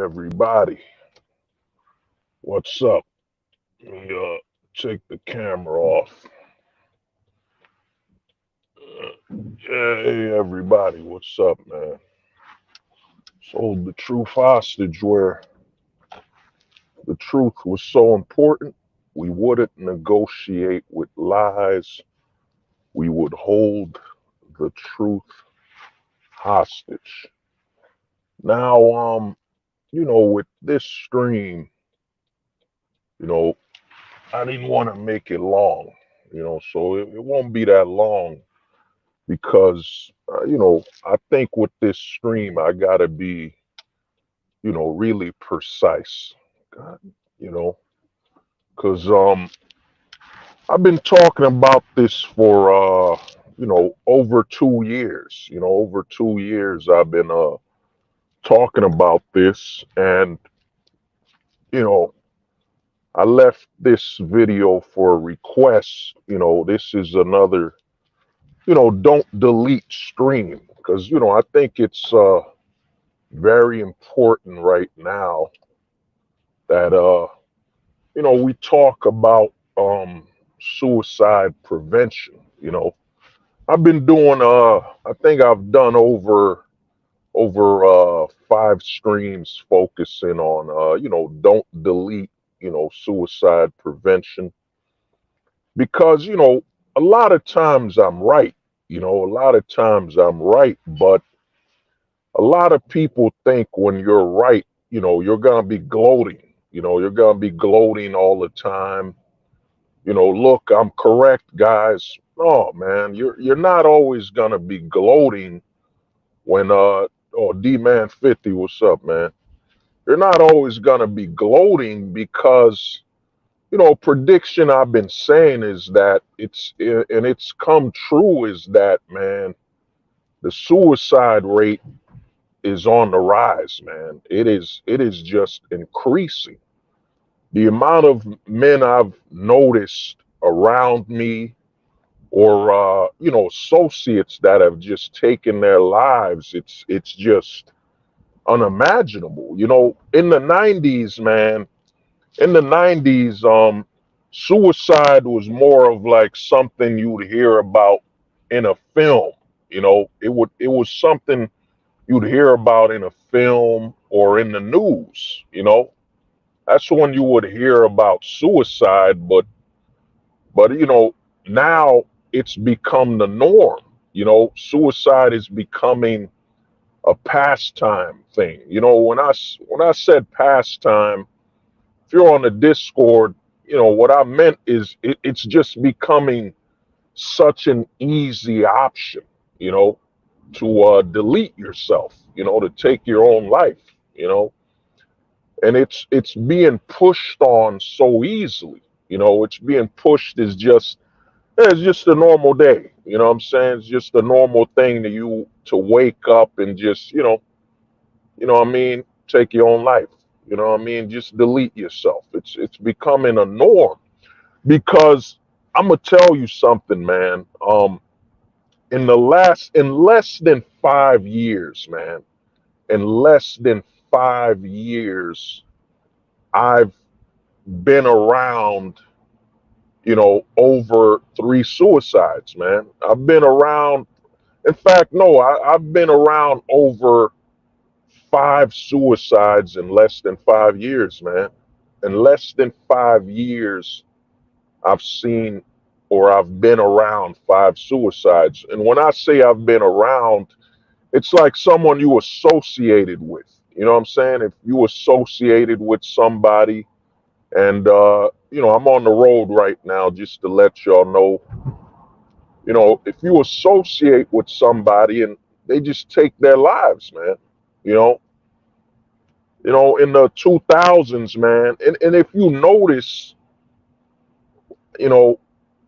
Everybody, what's up? Let me take the camera off. Hey, everybody, what's up, man? Sold the truth hostage where the truth was so important, we wouldn't negotiate with lies. We would hold the truth hostage. Now, with this stream, you know, I didn't want to make it long, so it won't be that long because I think with this stream I gotta be really precise. God, you know because I've been talking about this for over 2 years. Over 2 years I've been talking about this, and you know I left this video for a request. This is another don't delete stream, because I think it's very important right now that we talk about suicide prevention. I've been doing I think I've done over 5 streams focusing on don't delete suicide prevention, because a lot of times I'm right. But a lot of people think when you're right, you're going to be gloating. You're going to be gloating all the time. Look, I'm correct, guys. No, man, you're not always going to be gloating when D-Man 50, what's up, man? You're not always going to be gloating because prediction I've been saying is that it's come true, is that, man, the suicide rate is on the rise, man. It is just increasing. The amount of men I've noticed around me, or associates that have just taken their lives, it's just unimaginable. In the 90s, man, in the 90s, suicide was more of like something you'd hear about in a film. It was something you'd hear about in a film or in the news. That's when you would hear about suicide. But now it's become the norm. Suicide is becoming a pastime thing. When I said pastime, if you're on the Discord, what I meant is it's just becoming such an easy option, to delete yourself, to take your own life, and it's being pushed on so easily. It's being pushed as just it's just a normal day. You know what I'm saying? It's just a normal thing to wake up and just what I mean, take your own life. What I mean? Just delete yourself. It's becoming a norm, because I'm gonna tell you something, man. In less than 5 years, man, in less than 5 years, I've been around, over 3 suicides, man. I've been around. In fact, no, I've been around over 5 suicides in less than 5 years, man. In less than 5 years, I've seen, or I've been around 5 suicides. And when I say I've been around, it's like someone you associated with. You know what I'm saying? If you associated with somebody, and I'm on the road right now, just to let y'all know, if you associate with somebody and they just take their lives, man, you know, in the 2000s, man, and if you notice, you know,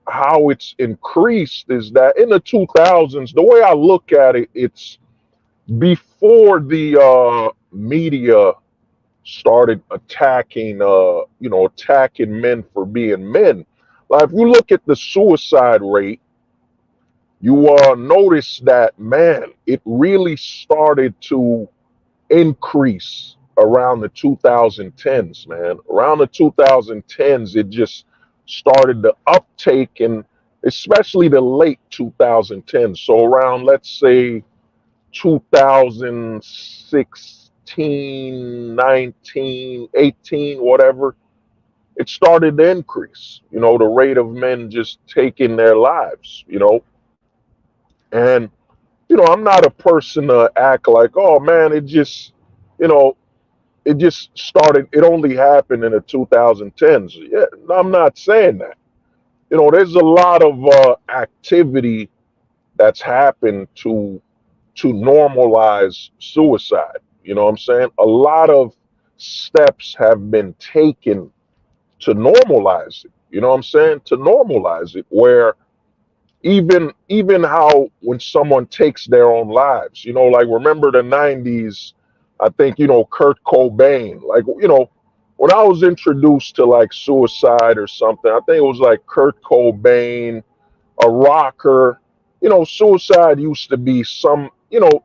how it's increased is that in the 2000s, the way I look at it, it's before the media started attacking men for being men. Like, if you look at the suicide rate, you notice that, man, it really started to increase around the 2010s, man. Around the 2010s, it just started the uptake, and especially the late 2010s. So around, let's say, 2016, 19, 18, whatever, it started to increase, the rate of men just taking their lives, And, I'm not a person to act like, oh man, you know, it just started, it only happened in the 2010s. Yeah, I'm not saying that. There's a lot of activity that's happened to normalize suicide. You know what I'm saying? A lot of steps have been taken to normalize it. You know what I'm saying? To normalize it, where even how when someone takes their own lives, like remember the 90s, I think, Kurt Cobain, like, when I was introduced to like suicide or something, I think it was like Kurt Cobain, a rocker. Suicide used to be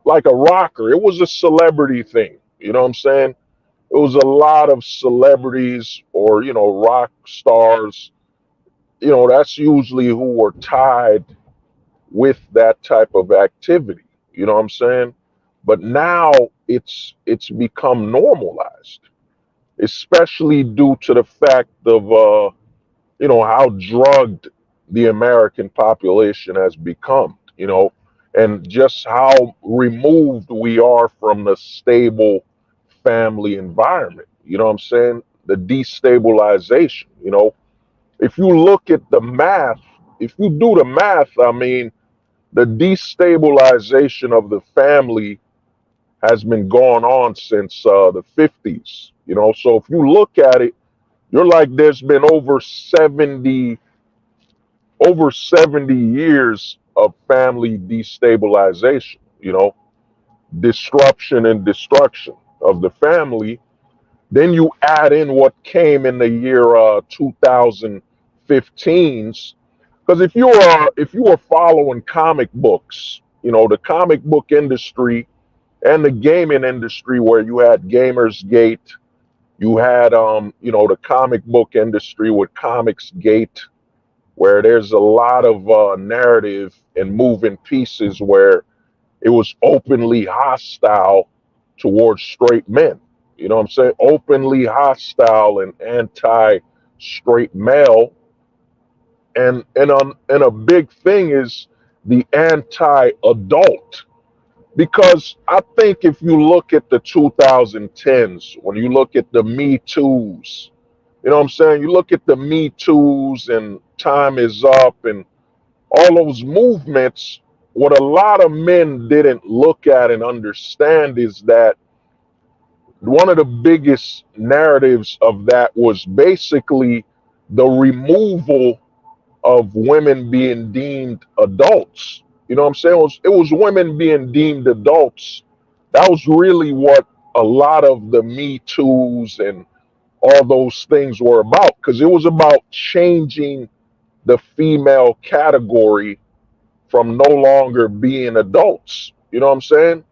like a rocker. It was a celebrity thing. You know what I'm saying? It was a lot of celebrities or, rock stars. That's usually who were tied with that type of activity. You know what I'm saying? But now it's become normalized, especially due to the fact of how drugged the American population has become, and just how removed we are from the stable family environment. You know what I'm saying? The destabilization, if you look at the math, if you do the math, I mean, the destabilization of the family has been going on since the 50s. So if you look at it, you're like there's been over 70 years of family destabilization, disruption and destruction of the family. Then you add in what came in the year 2015s, because if you were following comic books, the comic book industry and the gaming industry, where you had Gamersgate, you had the comic book industry with Comics Gate, where there's a lot of narrative and moving pieces where it was openly hostile towards straight men. You know what I'm saying? Openly hostile and anti-straight male, and a big thing is the anti-adult. Because I think if you look at the 2010s, when you look at the Me Too's, you know what I'm saying? You look at the Me Too's and Time Is Up and all those movements, what a lot of men didn't look at and understand is that one of the biggest narratives of that was basically the removal of women being deemed adults. You know what I'm saying? It was women being deemed adults. That was really what a lot of the Me Too's and all those things were about, because it was about changing the female category from no longer being adults. You know what I'm saying?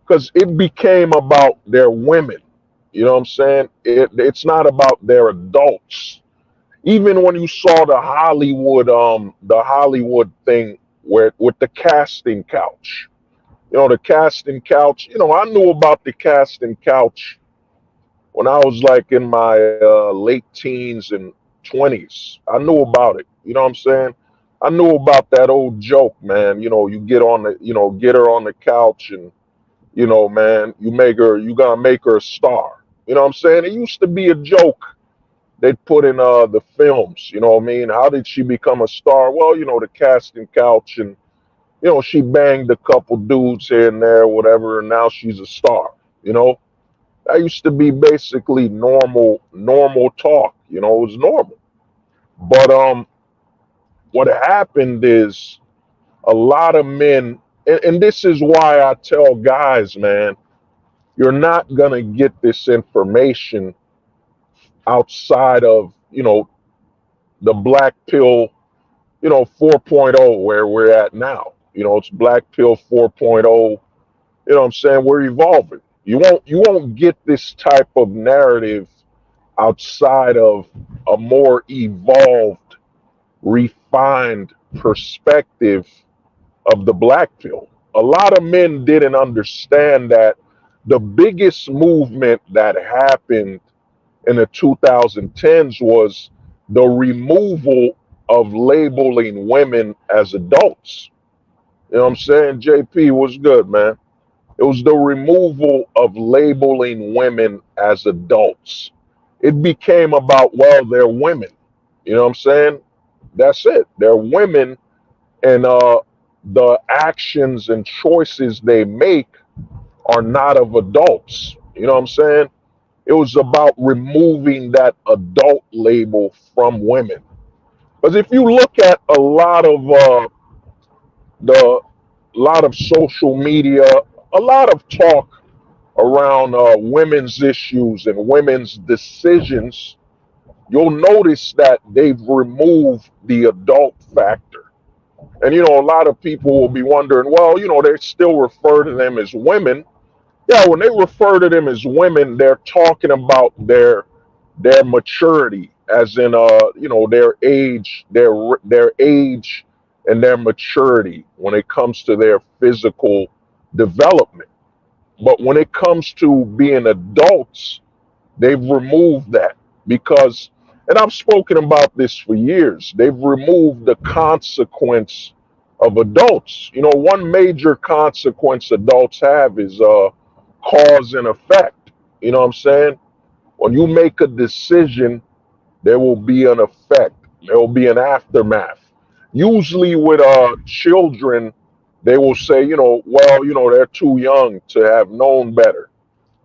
Because it became about their women. You know what I'm saying? It's not about their adults. Even when you saw the Hollywood thing where with the casting couch, the casting couch. I knew about the casting couch when I was like in my late teens and 20s. I knew about it. You know what I'm saying? I knew about that old joke, man. You get her on the couch, and man, you gotta make her a star. You know what I'm saying? It used to be a joke they'd put in the films. You know what I mean? How did she become a star? Well, the casting couch, and she banged a couple dudes here and there, whatever, and now she's a star. You know, that used to be basically normal talk. It was normal. But what happened is a lot of men, and this is why I tell guys, man, you're not gonna get this information outside of the black pill, 4.0, where we're at now. It's black pill 4.0. You know what I'm saying? We're evolving. You won't get this type of narrative outside of a more evolved, refined perspective of the black pill. A lot of men didn't understand that the biggest movement that happened in the 2010s was the removal of labeling women as adults. You know what I'm saying? JP was good, man. It was the removal of labeling women as adults. It became about, well, they're women. You know what I'm saying? That's it. They're women, and the actions and choices they make are not of adults. You know what I'm saying? It was about removing that adult label from women. Because if you look at the lot of social media, a lot of talk around women's issues and women's decisions, you'll notice that they've removed the adult factor. And a lot of people will be wondering, well, they still refer to them as women. Yeah, when they refer to them as women, they're talking about their maturity, as in their age and their maturity when it comes to their physical development. But when it comes to being adults, they've removed that because, and I've spoken about this for years, they've removed the consequence of adults. One major consequence adults have is cause and effect. You know what I'm saying? When you make a decision, there will be an effect. There will be an aftermath. Usually with children, they will say, well, they're too young to have known better.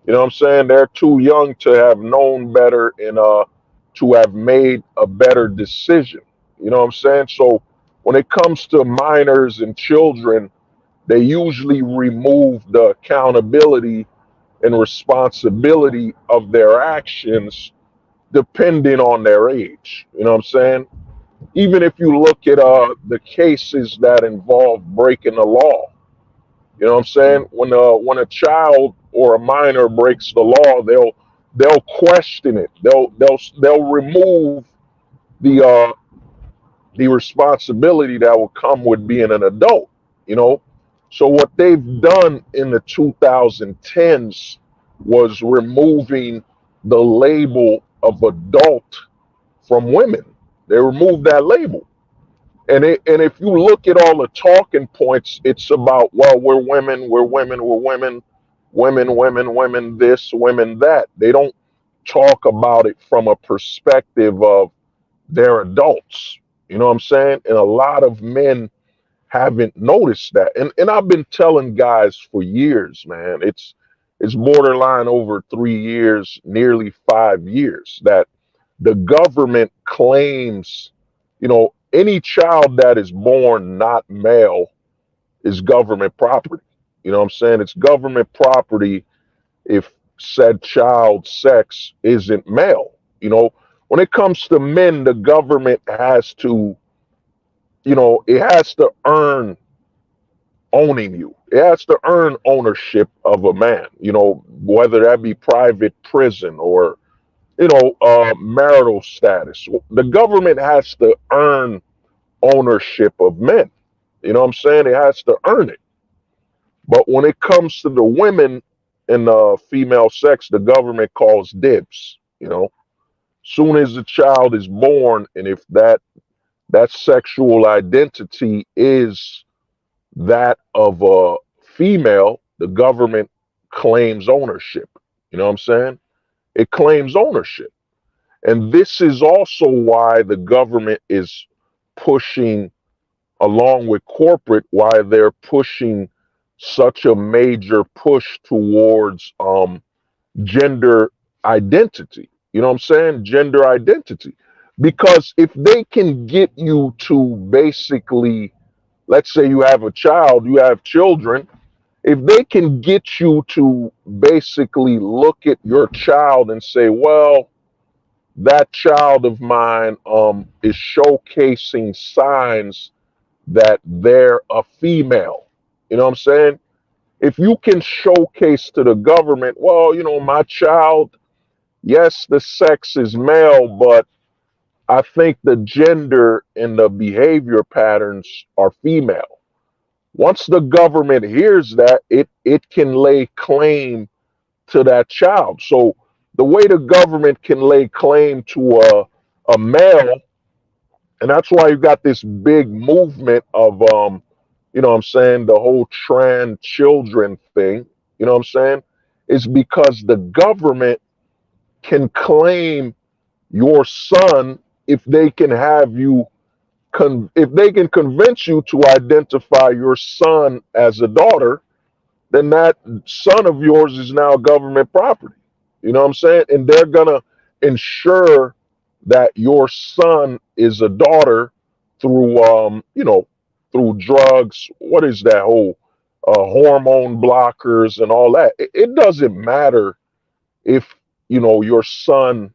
You know what I'm saying? They're too young to have known better and to have made a better decision. You know what I'm saying? So when it comes to minors and children, they usually remove the accountability and responsibility of their actions depending on their age. You know what I'm saying? Even if you look at the cases that involve breaking the law, you know what I'm saying? When a child or a minor breaks the law, they'll question it. They'll remove the the responsibility that will come with being an adult. You know, so what they've done in the 2010s was removing the label of adult from women. They removed that label. And if you look at all the talking points, it's about, well, we're women, we're women, we're women, women, women, women, this, women, that. They don't talk about it from a perspective of they're adults. You know what I'm saying? And a lot of men haven't noticed that. And I've been telling guys for years, man, it's borderline over 3 years, nearly 5 years, that the government claims, any child that is born not male is government property. You know what I'm saying? It's government property if said child's sex isn't male. When it comes to men, the government has to, it has to earn owning you. It has to earn ownership of a man, whether that be private prison or, marital status. The government has to earn ownership of men. You know what I'm saying? It has to earn it. But when it comes to the women and the female sex, the government calls dibs. Soon as the child is born, and if that sexual identity is that of a female, the government claims ownership. You know what I'm saying? It claims ownership. And this is also why the government is pushing, along with corporate, why they're pushing such a major push towards gender identity. You know what I'm saying? Gender identity. Because if they can get you to basically, let's say you have a child, you have children, if they can get you to basically look at your child and say, well, that child of mine is showcasing signs that they're a female. You know what I'm saying? If you can showcase to the government, well, my child, yes, the sex is male, but I think the gender and the behavior patterns are female. Once the government hears that, it can lay claim to that child. So the way the government can lay claim to a male, and that's why you got this big movement of what I'm saying, the whole trans children thing, what I'm saying, is because the government can claim your son if they can have you if they can convince you to identify your son as a daughter, then that son of yours is now government property. You know what I'm saying? And they're gonna ensure that your son is a daughter through through drugs. What is that whole hormone blockers and all that? It doesn't matter if your son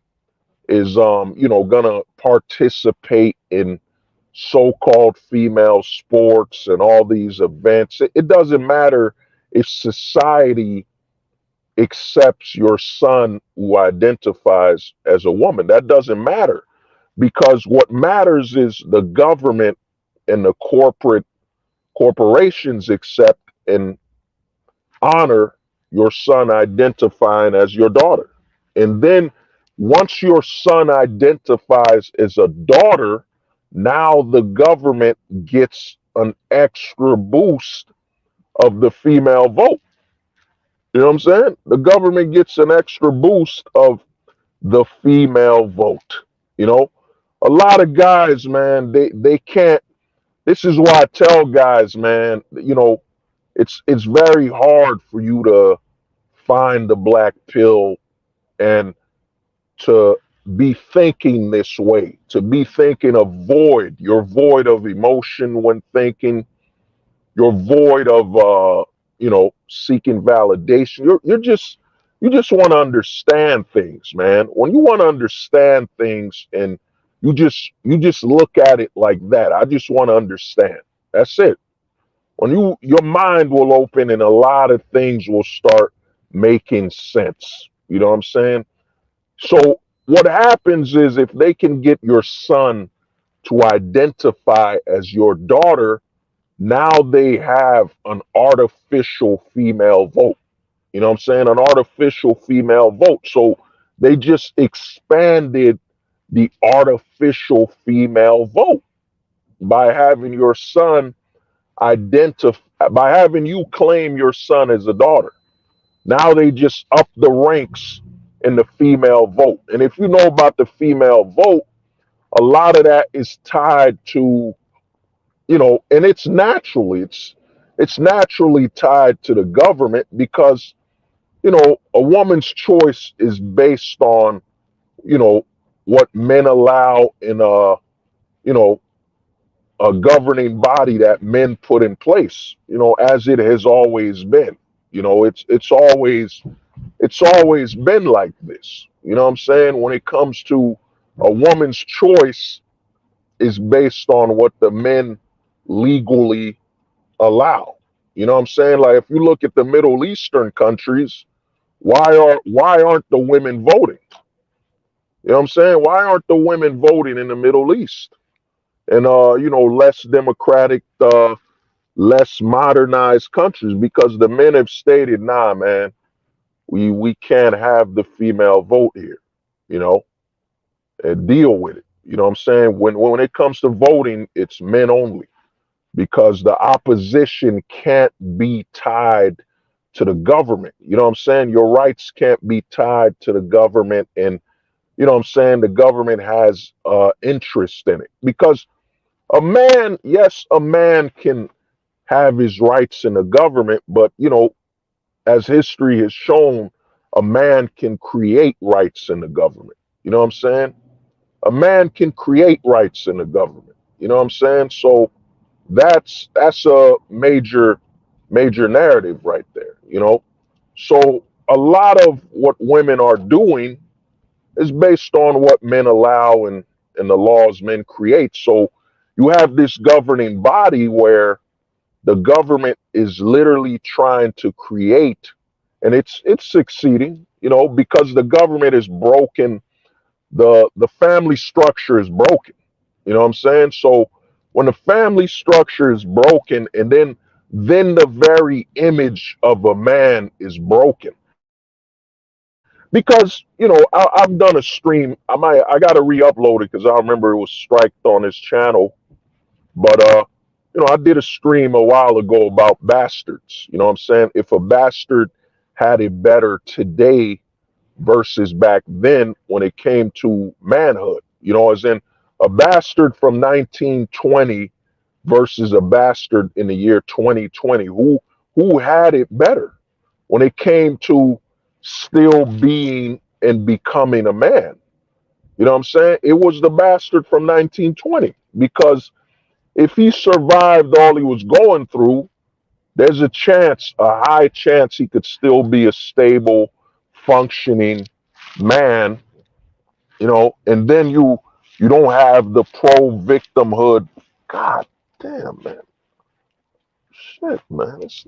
is gonna participate in so-called female sports and all these events. It doesn't matter if society accepts your son who identifies as a woman. That doesn't matter, because what matters is the government and the corporations accept and honor your son identifying as your daughter. And then once your son identifies as a daughter, now the government gets an extra boost of the female vote. You know what I'm saying? The government gets an extra boost of the female vote. You know, a lot of guys, man, they can't. This is why I tell guys, man, it's very hard for you to find the black pill and to be thinking this way, to be thinking of void. You're void of emotion when thinking. You're void of seeking validation. You just want to understand things, man. When you want to understand things and you just look at it like that. I just want to understand. That's it. When your mind will open and a lot of things will start making sense. You know what I'm saying? So what happens is if they can get your son to identify as your daughter, now they have an artificial female vote. You know what I'm saying? An artificial female vote. So they just expanded the artificial female vote by having your son identify, by having you claim your son as a daughter. Now they just up the ranks in the female vote. And if you know about the female vote, a lot of that is tied to, and it's naturally tied to the government because, a woman's choice is based on, what men allow in you know, a governing body that men put in place, as it has always been. It's always been like this. You know what I'm saying? When it comes to a woman's choice is based on what the men legally allow. You know what I'm saying? Like if you look at the Middle Eastern countries, why aren't the women voting? You know what I'm saying? Why aren't the women voting in the Middle East? And less democratic, less modernized countries, because the men have stated, nah, man, we can't have the female vote here, you know, and deal with it. You know what I'm saying? When it comes to voting, it's men only, because the opposition can't be tied to the government. You know what I'm saying? Your rights can't be tied to the government, and you know what I'm saying? The government has interest in it, because a man can have his rights in the government, but as history has shown, a man can create rights in the government. You know what I'm saying? A man can create rights in the government. You know what I'm saying? So that's a major narrative right there. So a lot of what women are doing is based on what men allow and the laws men create. So you have this governing body where the government is literally trying to create, and it's succeeding, because the government is broken, the family structure is broken. You know what I'm saying? So when the family structure is broken, and then the very image of a man is broken. Because I've done a stream. I got to re-upload it because I remember it was striked on this channel. But I did a stream a while ago about bastards. You know what I'm saying? If a bastard had it better today versus back then when it came to manhood, as in a bastard from 1920 versus a bastard in the year 2020, who had it better when it came to still being and becoming a man. You know what I'm saying? It was the bastard from 1920, because if he survived all he was going through, there's a high chance he could still be a stable, functioning man, and then you don't have the pro victimhood. God damn, man. Shit, man. It's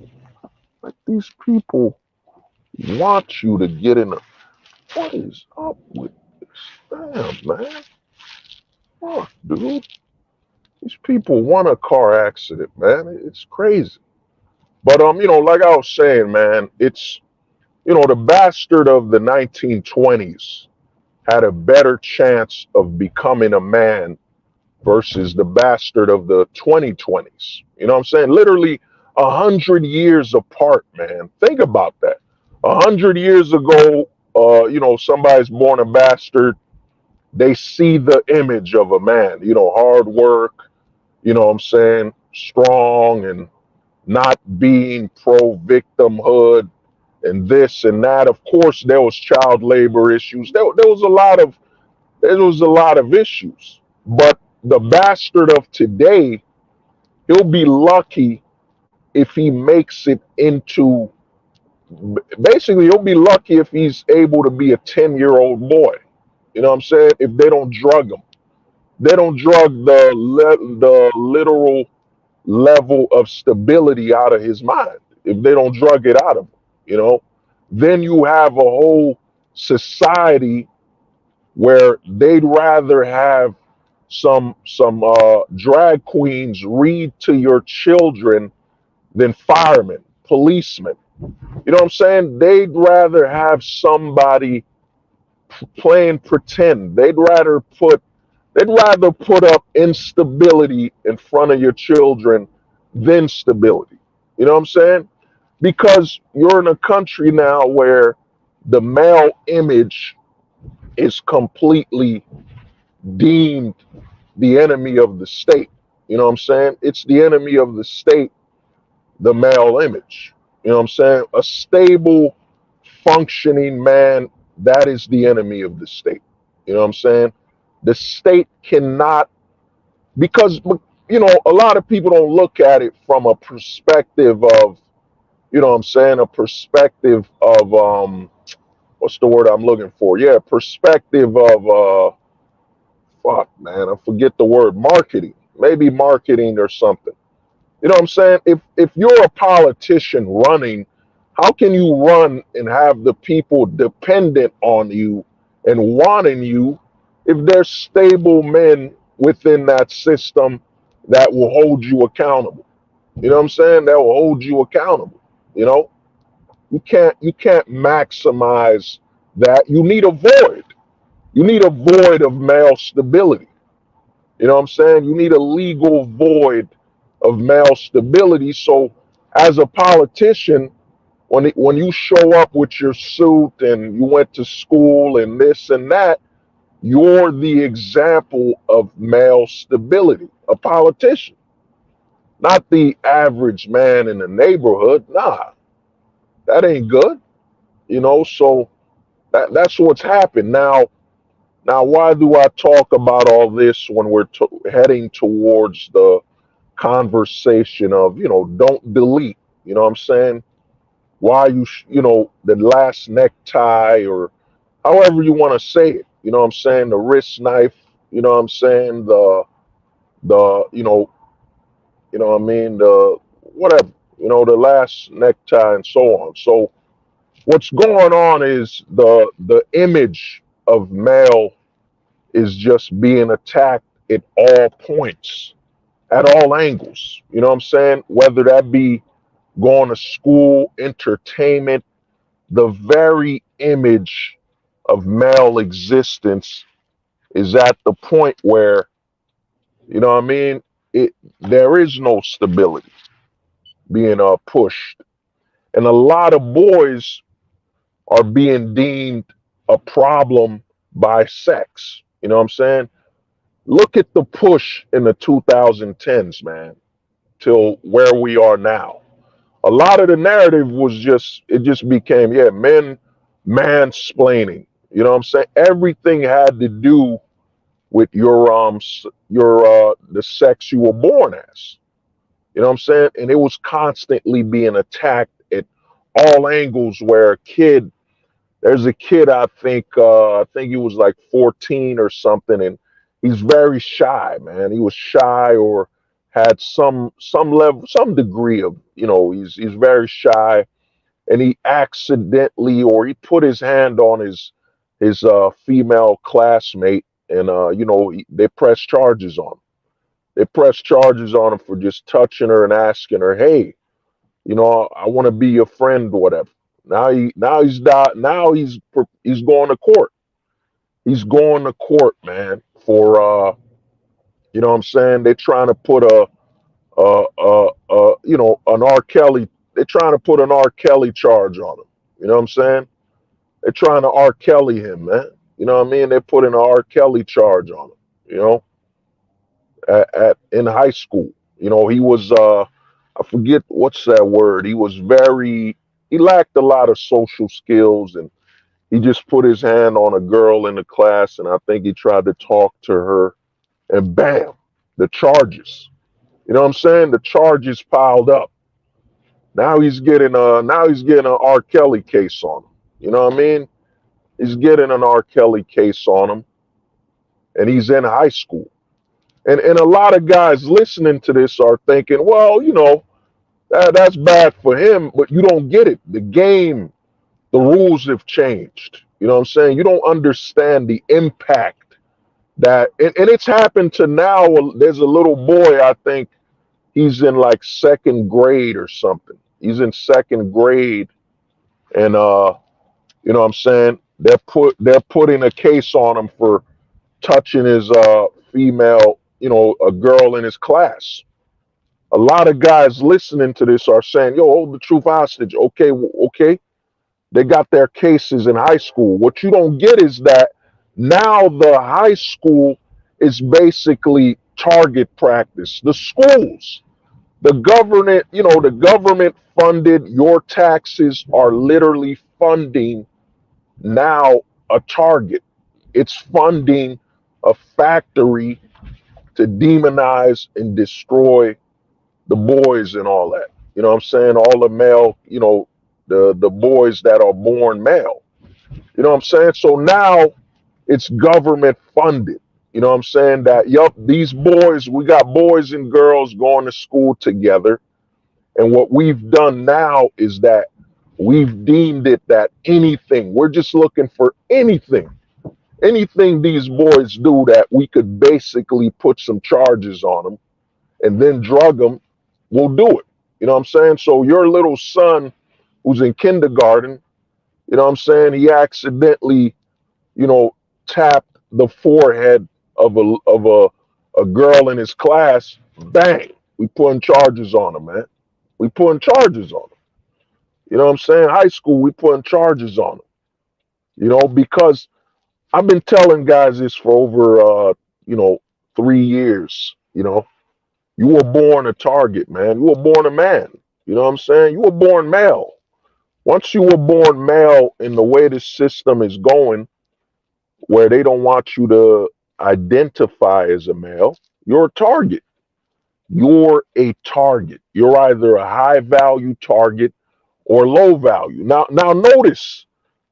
like these people want you to get in a, what is up with this? Damn, man. Fuck, dude. These people want a car accident, man. It's crazy. But like I was saying, man, it's the bastard of the 1920s had a better chance of becoming a man versus the bastard of the 2020s. You know what I'm saying? Literally 100 years apart, man. Think about that. 100 years ago, somebody's born a bastard. They see the image of a man, hard work, what I'm saying, strong, and not being pro victimhood and this and that. Of course, there was child labor issues. There was a lot of issues. But the bastard of today, he'll be lucky if he makes it into. Basically, he'll be lucky if he's able to be a 10-year-old boy. You know what I'm saying? If they don't drug him, they don't drug the literal level of stability out of his mind. If they don't drug it out of him, you know, then you have a whole society where they'd rather have some drag queens read to your children than firemen, policemen. You know what I'm saying? They'd rather have somebody playing pretend. They'd rather put up instability in front of your children than stability. You know what I'm saying? Because you're in a country now where the male image is completely deemed the enemy of the state. You know what I'm saying? It's the enemy of the state, the male image. You know what I'm saying? A stable, functioning man, that is the enemy of the state. You know what I'm saying? The state cannot, because, a lot of people don't look at it from a perspective of, what I'm saying, a perspective of, what's the word I'm looking for? Yeah, perspective of, fuck, man, I forget the word, marketing, maybe marketing or something. You know what I'm saying? If you're a politician running, how can you run and have the people dependent on you and wanting you if there's stable men within that system that will hold you accountable? You know what I'm saying? That will hold you accountable. You know, you can't maximize that. You need a void. You need a void of male stability. You know what I'm saying? You need a legal void of male stability. So, as a politician, when you show up with your suit and you went to school and this and that, you're the example of male stability. A politician, not the average man in the neighborhood. Nah, that ain't good. So that's what's happened now. Now, why do I talk about all this when we're heading towards the conversation of, don't delete? You know what I'm saying? Why the last necktie, or however you want to say it. You know what I'm saying? The wrist knife. You know what I'm saying? The you know what I mean? whatever, the last necktie and so on. So what's going on is the image of male is just being attacked at all points, at all angles. You know what I'm saying? Whether that be going to school, entertainment, the very image of male existence is at the point where, you know what I mean? There is no stability being pushed. And a lot of boys are being deemed a problem by sex. You know what I'm saying? Look at the push in the 2010s, man, till where we are now. A lot of the narrative was it just became, yeah, men mansplaining. You know what I'm saying? Everything had to do with the sex you were born as. You know what I'm saying? And it was constantly being attacked at all angles where there's a kid, I think he was like 14 or something, and he's very shy, man. He was shy or had some level, some degree of, he's very shy, and he accidentally, or he put his hand on his female classmate, and they pressed charges on him. They pressed charges on him for just touching her and asking her, "Hey, I want to be your friend," or whatever. Now he's going to court. He's going to court, man, for what I'm saying. They're trying to put an R. Kelly. They're trying to put an R. Kelly charge on him. You know what I'm saying? They're trying to R. Kelly him, man. You know what I mean? They're putting an R. Kelly charge on him. In high school. He was I forget what's that word. He lacked a lot of social skills, and he just put his hand on a girl in the class, and I think he tried to talk to her, and bam, the charges. You know what I'm saying? The charges piled up. Now he's getting an R. Kelly case on him. You know what I mean? He's getting an R. Kelly case on him, and he's in high school. And a lot of guys listening to this are thinking, well, that's bad for him, but you don't get it. The rules have changed. You know what I'm saying? You don't understand the impact and it's happened to now. There's a little boy, I think he's in like second grade or something. He's in second grade, and you know what I'm saying? They're putting a case on him for touching his female, a girl in his class. A lot of guys listening to this are saying, yo, hold the truth hostage. Okay, okay. They got their cases in high school. What you don't get is that now the high school is basically target practice. The schools, the government funded, your taxes are literally funding now a target. It's funding a factory to demonize and destroy the boys and all that. You know what I'm saying? All the male, the boys that are born male. You know what I'm saying? So now it's government funded. You know what I'm saying? That, yup, these boys, we got boys and girls going to school together. And what we've done now is that we've deemed it that we're just looking for anything these boys do that we could basically put some charges on them and then drug them, we'll do it. You know what I'm saying? So your little son who's in kindergarten, you know what I'm saying? He accidentally, tapped the forehead of a girl in his class. Bang! We putting charges on him, man. We putting charges on him. You know what I'm saying? High school, we putting charges on him. Because I've been telling guys this for over 3 years. You were born a target, man. You were born a man. You know what I'm saying? You were born male. Once you were born male, in the way the system is going, where they don't want you to identify as a male, you're a target. You're a target. You're either a high value target or low value. Now notice,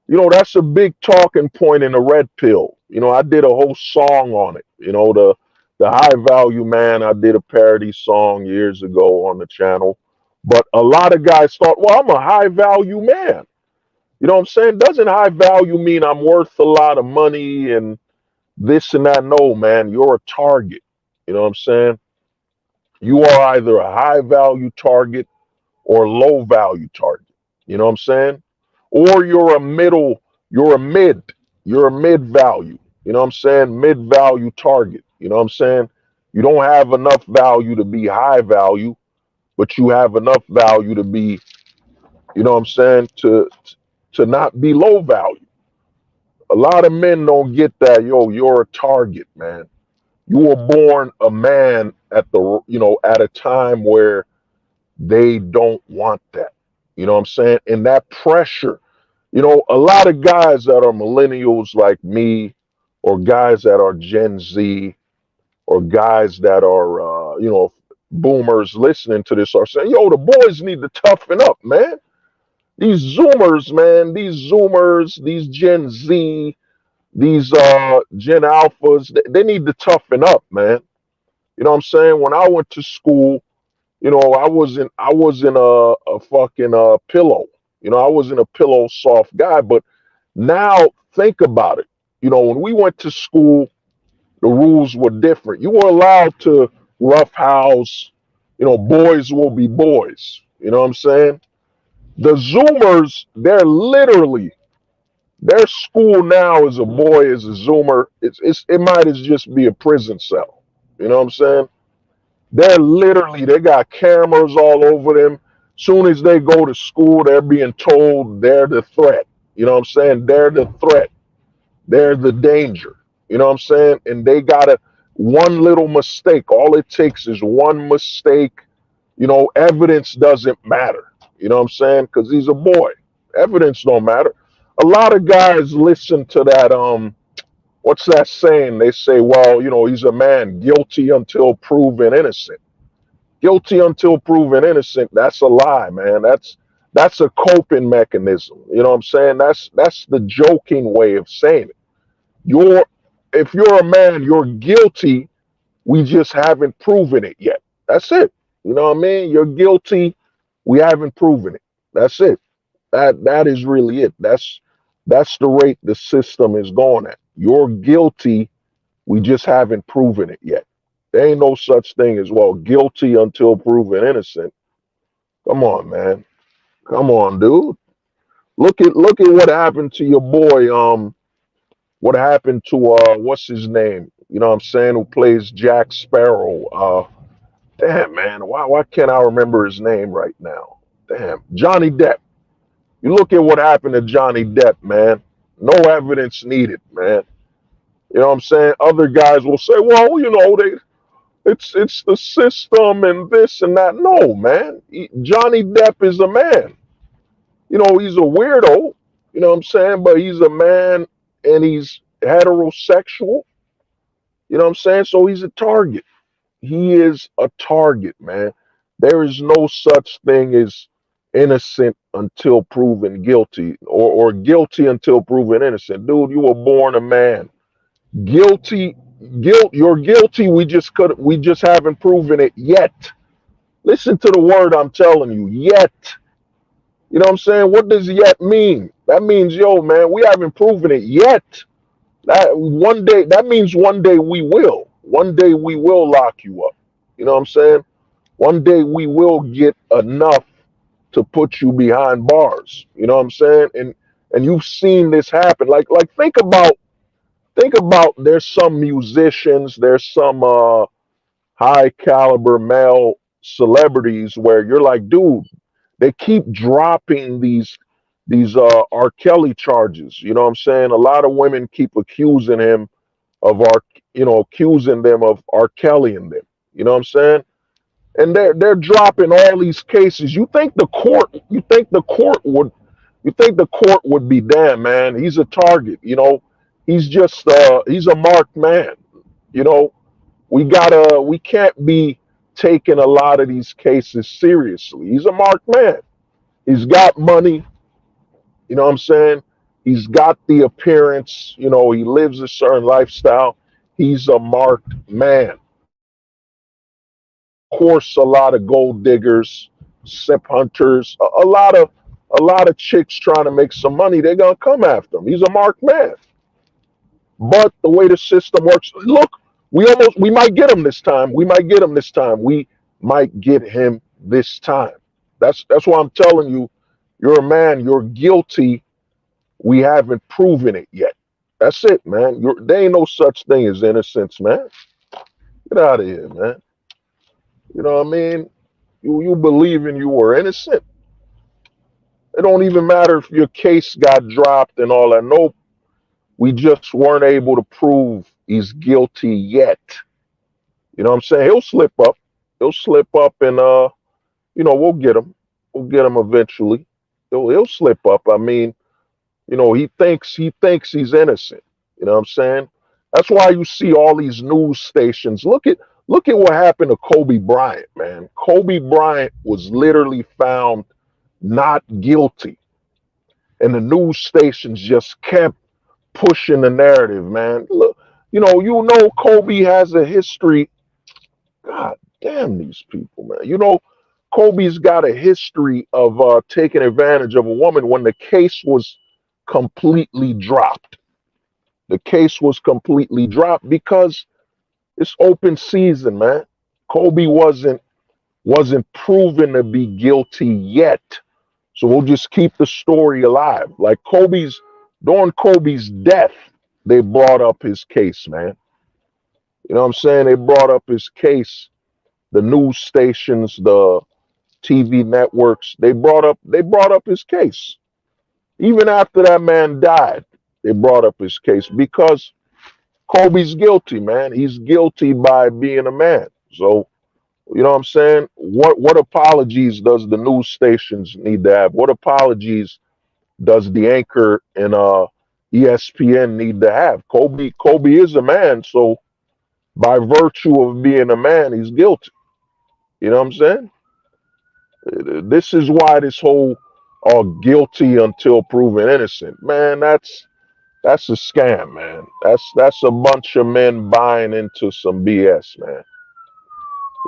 that's a big talking point in the red pill. I did a whole song on it. The high value man, I did a parody song years ago on the channel. But a lot of guys thought, well, I'm a high value man. You know what I'm saying? Doesn't high value mean I'm worth a lot of money and this and that? No, man, you're a target. You know what I'm saying? You are either a high value target or low value target. You know what I'm saying? Or you're a mid, you're a mid value. You know what I'm saying? Mid value target. You know what I'm saying? You don't have enough value to be high value, but you have enough value to be, you know what I'm saying, to not be low value. A lot of men don't get that. Yo, you're a target, man. You were born a man at the, at a time where they don't want that. You know what I'm saying? And that pressure, a lot of guys that are millennials like me, or guys that are Gen Z, or guys that are, boomers listening to this are saying, yo, the boys need to toughen up, man. These Zoomers, man, these Gen Z, these Gen Alphas, they need to toughen up, man. You know what I'm saying? When I went to school, I wasn't a fucking pillow. I wasn't a pillow soft guy. But now think about it. When we went to school, the rules were different. You were allowed to roughhouse. Boys will be boys. You know what I'm saying? The Zoomers, their school now is a boy is a Zoomer. It might as just be a prison cell. You know what I'm saying? They got cameras all over them. Soon as they go to school, they're being told they're the threat. You know what I'm saying? They're the threat. They're the danger. You know what I'm saying? And they gotta one little mistake. All it takes is one mistake. Evidence doesn't matter. You know what I'm saying? Because he's a boy. Evidence don't matter. A lot of guys listen to that. What's that saying? They say, well, he's a man guilty until proven innocent. Guilty until proven innocent. That's a lie, man. That's a coping mechanism. You know what I'm saying? That's the joking way of saying it. You're If you're a man, you're guilty. We just haven't proven it yet. That's it. You know what I mean? You're guilty. We haven't proven it. That's it. That is really it. That's the rate the system is going at. You're guilty. We just haven't proven it yet. There ain't no such thing as, well, guilty until proven innocent. Come on, man. Come on, dude. Look at what happened to your boy. What happened to what's his name? You know what I'm saying? Who plays Jack Sparrow? Damn, man. Why can't I remember his name right now? Damn, Johnny Depp. You look at what happened to Johnny Depp, man. No evidence needed, man. You know what I'm saying? Other guys will say, well, it's the system and this and that. No, man. Johnny Depp is a man. He's a weirdo. You know what I'm saying? But he's a man and he's heterosexual. You know what I'm saying? So he's a target. He is a target, man. There is no such thing as innocent until proven guilty, or guilty until proven innocent. Dude, you were born a man. Guilty, you're guilty. We just haven't proven it yet. Listen to the word I'm telling you, yet. You know what I'm saying? What does yet mean? That means, yo, man, we haven't proven it yet. That means one day we will. One day we will lock you up. You know what I'm saying? One day we will get enough to put you behind bars. You know what I'm saying? And you've seen this happen. Like think about there's some musicians, there's some high caliber male celebrities where you're like, dude, they keep dropping these R. Kelly charges. You know what I'm saying? A lot of women keep accusing him of accusing them of R. Kelly and them. You know what I'm saying? And they're dropping all these cases. You think the court would be, damn, man, he's a target. He's a marked man. You know, we can't be taking a lot of these cases seriously. He's a marked man. He's got money. You know what I'm saying? He's got the appearance. He lives a certain lifestyle. He's a marked man. Of course, a lot of gold diggers simp hunters, a lot of chicks trying to make some money. They're gonna come after him. He's a marked man. But the way the system works, look, we might get him this time. We might get him this time. We might get him this time. That's why I'm telling you, you're a man. You're guilty. We haven't proven it yet. That's it, man. There ain't no such thing as innocence, man. Get out of here, man. You know what I mean? You believing you were innocent. It don't even matter if your case got dropped and all that. Nope. We just weren't able to prove he's guilty yet. You know what I'm saying? He'll slip up. He'll slip up and we'll get him. We'll get him eventually. He'll slip up. I mean, he thinks he's innocent. You know what I'm saying? That's why you see all these news stations. Look at what happened to Kobe Bryant, man. Kobe Bryant was literally found not guilty. And the news stations just kept pushing the narrative, man. Look, Kobe has a history. God damn these people, man. Kobe's got a history of taking advantage of a woman when the case was completely dropped. The case was completely dropped because it's open season, man. Kobe wasn't proven to be guilty yet. So we'll just keep the story alive. Like during Kobe's death, they brought up his case, man. You know what I'm saying? They brought up his case. The news stations, the TV networks, they brought up his case. Even after that man died, they brought up his case because Kobe's guilty, man. He's guilty by being a man. So, you know what I'm saying? What apologies does the news stations need to have? What apologies does the anchor and ESPN need to have? Kobe is a man, so by virtue of being a man, he's guilty. You know what I'm saying? This is why this whole guilty until proven innocent, man. That's a scam, man. That's a bunch of men buying into some BS, man.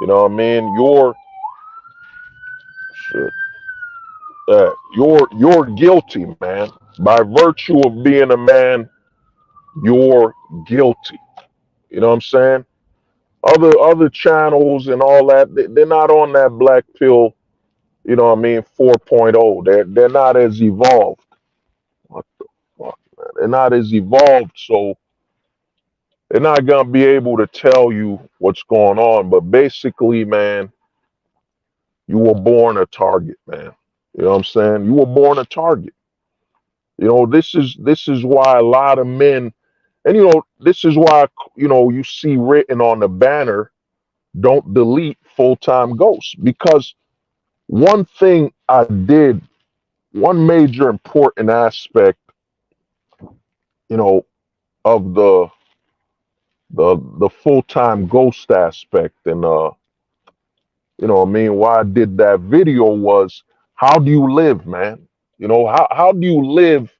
You know what I mean? Shit, you're guilty, man. By virtue of being a man, you're guilty. You know what I'm saying? Other channels and all that, they're not on that black pill. You know what I mean? 4.0. They're not as evolved. What the fuck, man? They're not as evolved, so they're not gonna be able to tell you what's going on. But basically, man, you were born a target, man. You know what I'm saying? You were born a target. This is why a lot of men, and this is why you see written on the banner, don't delete full-time ghosts. Because one thing I did, one major important aspect, you know, of the full-time ghost aspect, and what I mean, why I did that video was, how do you live, man? How do you live?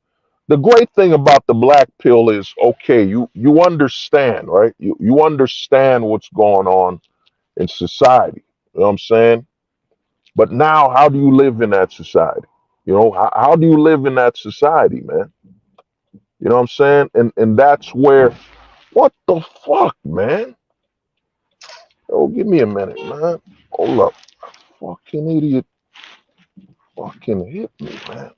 The great thing about the black pill is, okay, you understand, right? You understand what's going on in society. You know what I'm saying? But now, how do you live in that society? How do you live in that society, man? You know what I'm saying? And that's where, what the fuck, man? Oh, give me a minute, man. Hold up. Fucking idiot. Fucking hit me, man.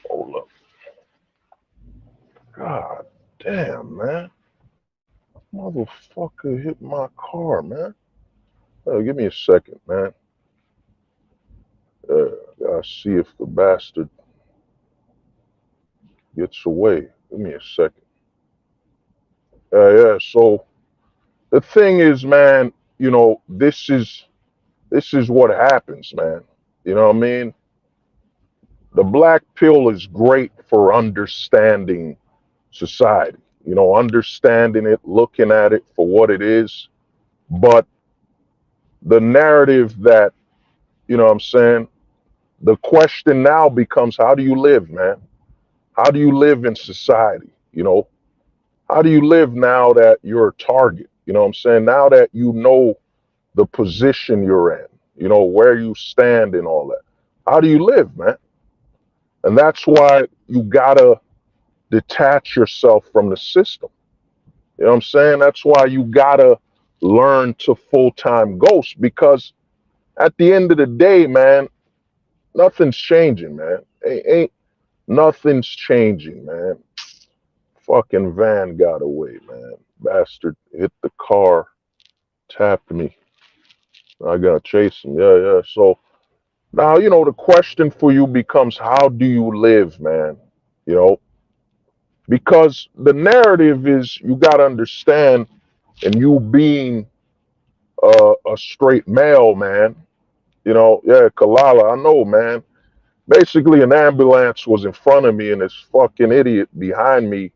Hold up. God damn, man. Motherfucker hit my car, man. Give me a second, man. Gotta see if the bastard gets away. Give me a second. Yeah. So the thing is, man, this is what happens, man. You know what I mean? The black pill is great for understanding society, understanding it, looking at it for what it is. But the narrative that, what I'm saying, the question now becomes, how do you live, man? How do you live in society? How do you live now that you're a target? You know what I'm saying? Now that you know the position you're in, you know, where you stand and all that. How do you live, man? And that's why you gotta detach yourself from the system. You know what I'm saying? That's why you gotta learn to full-time ghost, because at the end of the day, man, nothing's changing, man. Ain't nothing's changing, man. Fucking van got away, man. Bastard hit the car, tapped me. I gotta chase him. Yeah, yeah. So now, you know, the question for you becomes, how do you live, man? You know, because the narrative is, you gotta understand, and you being a straight male, man. You know, yeah, Kalala, I know, man. Basically, an ambulance was in front of me, and this fucking idiot behind me,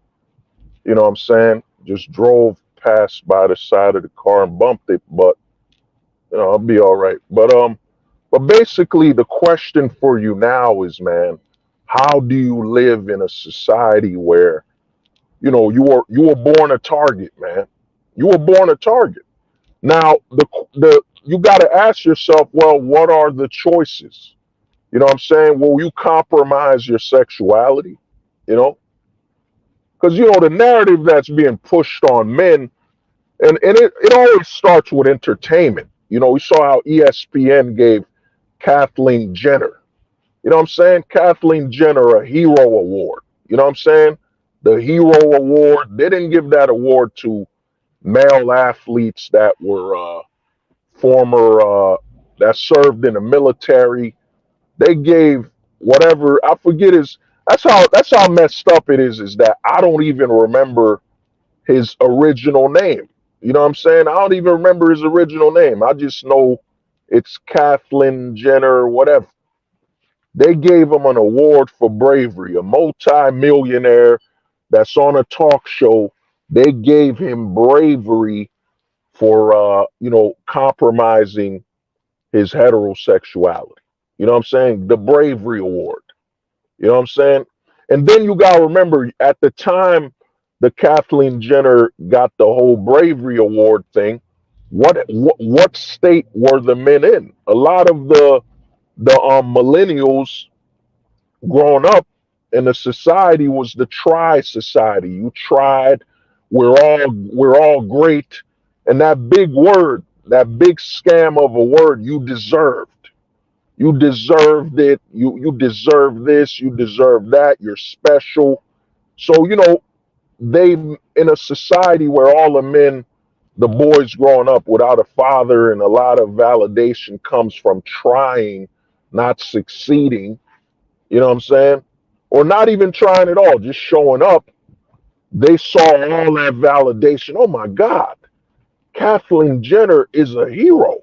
you know what I'm saying, just drove past by the side of the car and bumped it. But, you know, I'll be all right. But basically, the question for you now is, man, how do you live in a society where, you know, you were born a target, man. You were born a target. Now, the you got to ask yourself, well, what are the choices? You know what I'm saying? Will you compromise your sexuality? You know, because, you know, the narrative that's being pushed on men, and it always starts with entertainment. You know, we saw how ESPN gave Kathleen Jenner, you know what I'm saying, Kathleen Jenner, a hero award. You know what I'm saying? The hero award. They didn't give that award to male athletes that were former that served in the military. They gave whatever, I forget his. That's how messed up it is that I don't even remember his original name. You know what I'm saying? I don't even remember his original name. I just know it's Kathleen Jenner, whatever. They gave him an award for bravery, a multi-millionaire that's on a talk show. They gave him bravery for you know, compromising his heterosexuality. You know what I'm saying? The bravery award. You know what I'm saying? And then you gotta remember, at the time the Kathleen Jenner got the whole bravery award thing, what state were the men in? A lot of the millennials growing up in the society was the try society. You tried, we're all great. And that big word, that big scam of a word, you deserved. You deserved it. You deserve this. You deserve that. You're special. So, you know, they, in a society where all the men, the boys growing up without a father, and a lot of validation comes from trying, not succeeding, you know what I'm saying? Or not even trying at all, just showing up. They saw all that validation. Oh my God, Kathleen Jenner is a hero.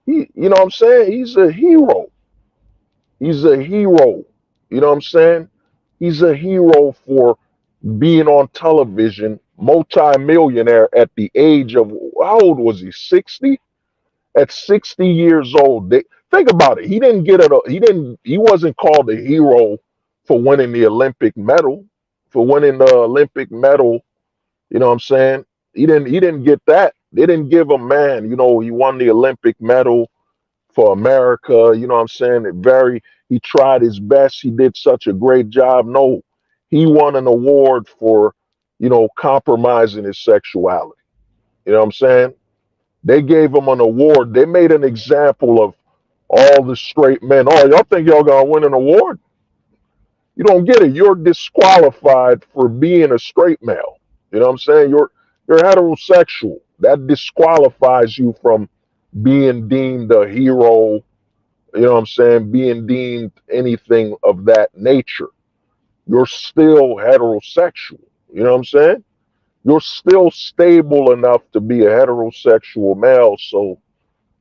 You know what I'm saying? He's a hero. He's a hero. You know what I'm saying? He's a hero for being on television, multi-millionaire at the age of, how old was he? 60? At 60 years old. Think about it. He didn't get it. He wasn't called a hero for winning the Olympic medal, for winning the Olympic medal. You know what I'm saying? He didn't get that. They didn't give him, man, you know, he won the Olympic medal for America. You know what I'm saying? He tried his best. He did such a great job. No, he won an award for, you know, compromising his sexuality. You know what I'm saying? They gave him an award. They made an example of all the straight men. Oh, y'all think y'all gonna win an award? You don't get it. You're disqualified for being a straight male. You know what I'm saying? You're heterosexual. That disqualifies you from being deemed a hero. You know what I'm saying? Being deemed anything of that nature. You're still heterosexual. You know what I'm saying? You're still stable enough to be a heterosexual male, so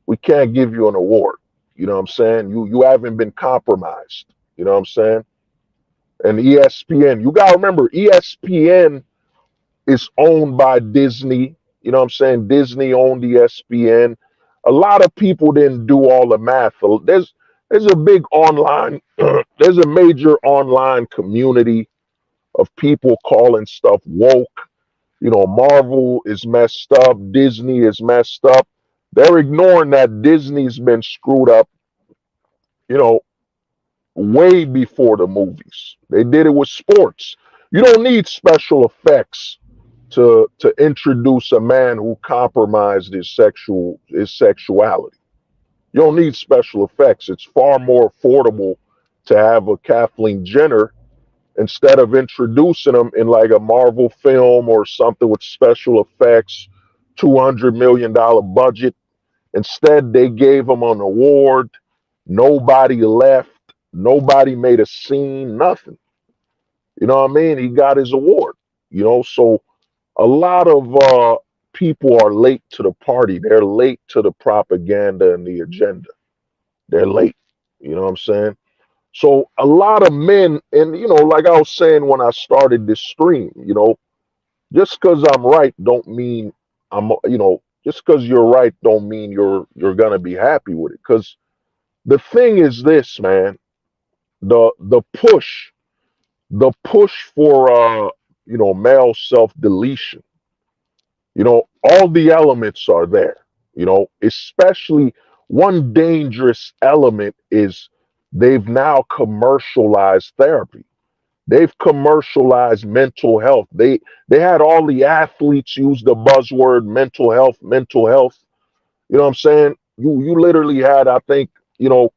we can't give you an award. You know what I'm saying? You haven't been compromised. You know what I'm saying? And ESPN, you gotta remember, ESPN is owned by Disney. You know what I'm saying? Disney owned ESPN. A lot of people didn't do all the math. There's a big online, there's a major online community of people calling stuff woke. Marvel is messed up, Disney is messed up. They're ignoring that Disney's been screwed up, you know, way before the movies. They did it with sports. You don't need special effects to introduce a man who compromised his sexuality. You don't need special effects. It's far more affordable to have a Kathleen Jenner instead of introducing them in like a Marvel film or something with special effects, $200 million budget. Instead, they gave him an award. Nobody left. Nobody made a scene. Nothing. You know what I mean? He got his award. So a lot of people are late to the party. They're late to the propaganda and the agenda. They're late. You know what I'm saying? So a lot of men, and like I was saying when I started this stream, just because I'm right don't mean just because you're right don't mean you're gonna be happy with it. Because the thing is this, man, the push for male self deletion, all the elements are there. Especially one dangerous element is they've now commercialized therapy. They've commercialized mental health. They had all the athletes use the buzzword mental health, mental health. You know what I'm saying? You literally had, I think, you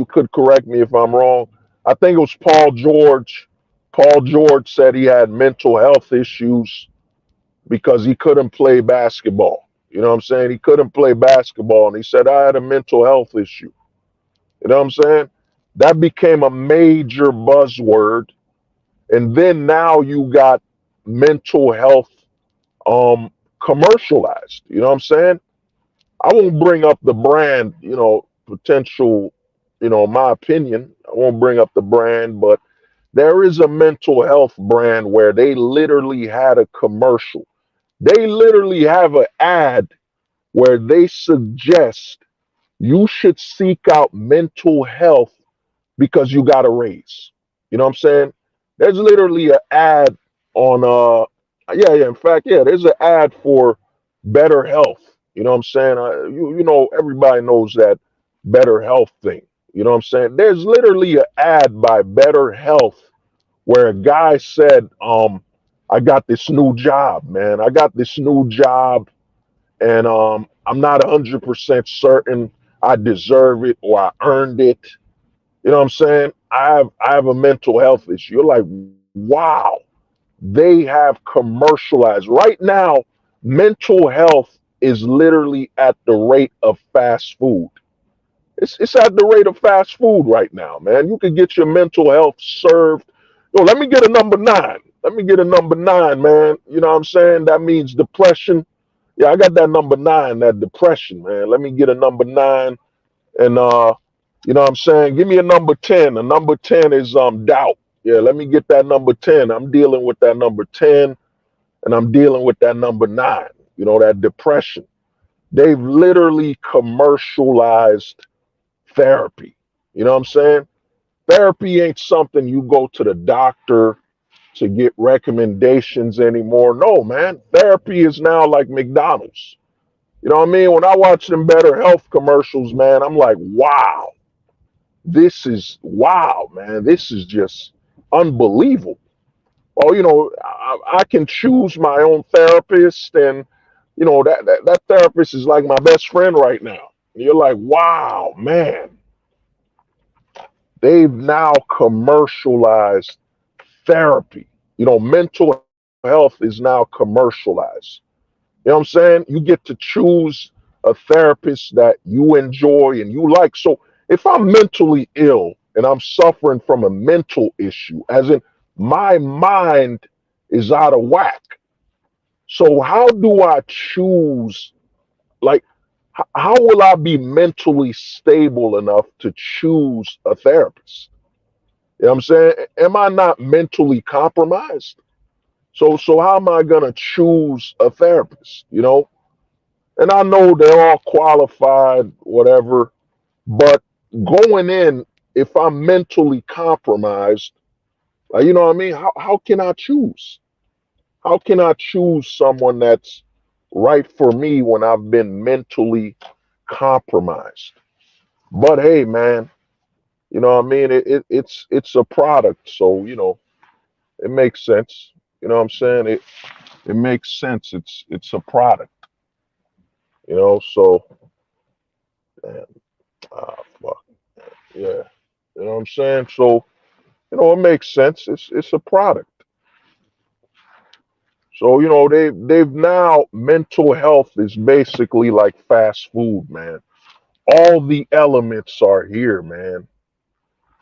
could correct me if I'm wrong. I think it was Paul George. Paul George said he had mental health issues because he couldn't play basketball. You know what I'm saying? He couldn't play basketball, and he said, I had a mental health issue. You know what I'm saying? That became a major buzzword. And then now you got mental health commercialized. You know what I'm saying? I won't bring up the brand, potential, my opinion. I won't bring up the brand, but there is a mental health brand where they literally had a commercial. They literally have an ad where they suggest you should seek out mental health because you got a raise. You know what I'm saying? There's literally an ad on in fact, yeah, there's an ad for better health. You know what I'm saying? Everybody knows that better health thing. You know what I'm saying? There's literally an ad by Better Health where a guy said, I got this new job, man. I got this new job, and I'm not 100% certain I deserve it or I earned it. You know what I'm saying? I have a mental health issue. You're like, wow, they have commercialized. Right now, mental health is literally at the rate of fast food. It's at the rate of fast food right now, man. You can get your mental health served. Let me get a number 9. Let me get a number 9, man. You know what I'm saying? That means depression. Yeah, I got that number 9, that depression, man. Let me get a number 9. And you know what I'm saying? Give me a number 10. A number 10 is doubt. Yeah, let me get that number 10. I'm dealing with that number 10, and I'm dealing with that number 9. That depression. They've literally commercialized therapy. You know what I'm saying? Therapy ain't something you go to the doctor to get recommendations anymore. No, man. Therapy is now like McDonald's. You know what I mean? When I watch them Better Health commercials, man, I'm like, wow. Wow, man. This is just unbelievable. Oh, I can choose my own therapist, and that therapist is like my best friend right now. And you're like, wow, man. They've now commercialized therapy. Mental health is now commercialized. You know what I'm saying? You get to choose a therapist that you enjoy and you like. So if I'm mentally ill and I'm suffering from a mental issue, as in my mind is out of whack. So how do I choose? Like, how will I be mentally stable enough to choose a therapist? You know what I'm saying? Am I not mentally compromised? So how am I gonna choose a therapist? And I know they're all qualified, whatever, but going in, if I'm mentally compromised, Like, you know what I mean? How can I choose? How can I choose someone that's right for me when I've been mentally compromised? But hey, man, you know what I mean? It's a product, so it makes sense. You know what I'm saying? It makes sense. It's a product, so damn, fuck. Yeah. You know what I'm saying? So, it makes sense. It's a product. So, they've now mental health is basically like fast food, man. All the elements are here, man.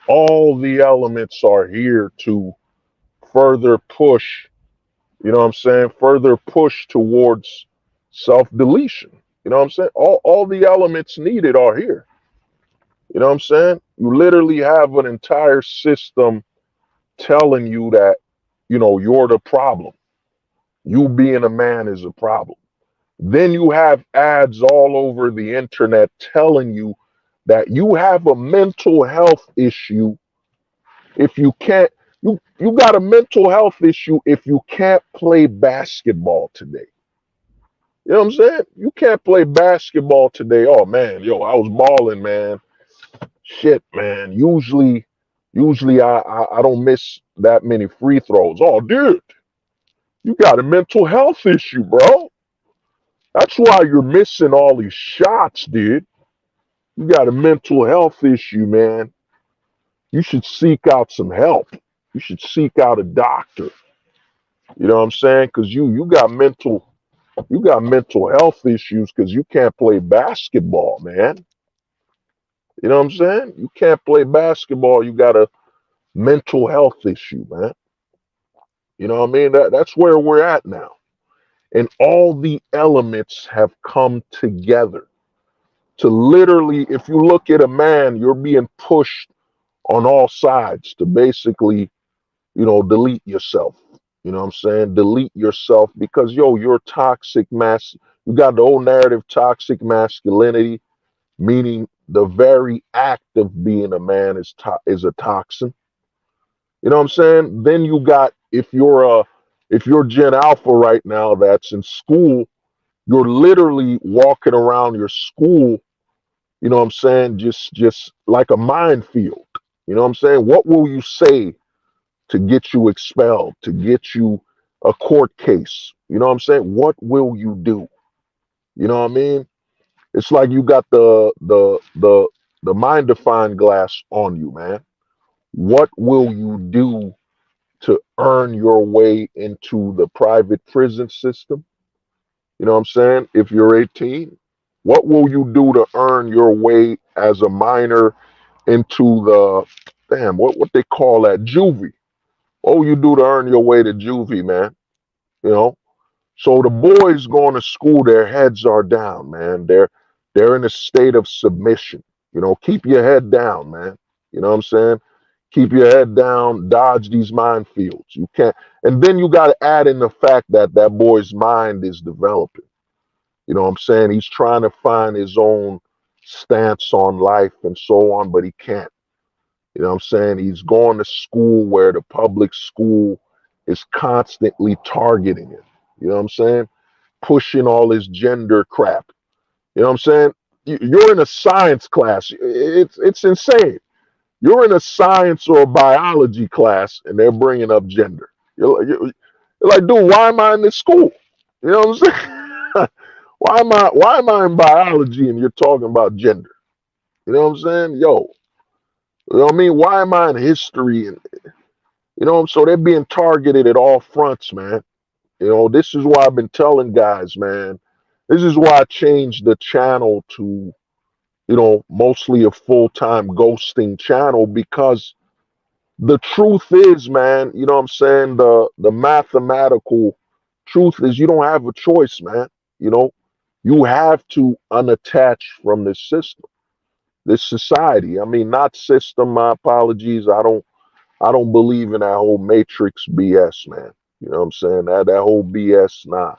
All the elements are here to further push, you know what I'm saying? Further push towards self-deletion. You know what I'm saying? All the elements needed are here. You know what I'm saying? You literally have an entire system telling you that, you're the problem. You being a man is a problem. Then you have ads all over the internet telling you that you have a mental health issue if you can't you got a mental health issue if you can't play basketball today. You know what I'm saying? You can't play basketball today. Oh man, yo, I was balling, man. Shit, man. Usually I don't miss that many free throws. Oh, dude, you got a mental health issue, bro. That's why you're missing all these shots, dude. You got a mental health issue, man. You should seek out some help. You should seek out a doctor. You know what I'm saying? Because you got mental health issues because you can't play basketball, man. You know what I'm saying? You can't play basketball. You got a mental health issue, man. You know what I mean? That's where we're at now. And all the elements have come together to literally, if you look at a man, you're being pushed on all sides to basically, delete yourself. You know what I'm saying? Delete yourself because you're toxic you got the old narrative toxic masculinity, meaning the very act of being a man is a toxin. You know what I'm saying? Then you got if you're Gen Alpha right now that's in school, you're literally walking around your school, you know what I'm saying, just like a minefield. You know what I'm saying? What will you say to get you expelled, to get you a court case? You know what I'm saying? What will you do? You know what I mean? It's like you got the mind define glass on you, man. What will you do to earn your way into the private prison system? You know what I'm saying? If you're 18, what will you do to earn your way as a minor into the what they call that juvie? What will you do to earn your way to juvie, man? You know? So the boys going to school, their heads are down, man. They're in a state of submission. Keep your head down, man. You know what I'm saying? Keep your head down, dodge these minefields. You can't, and then you got to add in the fact that that boy's mind is developing. You know what I'm saying? He's trying to find his own stance on life and so on, but he can't. You know what I'm saying? He's going to school where the public school is constantly targeting him. You know what I'm saying? Pushing all this gender crap. You know what I'm saying? You're in a science class. It's insane. You're in a science or a biology class and they're bringing up gender. You're like, dude, why am I in this school? You know what I'm saying? why am I in biology and you're talking about gender? You know what I'm saying? Yo, you know what I mean? Why am I in history? And so they're being targeted at all fronts, man. This is why I've been telling guys, man. This is why I changed the channel to, mostly a full-time ghosting channel because the truth is, man, you know what I'm saying? The mathematical truth is you don't have a choice, man. You know, you have to unattach from this system, this society. I mean, not system, my apologies. I don't believe in that whole matrix BS, man. You know what I'm saying? That whole BS, nah.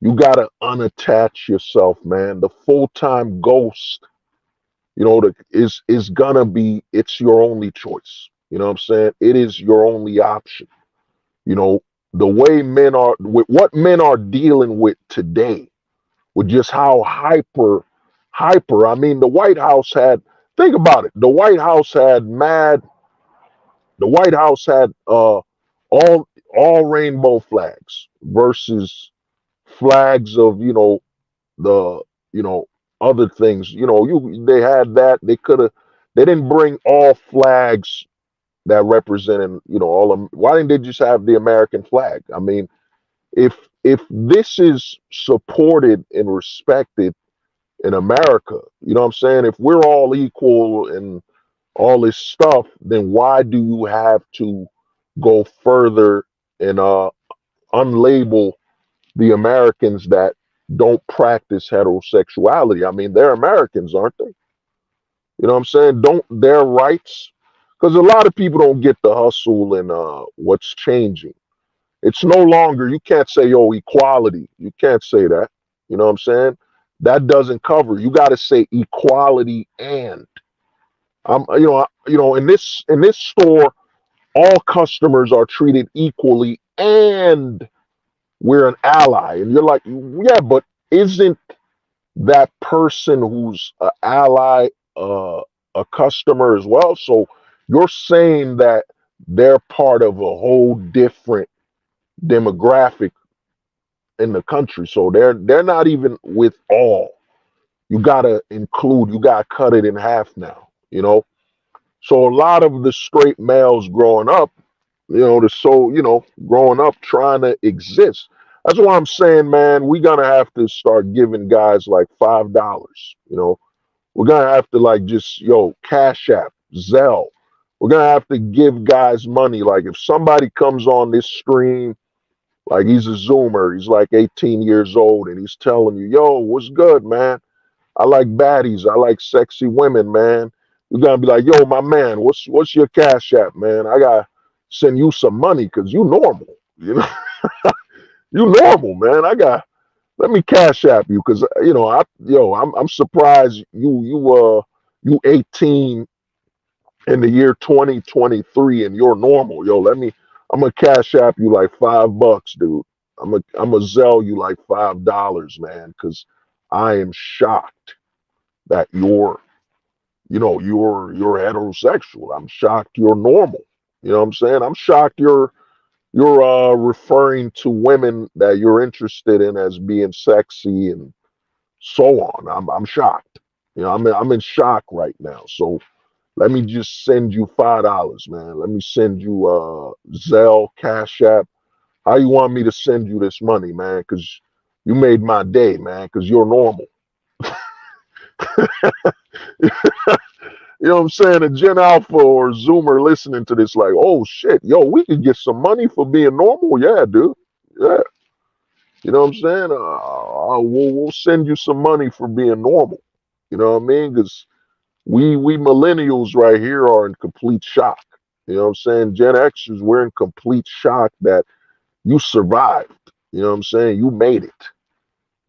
You gotta unattach yourself, man. The full-time ghost, is gonna be it's your only choice. You know what I'm saying? It is your only option. You know, the way men are, with what men are dealing with today, with just how hyper. I mean, the White House had, think about it. The White House had all rainbow flags versus flags of, the, you know, other things. They had that. They didn't bring all flags that represented, all of, why didn't they just have the American flag? I mean, if this is supported and respected in America, you know what I'm saying? If we're all equal and all this stuff, then why do you have to go further and unlabel the Americans that don't practice heterosexuality? I mean, they're Americans, aren't they? You know what I'm saying? Don't their rights? Because a lot of people don't get the hustle and what's changing. It's no longer, you can't say, yo, equality. You can't say that. You know what I'm saying? That doesn't cover. You got to say equality and. In this store, all customers are treated equally and we're an ally. And you're like, yeah, but isn't that person who's an ally a customer as well? So you're saying that they're part of a whole different demographic in the country. So they're not even with all. You gotta include, you gotta cut it in half now, So a lot of the straight males growing up, growing up trying to exist. That's why I'm saying, man, we're gonna have to start giving guys like $5. We're gonna have to like just Cash App, Zelle. We're gonna have to give guys money. Like if somebody comes on this stream, like he's a Zoomer, he's like 18 years old, and he's telling you, yo, what's good, man? I like baddies, I like sexy women, man. You're gonna be like, yo, my man, what's your Cash App, man? I gotta send you some money because you normal. You know, you normal, man. Let me Cash App you because I'm surprised you 18 in the year 2023 and you're normal. I'm gonna Cash App you like $5, dude. I'm gonna Zelle you like $5, man, because I am shocked that you're heterosexual. I'm shocked you're normal. You know what I'm saying? I'm shocked you're referring to women that you're interested in as being sexy and so on. I'm shocked. I'm in shock right now. So let me just send you $5, man. Let me send you Zelle, Cash App. How you want me to send you this money, man? Because you made my day, man. Because you're normal. You know what I'm saying? A Gen Alpha or Zoomer listening to this, like, oh shit, yo, we could get some money for being normal. Yeah, dude. Yeah. You know what I'm saying? We'll send you some money for being normal. You know what I mean? Because we millennials right here are in complete shock. You know what I'm saying? Gen Xers, we're in complete shock that you survived. You know what I'm saying? You made it.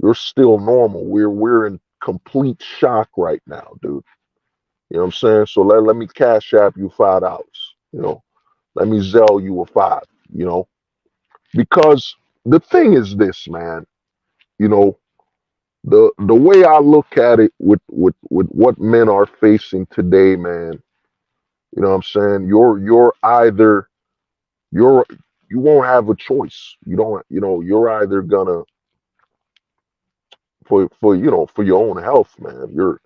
You're still normal. We're in complete shock right now, dude. You know what I'm saying? So let me Cash App you $5. Let me Zelle you a five. You know, because the thing is this, man. You know, the way I look at it with what men are facing today, man. You know what I'm saying? You're either you're you won't have a choice. You don't. You're either gonna for your own health, man. Your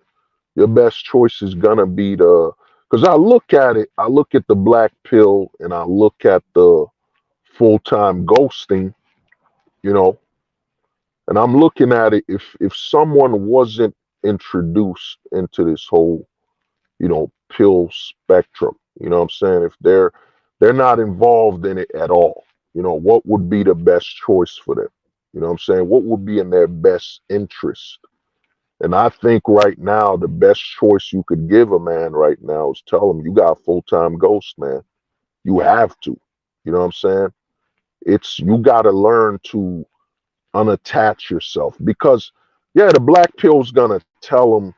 best choice is gonna be the because I look at it. I look at the black pill and I look at the full time ghosting. You know, and I'm looking at it if someone wasn't introduced into this whole pill spectrum. You know what I'm saying? If they're not involved in it at all, what would be the best choice for them? You know what I'm saying? What would be in their best interest? And I think right now the best choice you could give a man right now is tell him you got a full-time ghost, man. You have to. You know what I'm saying? It's you got to learn to unattach yourself because yeah, the black pill's gonna tell them,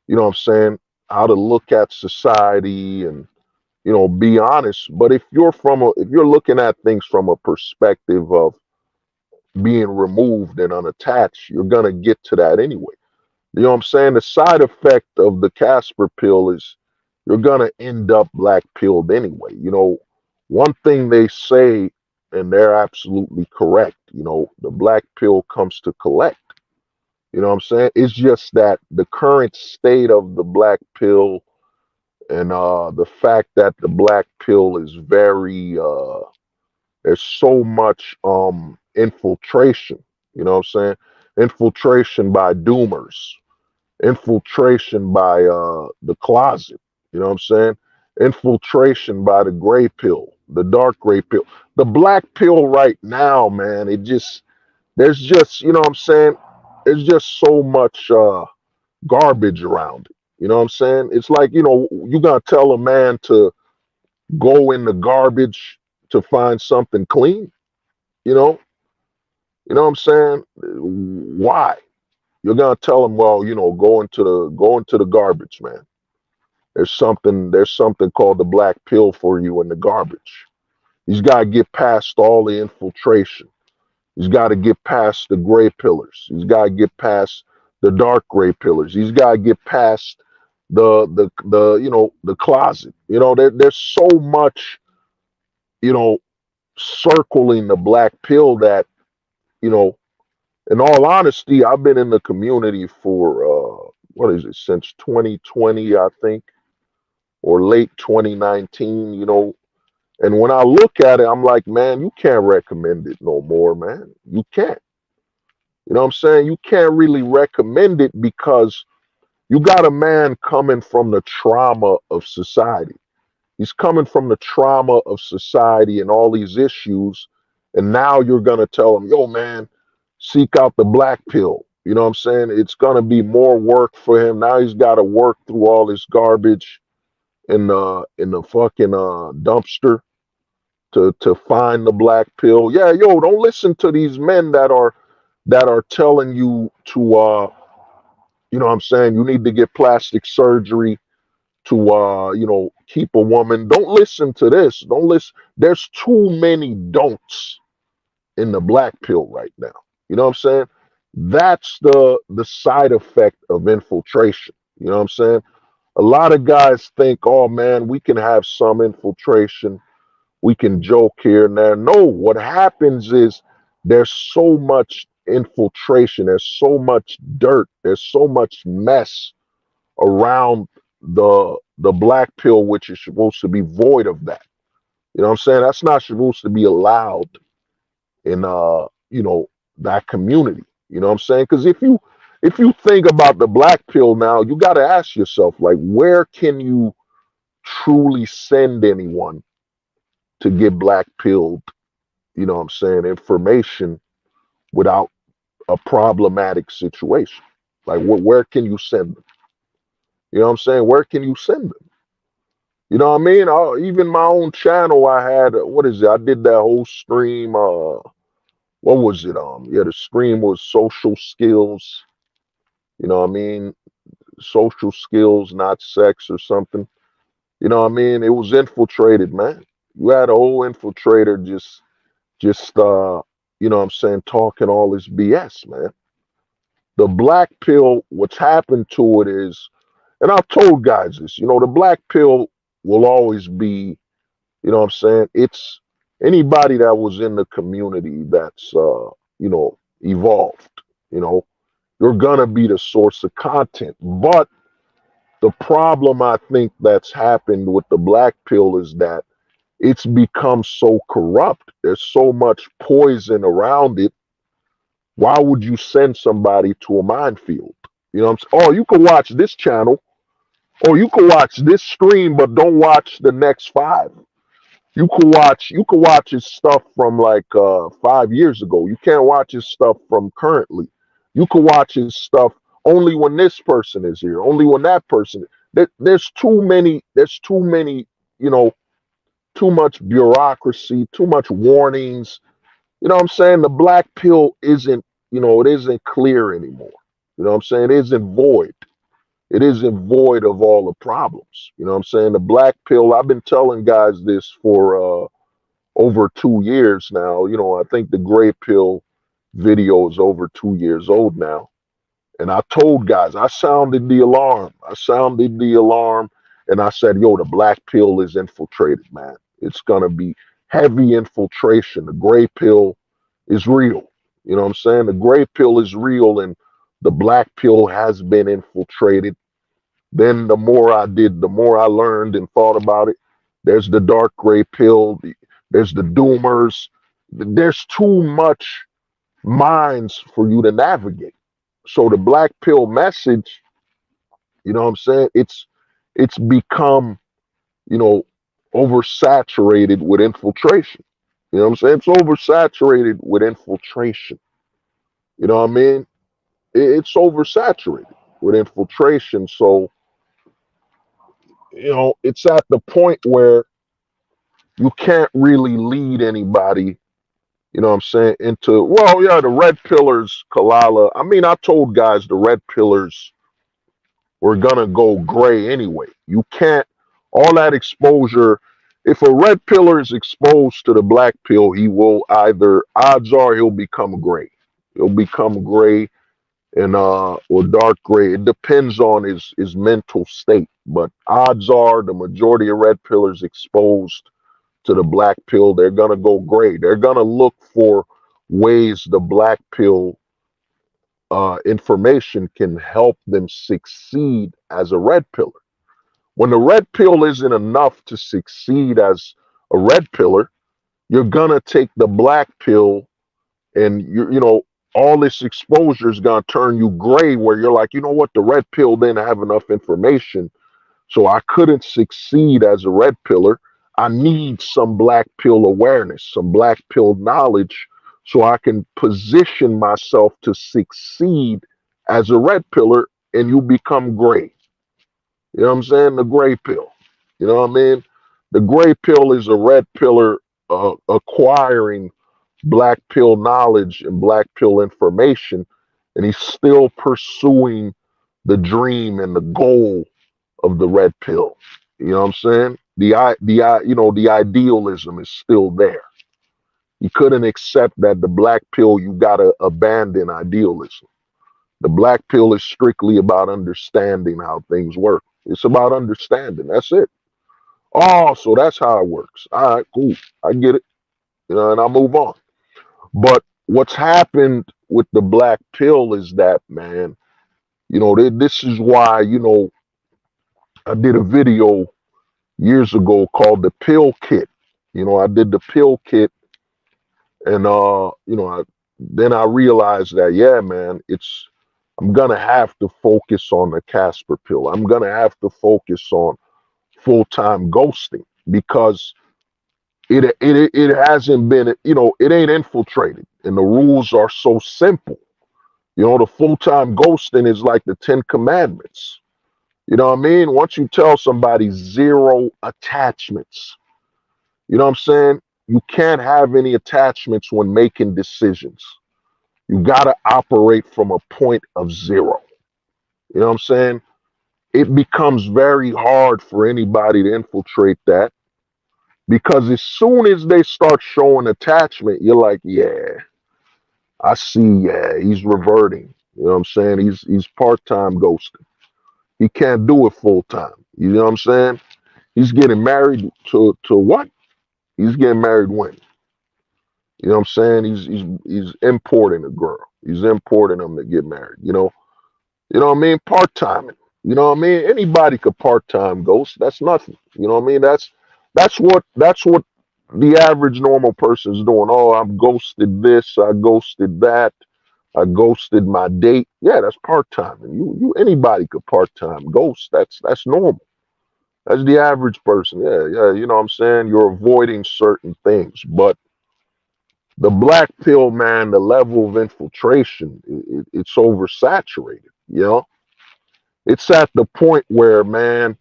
you know what I'm saying, how to look at society and be honest. But if you're looking at things from a perspective of being removed and unattached, you're gonna get to that anyway. You know what I'm saying? The side effect of the Casper pill is you're gonna end up black pilled anyway. One thing they say, and they're absolutely correct, the black pill comes to collect. You know what I'm saying? It's just that the current state of the black pill and the fact that the black pill is very there's so much infiltration, you know what I'm saying? Infiltration by doomers, infiltration by the closet, you know what I'm saying? Infiltration by the gray pill, the dark gray pill. The black pill right now, man, there's just, you know what I'm saying? There's just so much garbage around it. You know what I'm saying? It's like, you got to tell a man to go in the garbage to find something clean, you know? You know what I'm saying? Why? You're gonna tell him, well, go into the garbage, man. There's something called the black pill for you in the garbage. He's got to get past all the infiltration. He's got to get past the gray pillars. He's got to get past the dark gray pillars. He's got to get past the closet. There's so much, you know, circling the black pill that, you know, in all honesty, I've been in the community for what is it, since 2020, I think, or late 2019, and when I look at it, I'm like, man, you can't recommend it no more, man. You can't. You know what I'm saying? You can't really recommend it because you got a man coming from the trauma of society. He's coming from the trauma of society and all these issues. And now you're going to tell him, yo, man, seek out the black pill. You know what I'm saying? It's going to be more work for him. Now he's got to work through all this garbage in the fucking dumpster to find the black pill. Yeah, yo, don't listen to these men that are telling you to you know what I'm saying, you need to get plastic surgery to keep a woman. Don't listen to this. Don't listen. There's too many don'ts in the black pill right now. You know what I'm saying? That's the side effect of infiltration. You know what I'm saying? A lot of guys think, oh man, we can have some infiltration. We can joke here and there. No, what happens is there's so much infiltration. There's so much dirt. There's so much mess around the black pill, which is supposed to be void of that. You know what I'm saying? That's not supposed to be allowed in that community. You know what I'm saying? Because if you think about the black pill now, you got to ask yourself, like, where can you truly send anyone to get black pilled, you know what I'm saying, information without a problematic situation? Like, where can you send them? You know what I'm saying? Where can you send them? You know what I mean? Even my own channel, I had, what is it? I did that whole stream. What was it? Yeah, the stream was social skills. You know what I mean? Social skills, not sex or something. You know what I mean? It was infiltrated, man. You had a whole infiltrator just you know what I'm saying, talking all this BS, man. The black pill, what's happened to it is, and I've told guys this, the black pill will always be, you know what I'm saying, it's anybody that was in the community that's evolved, you know, you're gonna be the source of content. But the problem I think that's happened with the black pill is that it's become so corrupt. There's so much poison around it. Why would you send somebody to a minefield? You know what I'm saying? Oh, you can watch this channel, or you can watch this stream, but don't watch the next five. You can watch his stuff from like 5 years ago. You can't watch his stuff from currently. You can watch his stuff only when this person is here, only when that person. There's too many. There's too many. You know, too much bureaucracy, too much warnings. You know what I'm saying? The black pill isn't. It isn't clear anymore. You know what I'm saying? It isn't void. It isn't void of all the problems. You know what I'm saying? The black pill, I've been telling guys this for over 2 years now. You know, I think the gray pill video is over 2 years old now. And I told guys, I sounded the alarm. I sounded the alarm and I said, yo, the black pill is infiltrated, man. It's going to be heavy infiltration. The gray pill is real. You know what I'm saying? The gray pill is real and the black pill has been infiltrated. Then the more I did, the more I learned and thought about it. There's the dark gray pill, there's the doomers. There's too much minds for you to navigate. So the black pill message, you know what I'm saying? It's become, you know, oversaturated with infiltration. You know what I'm saying? It's oversaturated with infiltration. You know what I mean? It's oversaturated with infiltration. So, you know, it's at the point where you can't really lead anybody, you know what I'm saying, into, well, yeah, the red pillars, Kalala. I mean, I told guys the red pillars were gonna go gray anyway. You can't, all that exposure, if a red pillar is exposed to the black pill, he will either, odds are he'll become gray. He'll become gray and or dark gray. It depends on his mental state. But odds are the majority of red pillars exposed to the black pill, they're gonna go gray. They're gonna look for ways the black pill information can help them succeed as a red pillar. When the red pill isn't enough to succeed as a red pillar, you're gonna take the black pill and you know all this exposure is gonna turn you gray where you're like, you know what, the red pill didn't have enough information, so I couldn't succeed as a red pillar. I need some black pill awareness, some black pill knowledge, so I can position myself to succeed as a red pillar, and you become gray. You know what I'm saying? The gray pill. You know what I mean? The gray pill is a red pillar acquiring black pill knowledge and black pill information, and he's still pursuing the dream and the goal of the red pill. You know what I'm saying? You know, the idealism is still there. You couldn't accept that the black pill, you gotta abandon idealism. The black pill is strictly about understanding how things work. It's about understanding. That's it. Oh, so that's how it works. All right, cool. I get it. You know, and I move on. But what's happened with the black pill is that, man, you know, this is why, you know, I did a video years ago called the pill kit. You know, I did the pill kit and you know, then I realized that, yeah, man, I'm gonna have to focus on the Casper pill. I'm gonna have to focus on full-time ghosting because it hasn't been, you know, it ain't infiltrated and the rules are so simple. You know, the full-time ghosting is like the 10 commandments. You know what I mean? Once you tell somebody zero attachments, you know what I'm saying? You can't have any attachments when making decisions. You got to operate from a point of zero. You know what I'm saying? It becomes very hard for anybody to infiltrate that because as soon as they start showing attachment, you're like, yeah, I see, yeah, he's reverting. You know what I'm saying? He's part-time ghosting. He can't do it full-time. You know what I'm saying? He's getting married to what? He's getting married when? You know what I'm saying? He's importing a girl. He's importing them to get married. You know what I mean? Part timing. You know what I mean? Anybody could part time ghost. That's nothing. You know what I mean? That's what the average normal person's doing. Oh, I'm ghosted this. I ghosted that. I ghosted my date. Yeah, that's part time. And you anybody could part time ghost. That's normal. That's the average person. Yeah, yeah. You know what I'm saying? You're avoiding certain things, but the black pill, man, the level of infiltration, it's oversaturated. You know, it's at the point where, man,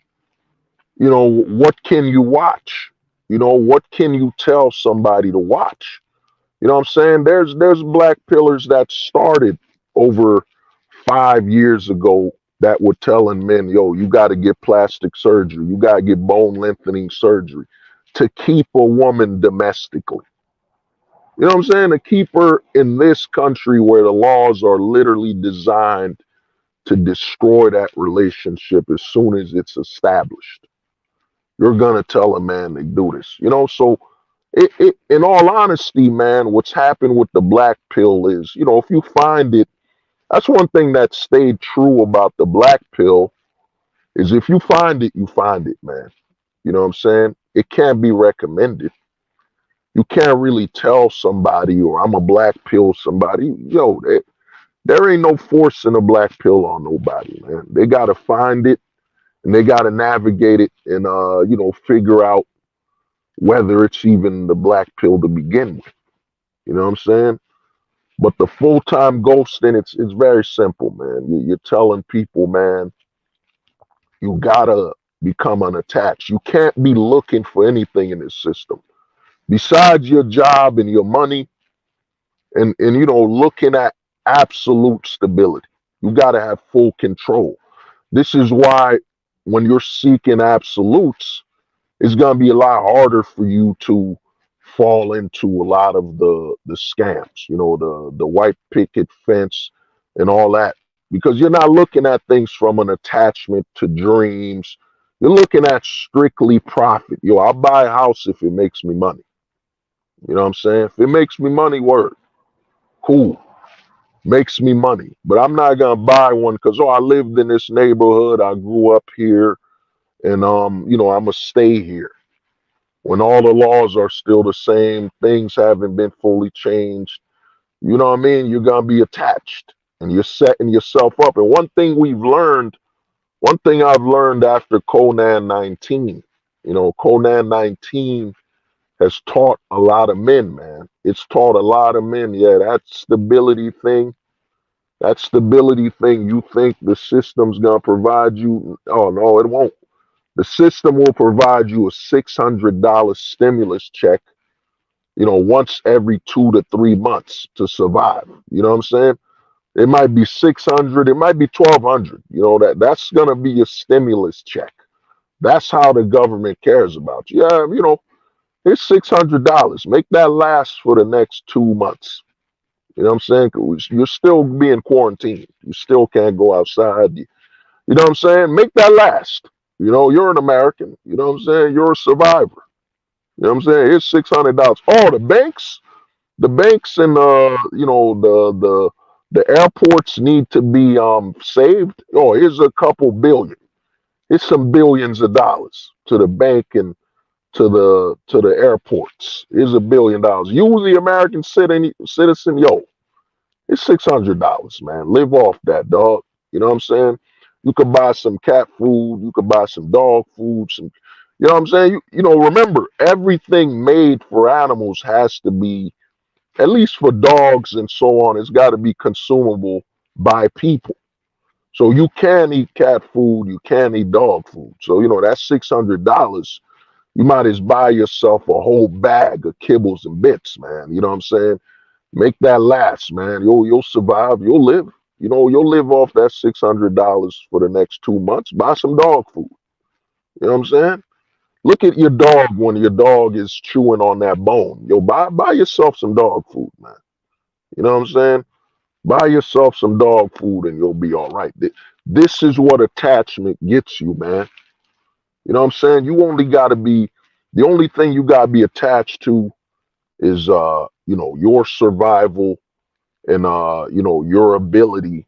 you know, what can you watch? You know, what can you tell somebody to watch? You know what I'm saying? There's black pillars that started over 5 years ago that were telling men, yo, you got to get plastic surgery, you got to get bone lengthening surgery to keep a woman domestically. You know what I'm saying? To keep her in this country where the laws are literally designed to destroy that relationship as soon as it's established. You're gonna tell a man to do this. So in all honesty, man, what's happened with the black pill is, if you find it, that's one thing that stayed true about the black pill is if you find it, you find it, man. You know what I'm saying? It can't be recommended. You can't really tell somebody, or I'm a black pill somebody. Yo, there ain't no forcing a black pill on nobody, man. They gotta find it and they gotta navigate it and figure out whether it's even the black pill to begin with. You know what I'm saying? But the full-time ghosting, it's very simple, man. You're telling people, man, you gotta become unattached. You can't be looking for anything in this system besides your job and your money, and looking at absolute stability. You gotta have full control. This is why when you're seeking absolutes, it's going to be a lot harder for you to fall into a lot of the scams, the white picket fence and all that, because you're not looking at things from an attachment to dreams. You're looking at strictly profit. Yo, I'll buy a house if it makes me money. You know what I'm saying? If it makes me money, word, cool, makes me money. But I'm not gonna buy one because, I lived in this neighborhood, I grew up here, and I'm gonna stay here. When all the laws are still the same, things haven't been fully changed, you know what I mean? You're going to be attached and you're setting yourself up. And one thing I've learned after Conan 19, Conan 19 has taught a lot of men, man. It's taught a lot of men, yeah, that stability thing, you think the system's going to provide you. Oh, no, it won't. The system will provide you a $600 stimulus check, once every 2 to 3 months to survive. You know what I'm saying? It might be 600, it might be 1,200. That's gonna be your stimulus check. That's how the government cares about you. Yeah, it's $600. Make that last for the next 2 months. You know what I'm saying? 'Cause you're still being quarantined. You still can't go outside. You know what I'm saying? Make that last. You're an American. You know what I'm saying? You're a survivor. You know what I'm saying? Here's $600. Oh, the banks and the airports need to be saved. Oh, here's a couple billion. Here's some billions of dollars to the bank and to the airports. Here's $1 billion. You, the American citizen, yo, it's $600, man. Live off that, dog. You know what I'm saying? You could buy some cat food. You could buy some dog food. You know what I'm saying? Remember, everything made for animals has to be, at least for dogs and so on, it's got to be consumable by people. So you can eat cat food, you can eat dog food. So, that's $600. You might as buy yourself a whole bag of kibbles and bits, man. You know what I'm saying? Make that last, man. You'll survive. You'll live. You'll live off that $600 for the next 2 months. Buy some dog food. You know what I'm saying? Look at your dog when your dog is chewing on that bone. Yo, buy yourself some dog food, man. You know what I'm saying? Buy yourself some dog food and you'll be all right. This is what attachment gets you, man. You know what I'm saying? The only thing you gotta be attached to is your survival and your ability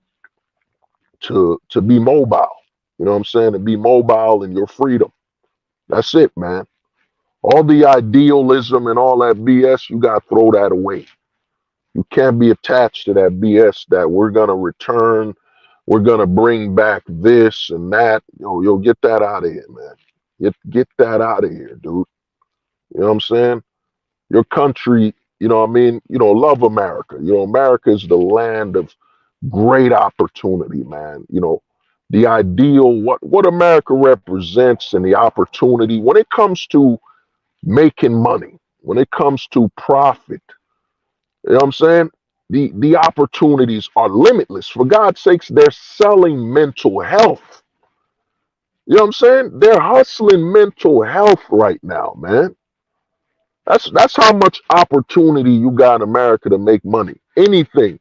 to be mobile. You know what I'm saying? To be mobile and your freedom. That's it, man. All the idealism and all that BS, you gotta throw that away. You can't be attached to that BS that we're gonna return, we're gonna bring back this and that. Yo, get that out of here, man. Get that out of here, dude. You know what I'm saying? Your country, what I mean, love America. America is the land of great opportunity, man. The ideal, what America represents and the opportunity when it comes to making money, when it comes to profit. You know what I'm saying? The opportunities are limitless. For God's sakes, they're selling mental health. You know what I'm saying? They're hustling mental health right now, man. That's how much opportunity you got in America to make money. Anything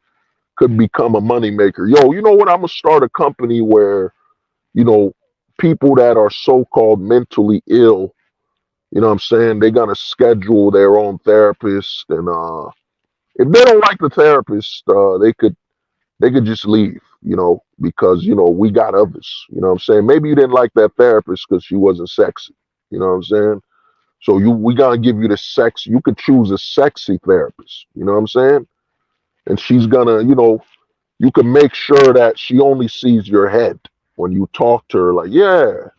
could become a money maker. Yo, you know what? I'm gonna start a company where, you know, people that are so-called mentally ill, you know what I'm saying, they're gonna schedule their own therapist, and if they don't like the therapist, they could just leave, because we got others. You know what I'm saying? Maybe you didn't like that therapist because she wasn't sexy. You know what I'm saying? So we gotta give you the sex. You could choose a sexy therapist. You know what I'm saying? And she's gonna, you can make sure that she only sees your head when you talk to her. Like, yeah,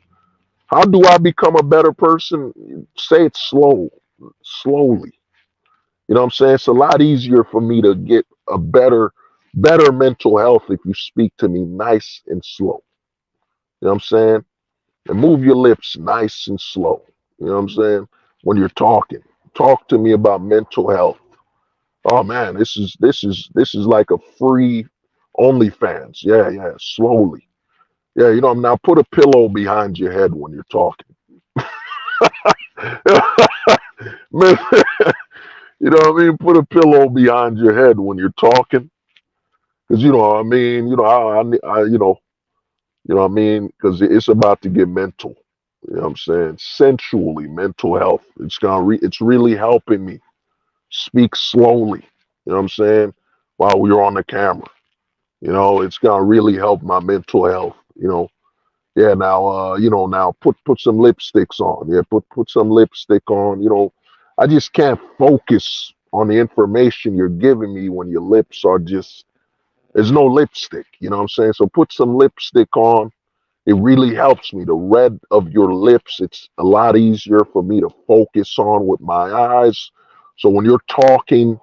how do I become a better person? Say it slowly. You know what I'm saying? It's a lot easier for me to get a better mental health if you speak to me nice and slow. You know what I'm saying? And move your lips nice and slow. You know what I'm saying? When you're talking, talk to me about mental health. Oh man, this is like a free OnlyFans. Yeah, yeah, slowly. Yeah, now put a pillow behind your head when you're talking. Man, you know what I mean? Put a pillow behind your head when you're talking, because you know what I mean. You know what I mean? Because it's about to get mental. You know what I'm saying? Sensually, mental health. It's really helping me speak slowly. You know what I'm saying? While we're on the camera. It's gonna really help my mental health. Yeah. Now, now put some lipsticks on. Yeah, put some lipstick on. I just can't focus on the information you're giving me when your lips are just. There's no lipstick. You know what I'm saying? So put some lipstick on. It really helps me. The red of your lips, it's a lot easier for me to focus on with my eyes. So when you're talking,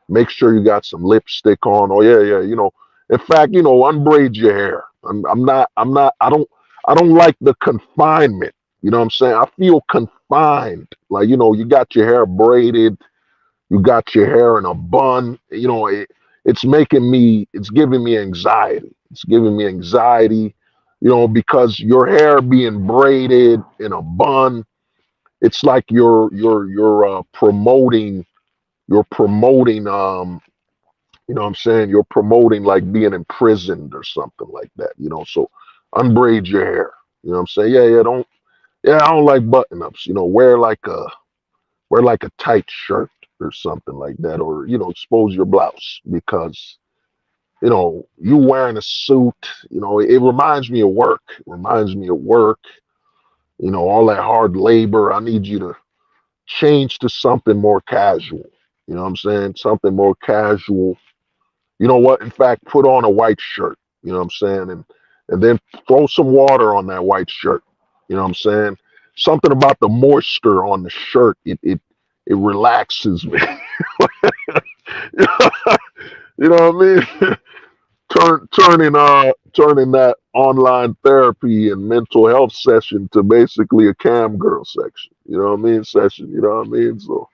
make sure you got some lipstick on. Oh yeah, yeah. In fact, unbraid your hair. I don't like the confinement. You know what I'm saying? I feel confined. Like, you got your hair braided, you got your hair in a bun. It's giving me anxiety. It's giving me anxiety, because your hair being braided in a bun, it's like you're promoting, what I'm saying? You're promoting like being imprisoned or something like that, so unbraid your hair. You know what I'm saying? Yeah, yeah, I don't like button ups, wear like a tight shirt or something like that, or expose your blouse, because you wearing a suit, it reminds me of work. It reminds me of work, all that hard labor. I need you to change to something more casual. You know what I'm saying? Something more casual. You know what? In fact, put on a white shirt. You know what I'm saying? And then throw some water on that white shirt. You know what I'm saying? Something about the moisture on the shirt. It relaxes me. You know what I mean? Turning that online therapy and mental health session to basically a cam girl section. You know what I mean? Session. You know what I mean? So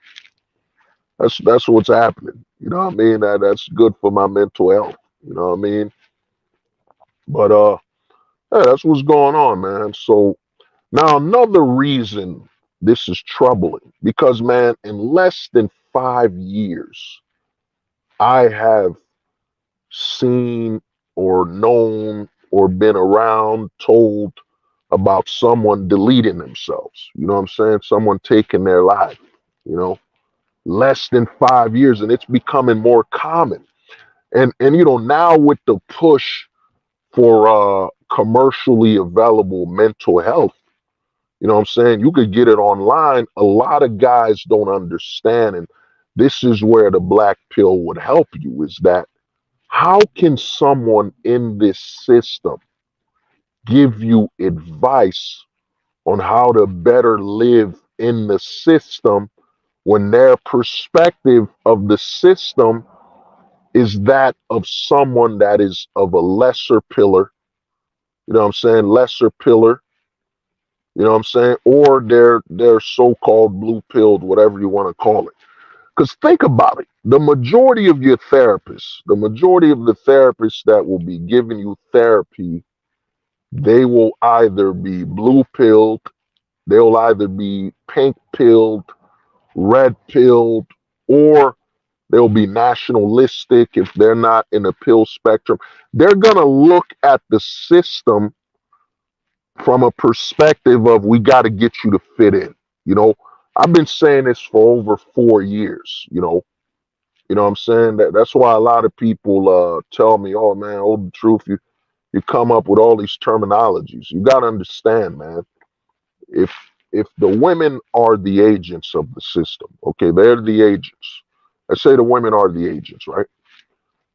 that's what's happening. You know what I mean? That's good for my mental health. You know what I mean? But yeah, that's what's going on, man. So now another reason this is troubling, because man, in less than 5 years, I have seen or known or been around, told about someone deleting themselves. You know what I'm saying? Someone taking their life, you know, less than 5 years, and it's becoming more common. And now with the push for commercially available mental health, you know what I'm saying? You could get it online. A lot of guys don't understand, and this is where the black pill would help you, is that how can someone in this system give you advice on how to better live in the system when their perspective of the system is that of someone that is of a lesser pillar, you know what I'm saying? Lesser pillar, you know what I'm saying? Or they're so-called blue pilled, whatever you want to call it. Because think about it. The majority of your therapists, the majority of the therapists that will be giving you therapy, they will either be blue pilled, they'll either be pink pilled, red pilled, or they'll be nationalistic if they're not in the pill spectrum. They're going to look at the system from a perspective of we got to get you to fit in. You know, I've been saying this for over 4 years, You know what I'm saying? That's why a lot of people tell me, "Oh man, hold the truth. You come up with all these terminologies. You got to understand, man. If if the women are the agents of the system, okay, they're the agents. Let's say the women are the agents, right?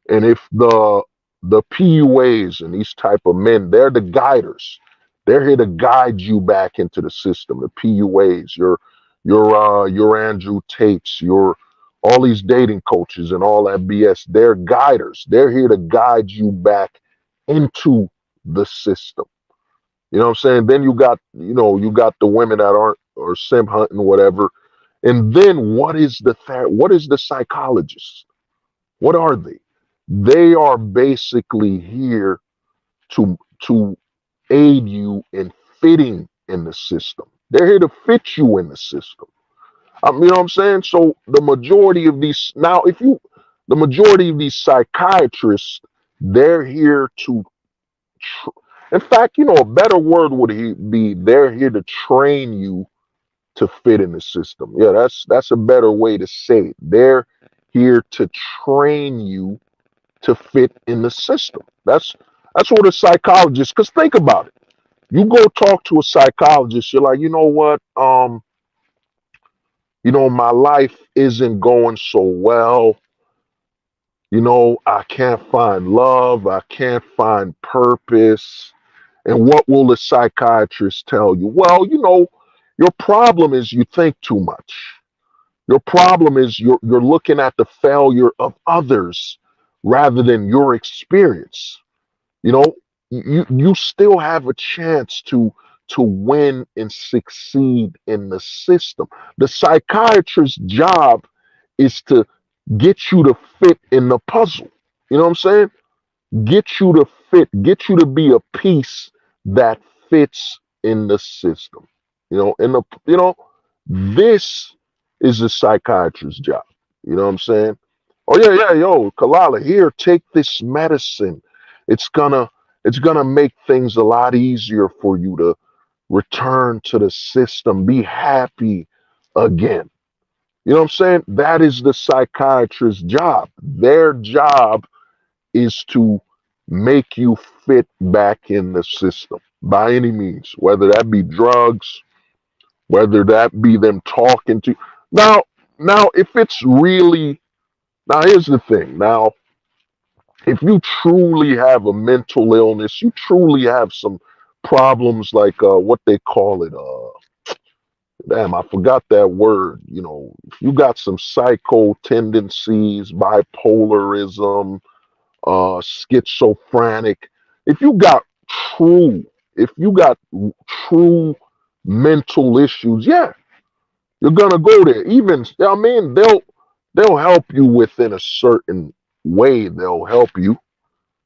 And if the PUAs and these type of men, they're the guiders. They're here to guide you back into the system. The PUAs, your Andrew Tates, your all these dating coaches and all that BS. They're guiders. They're here to guide you back into the system. You know what I'm saying? Then you got the women that aren't or simp hunting, whatever. And then what is the psychologist? What are they? They are basically here to aid you in fitting in the system. They're here to fit you in the system. You know what I'm saying? So the majority of these psychiatrists, they're here to, in fact, a better word would be they're here to train you to fit in the system. Yeah, that's a better way to say it. They're here to train you to fit in the system. That's what a psychologist. Because think about it. You go talk to a psychologist. You're like, you know what? My life isn't going so well. I can't find love. I can't find purpose. And what will the psychiatrist tell you? Well, your problem is you think too much. Your problem is you're looking at the failure of others rather than your experience. You know, you still have a chance to win and succeed in the system. The psychiatrist's job is to get you to fit in the puzzle. You know what I'm saying? Get you to be a piece that fits in the system. This is a psychiatrist's job. You know what I'm saying? Oh yeah, yeah, yo, Kalala, here, take this medicine. It's gonna it's gonna make things a lot easier for you to return to the system, be happy again. You know what I'm saying? That is the psychiatrist's job. Their job is to make you fit back in the system by any means, whether that be drugs, whether that be them talking to. Now, now, if it's really now, here's the thing. Now, if you truly have a mental illness, you truly have some problems like what they call it. Damn, I forgot that word. If you got some psycho tendencies, bipolarism, schizophrenic. If you got true, if you got true mental issues, yeah, you're gonna go there. Even I mean, they'll help you within a certain way. They'll help you.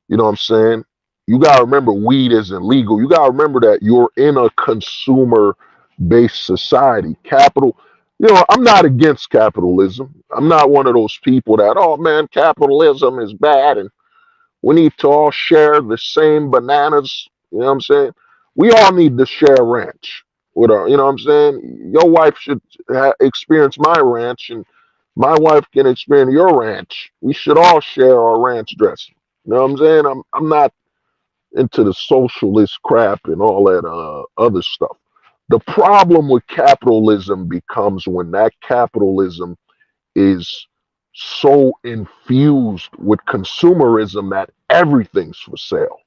You know what I'm saying? You gotta remember, weed isn't legal. You gotta remember that you're in a consumer-based society. I'm not against capitalism. I'm not one of those people that, oh man, capitalism is bad and we need to all share the same bananas. You know what I'm saying? We all need to share a ranch with our, you know what I'm saying? Your wife should experience my ranch and my wife can experience your ranch. We should all share our ranch dressing. You know what I'm saying? I'm not into the socialist crap and all that other stuff. The problem with capitalism becomes when that capitalism is so infused with consumerism that everything's for sale.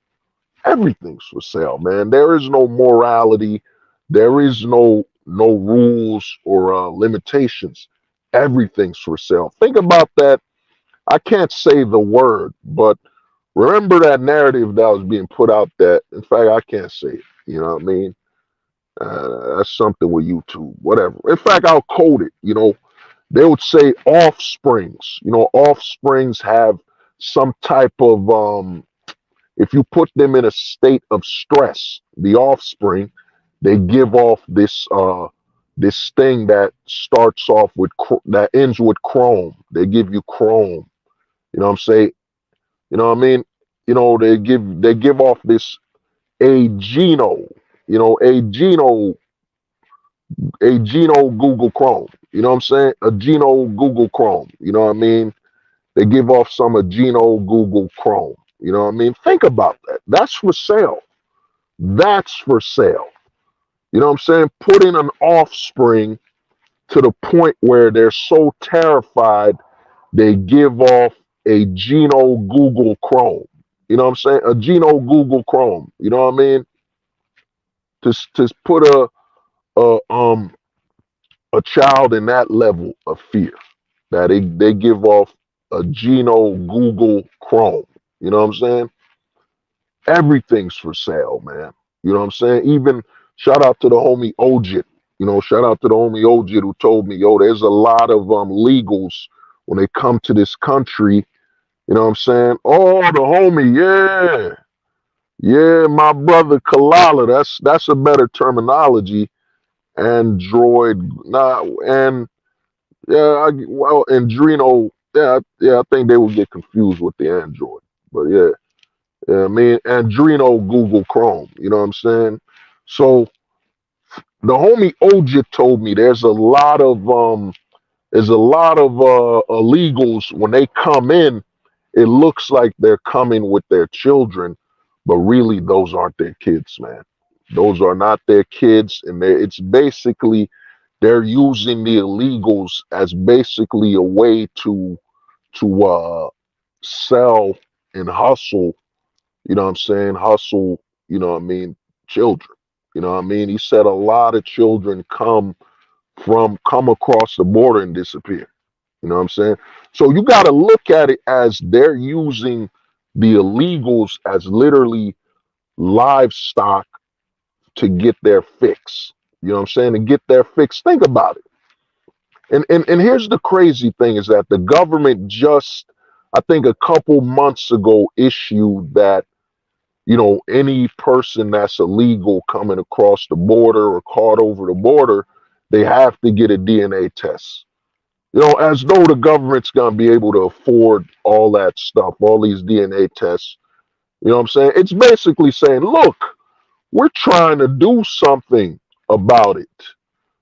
Everything's for sale, man. There is no morality. There is no rules or limitations. Everything's for sale. Think about that. I can't say the word, but remember that narrative that was being put out that, in fact, I can't say it. You know what I mean? That's something with YouTube, whatever. In fact, I'll quote it. They would say offsprings. Offsprings have some type of if you put them in a state of stress, the offspring, they give off this thing that starts off with that ends with chrome. They give you chrome. You know what I'm saying? You know what I mean? They give off this ageno, ageno, ageno Google Chrome. You know what I'm saying? A geno Google Chrome. You know what I mean? They give off some ageno Google Chrome. You know what I mean? Think about that. That's for sale. That's for sale. You know what I'm saying? Putting an offspring to the point where they're so terrified they give off a Geno Google Chrome. You know what I'm saying? A Geno Google Chrome. You know what I mean? To put a um a child in that level of fear that they give off a Geno Google Chrome. You know what I'm saying? Everything's for sale, man. You know what I'm saying? Even shout out to the homie Ojit. Shout out to the homie Ojit who told me, yo, there's a lot of legals when they come to this country. You know what I'm saying? Oh, the homie, yeah. Yeah, my brother Kalala. That's a better terminology. Android, nah, and yeah, well, Andrino, yeah, I think they would get confused with the Android. But yeah. Yeah, I mean, Andrino Google Chrome. You know what I'm saying? So the homie Oja told me there's a lot of illegals when they come in. It looks like they're coming with their children, but really those aren't their kids, man. Those are not their kids, and it's basically they're using the illegals as basically a way to sell and hustle. You know what I'm saying? Hustle, you know what I mean, children. You know what I mean? He said a lot of children come across the border and disappear. You know what I'm saying? So you got to look at it as they're using the illegals as literally livestock to get their fix. You know what I'm saying? To get their fix. Think about it. And here's the crazy thing is that the government just, I think a couple months ago, issued that any person that's illegal coming across the border or caught over the border, they have to get a DNA test. As though the government's going to be able to afford all that stuff, all these DNA tests. You know what I'm saying? It's basically saying, look, we're trying to do something about it.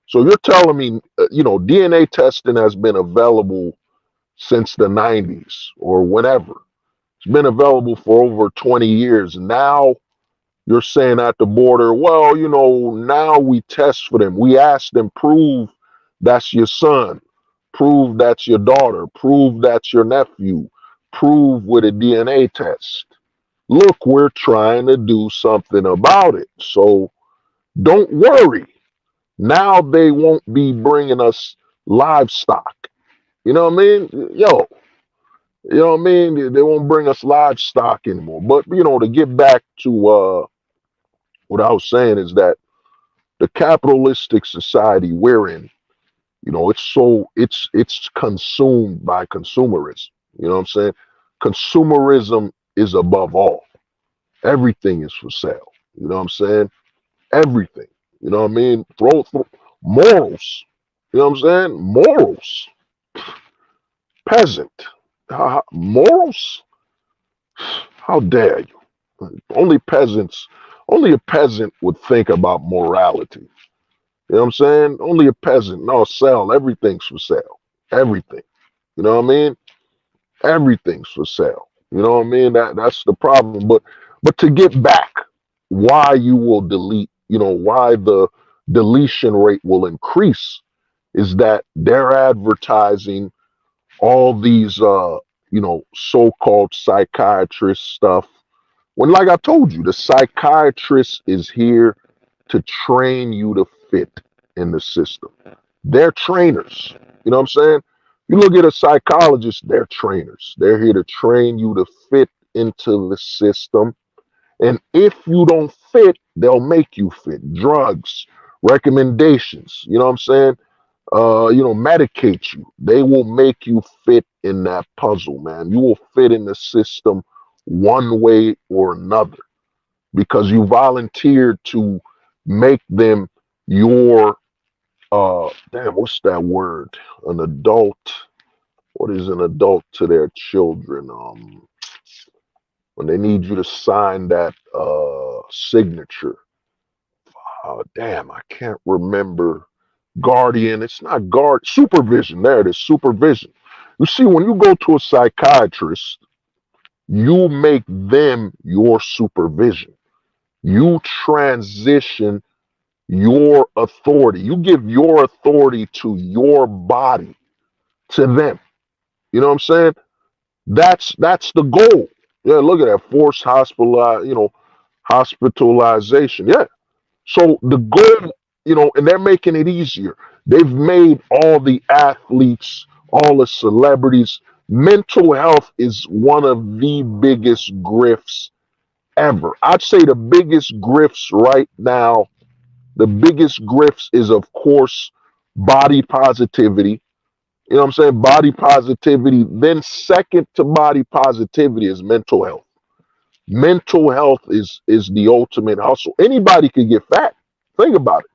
So you're telling me, DNA testing has been available since the 90s or whenever. It's been available for over 20 years. Now you're saying at the border, well, now we test for them. We ask them, prove that's your son, prove that's your daughter, prove that's your nephew, prove with a DNA test. Look, we're trying to do something about it. So don't worry. Now they won't be bringing us livestock. You know what I mean? Yo, you know what I mean? They won't bring us livestock anymore. But, to get back to what I was saying is that the capitalistic society we're in, it's consumed by consumerism. You know what I'm saying? Consumerism is above all. Everything is for sale. You know what I'm saying? Everything. You know what I mean? Throw morals. You know what I'm saying? Morals. Peasant. Morals? How dare you? Only peasants, only a peasant would think about morality. You know what I'm saying? Only a peasant. No, sell. Everything's for sale. Everything. You know what I mean? Everything's for sale. You know what I mean? That's the problem. But to get back, why you will delete, why the deletion rate will increase is that they're advertising all these so-called psychiatrist stuff. When, like I told you, the psychiatrist is here to train you to fit in the system. They're trainers. You know what I'm saying? You look at a psychologist, they're trainers. They're here to train you to fit into the system. And if you don't fit, they'll make you fit. Drugs, recommendations, you know what I'm saying? medicate you. They will make you fit in that puzzle, man. You will fit in the system one way or another because you volunteered to make them your damn, what's that word? An adult. What is an adult to their children? When they need you to sign that signature. Damn, I can't remember. Guardian. It's not guard. Supervision. There it is. Supervision. You see, when you go to a psychiatrist, you make them your supervision. You transition your authority. You give your authority to your body to them. You know what I'm saying? That's the goal. Yeah, look at that forced hospitalization. Yeah. So the goal, and they're making it easier. They've made all the athletes, all the celebrities. Mental health is one of the biggest grifts ever. I'd say the biggest grifts right now, the biggest grifts is, of course, body positivity. You know what I'm saying? Body positivity. Then, second to body positivity is mental health. Mental health is the ultimate hustle. Anybody can get fat. Think about it.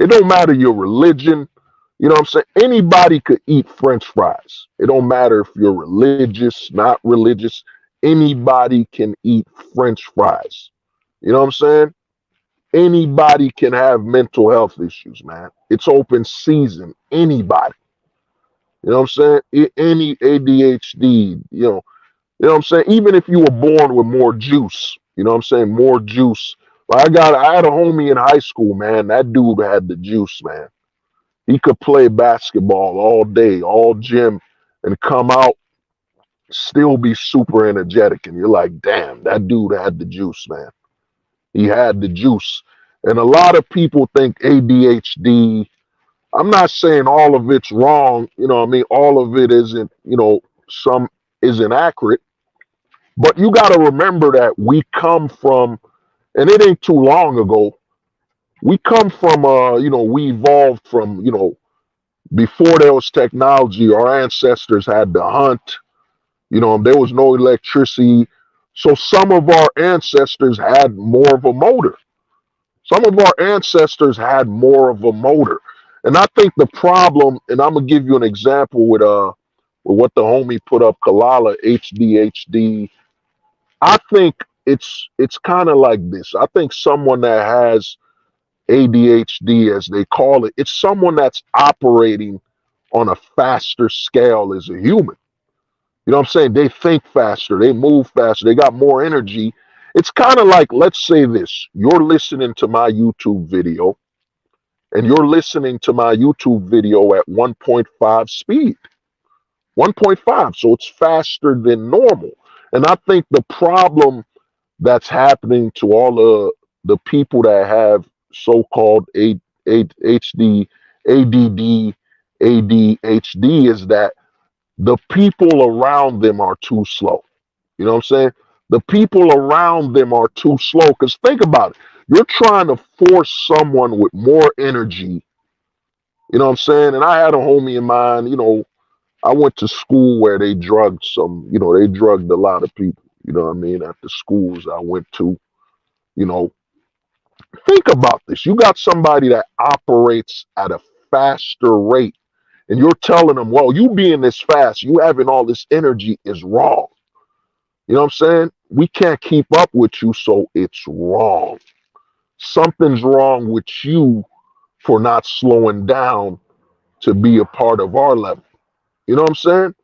It don't matter your religion. You know what I'm saying? Anybody could eat French fries. It don't matter if you're religious, not religious. Anybody can eat French fries. You know what I'm saying? Anybody can have mental health issues, man. It's open season. Anybody. You know what I'm saying? Any ADHD, you know what I'm saying? Even if you were born with more juice, you know what I'm saying? More juice. Like I had a homie in high school, man. That dude had the juice, man. He could play basketball all day, all gym, and come out still be super energetic. And you're like, damn, that dude had the juice, man. He had the juice. And a lot of people think ADHD. I'm not saying all of it's wrong. You know what I mean? All of it isn't, some isn't accurate. But you got to remember that we come from, and it ain't too long ago, we come from, we evolved from, before there was technology, our ancestors had to hunt. There was no electricity. So some of our ancestors had more of a motor. Some of our ancestors had more of a motor. And I think the problem, and I'm gonna give you an example with what the homie put up, Kalala HDHD. I think it's kind of like this. I think someone that has ADHD, as they call it, it's someone that's operating on a faster scale as a human. You know what I'm saying? They think faster, they move faster, they got more energy. It's kind of like, let's say this, you're listening to my YouTube video and you're listening to my YouTube video at 1.5 speed. 1.5, so it's faster than normal. And I think the problem that's happening to all the people that have so-called HD, ADD, ADHD is that the people around them are too slow. You know what I'm saying? The people around them are too slow. Because think about it. You're trying to force someone with more energy. You know what I'm saying? And I had a homie in mind, I went to school where they drugged they drugged a lot of people. You know what I mean? At the schools I went to, you know, think about this. You got somebody that operates at a faster rate, and you're telling them, well, you being this fast, you having all this energy is wrong. You know what I'm saying? We can't keep up with you, so it's wrong. Something's wrong with you for not slowing down to be a part of our level. You know what I'm saying?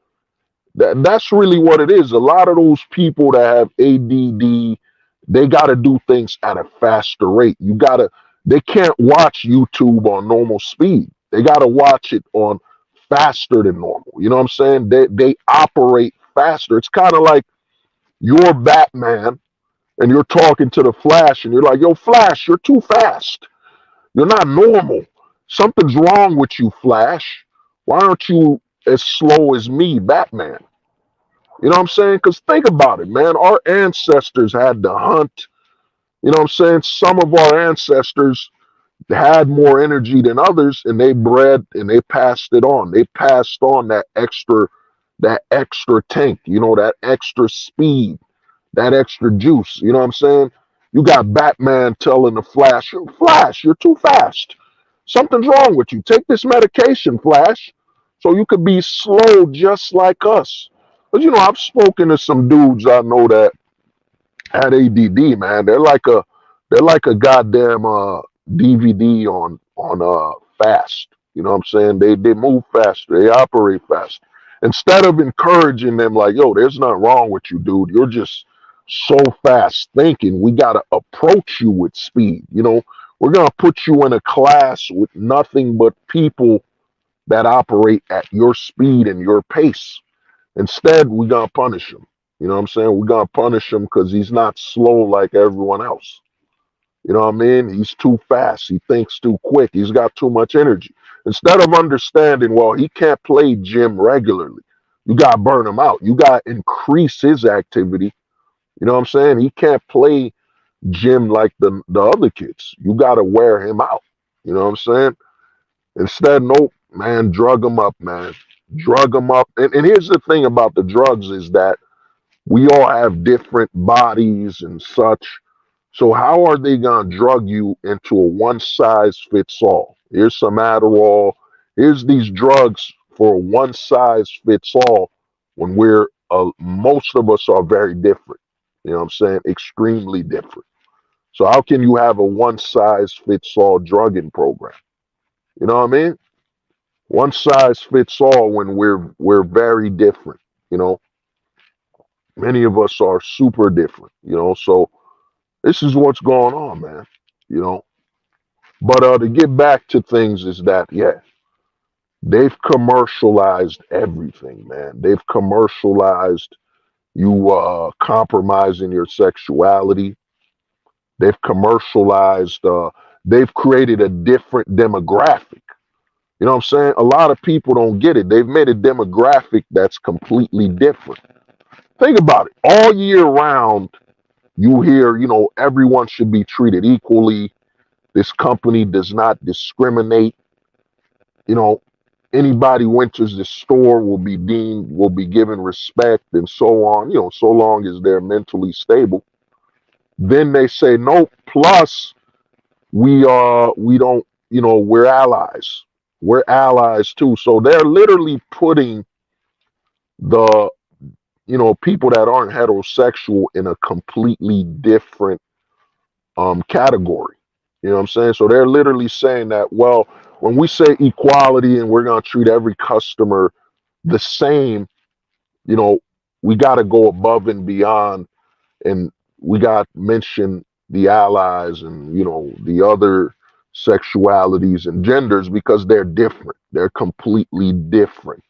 That's really what it is. A lot of those people that have ADD, they got to do things at a faster rate. They can't watch YouTube on normal speed. They got to watch it on faster than normal. You know what I'm saying? They operate faster. It's kind of like you're Batman and you're talking to the Flash and you're like, yo, Flash, you're too fast. You're not normal. Something's wrong with you, Flash. Why aren't you as slow as me, Batman? You know what I'm saying? Because think about it, man. Our ancestors had to hunt. You know what I'm saying? Some of our ancestors, had more energy than others, and they bred and they passed it on. They passed on that extra tank, that extra speed, that extra juice. You know what I'm saying? You got Batman telling the Flash, Flash, you're too fast. Something's wrong with you. Take this medication, Flash, so you could be slow just like us. But I've spoken to some dudes I know that had ADD, man. They're like a goddamn DVD on fast. You know what I'm saying? They move faster. They operate fast. Instead of encouraging them like, yo, there's nothing wrong with you, dude. You're just so fast thinking. We gotta approach you with speed. We're gonna put you in a class with nothing but people that operate at your speed and your pace. Instead, we're gonna punish him. You know what I'm saying? We're gonna punish him because he's not slow like everyone else. You know what I mean? He's too fast. He thinks too quick. He's got too much energy. Instead of understanding, well, he can't play gym regularly. You gotta burn him out. You gotta increase his activity. You know what I'm saying? He can't play gym like the other kids. You gotta wear him out. You know what I'm saying? Instead, nope, man, drug him up, man. Drug him up. And here's the thing about the drugs is that we all have different bodies and such. So how are they gonna drug you into a one size fits all? Here's some Adderall. Here's these drugs for a one size fits all when most of us are very different. You know what I'm saying? Extremely different. So how can you have a one size fits all drugging program? You know what I mean? One size fits all when we're very different. You know, many of us are super different. So this is what's going on, man. You know, but to get back to things is that they've commercialized everything, man. They've commercialized you compromising your sexuality. They've commercialized. They've created a different demographic. You know what I'm saying? A lot of people don't get it. They've made a demographic that's completely different. Think about it. All year round, you hear, everyone should be treated equally. This company does not discriminate. You know, anybody who enters the store will be given respect and so on, so long as they're mentally stable. Then they say, no, plus we don't, we're allies. We're allies too. So they're literally putting the, people that aren't heterosexual in a completely different category. You know what I'm saying? So they're literally saying that, well, when we say equality and we're going to treat every customer the same, you know, we got to go above and beyond, and we got to mention the allies and, the other sexualities and genders because they're different. They're completely different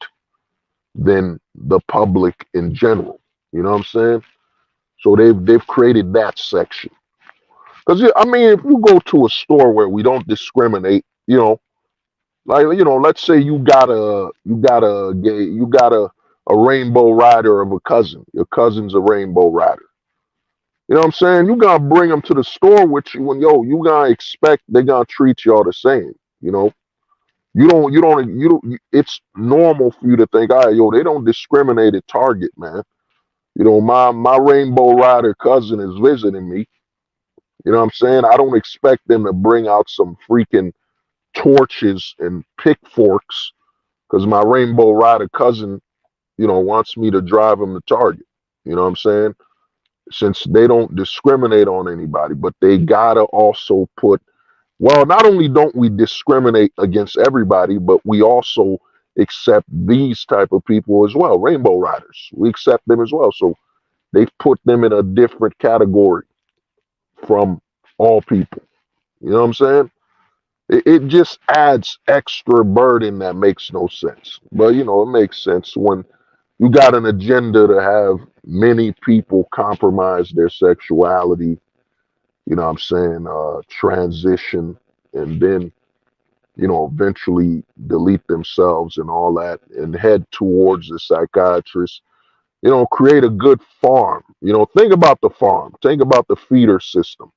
than the public in general. You know what I'm saying? So they've created that section. Because I mean, if you go to a store where we don't discriminate, like let's say you got a rainbow rider of a cousin. Your cousin's a rainbow rider. You know what I'm saying? You gotta bring them to the store with you, and you gotta expect they're gonna treat y'all the same. You know, It's normal for you to think, all right, they don't discriminate at Target, man. My rainbow rider cousin is visiting me. You know what I'm saying? I don't expect them to bring out some freaking torches and pitchforks because my rainbow rider cousin, wants me to drive him to Target. You know what I'm saying? Since they don't discriminate on anybody, but they gotta also put, well, not only don't we discriminate against everybody, but we also accept these type of people as well, rainbow riders. We accept them as well. So they've put them in a different category from all people. You know what I'm saying? It just adds extra burden that makes no sense. But it makes sense when you got an agenda to have many people compromise their sexuality, what I'm saying, transition, and then, eventually delete themselves and all that and head towards the psychiatrist, create a good farm. Think about the farm, think about the feeder system.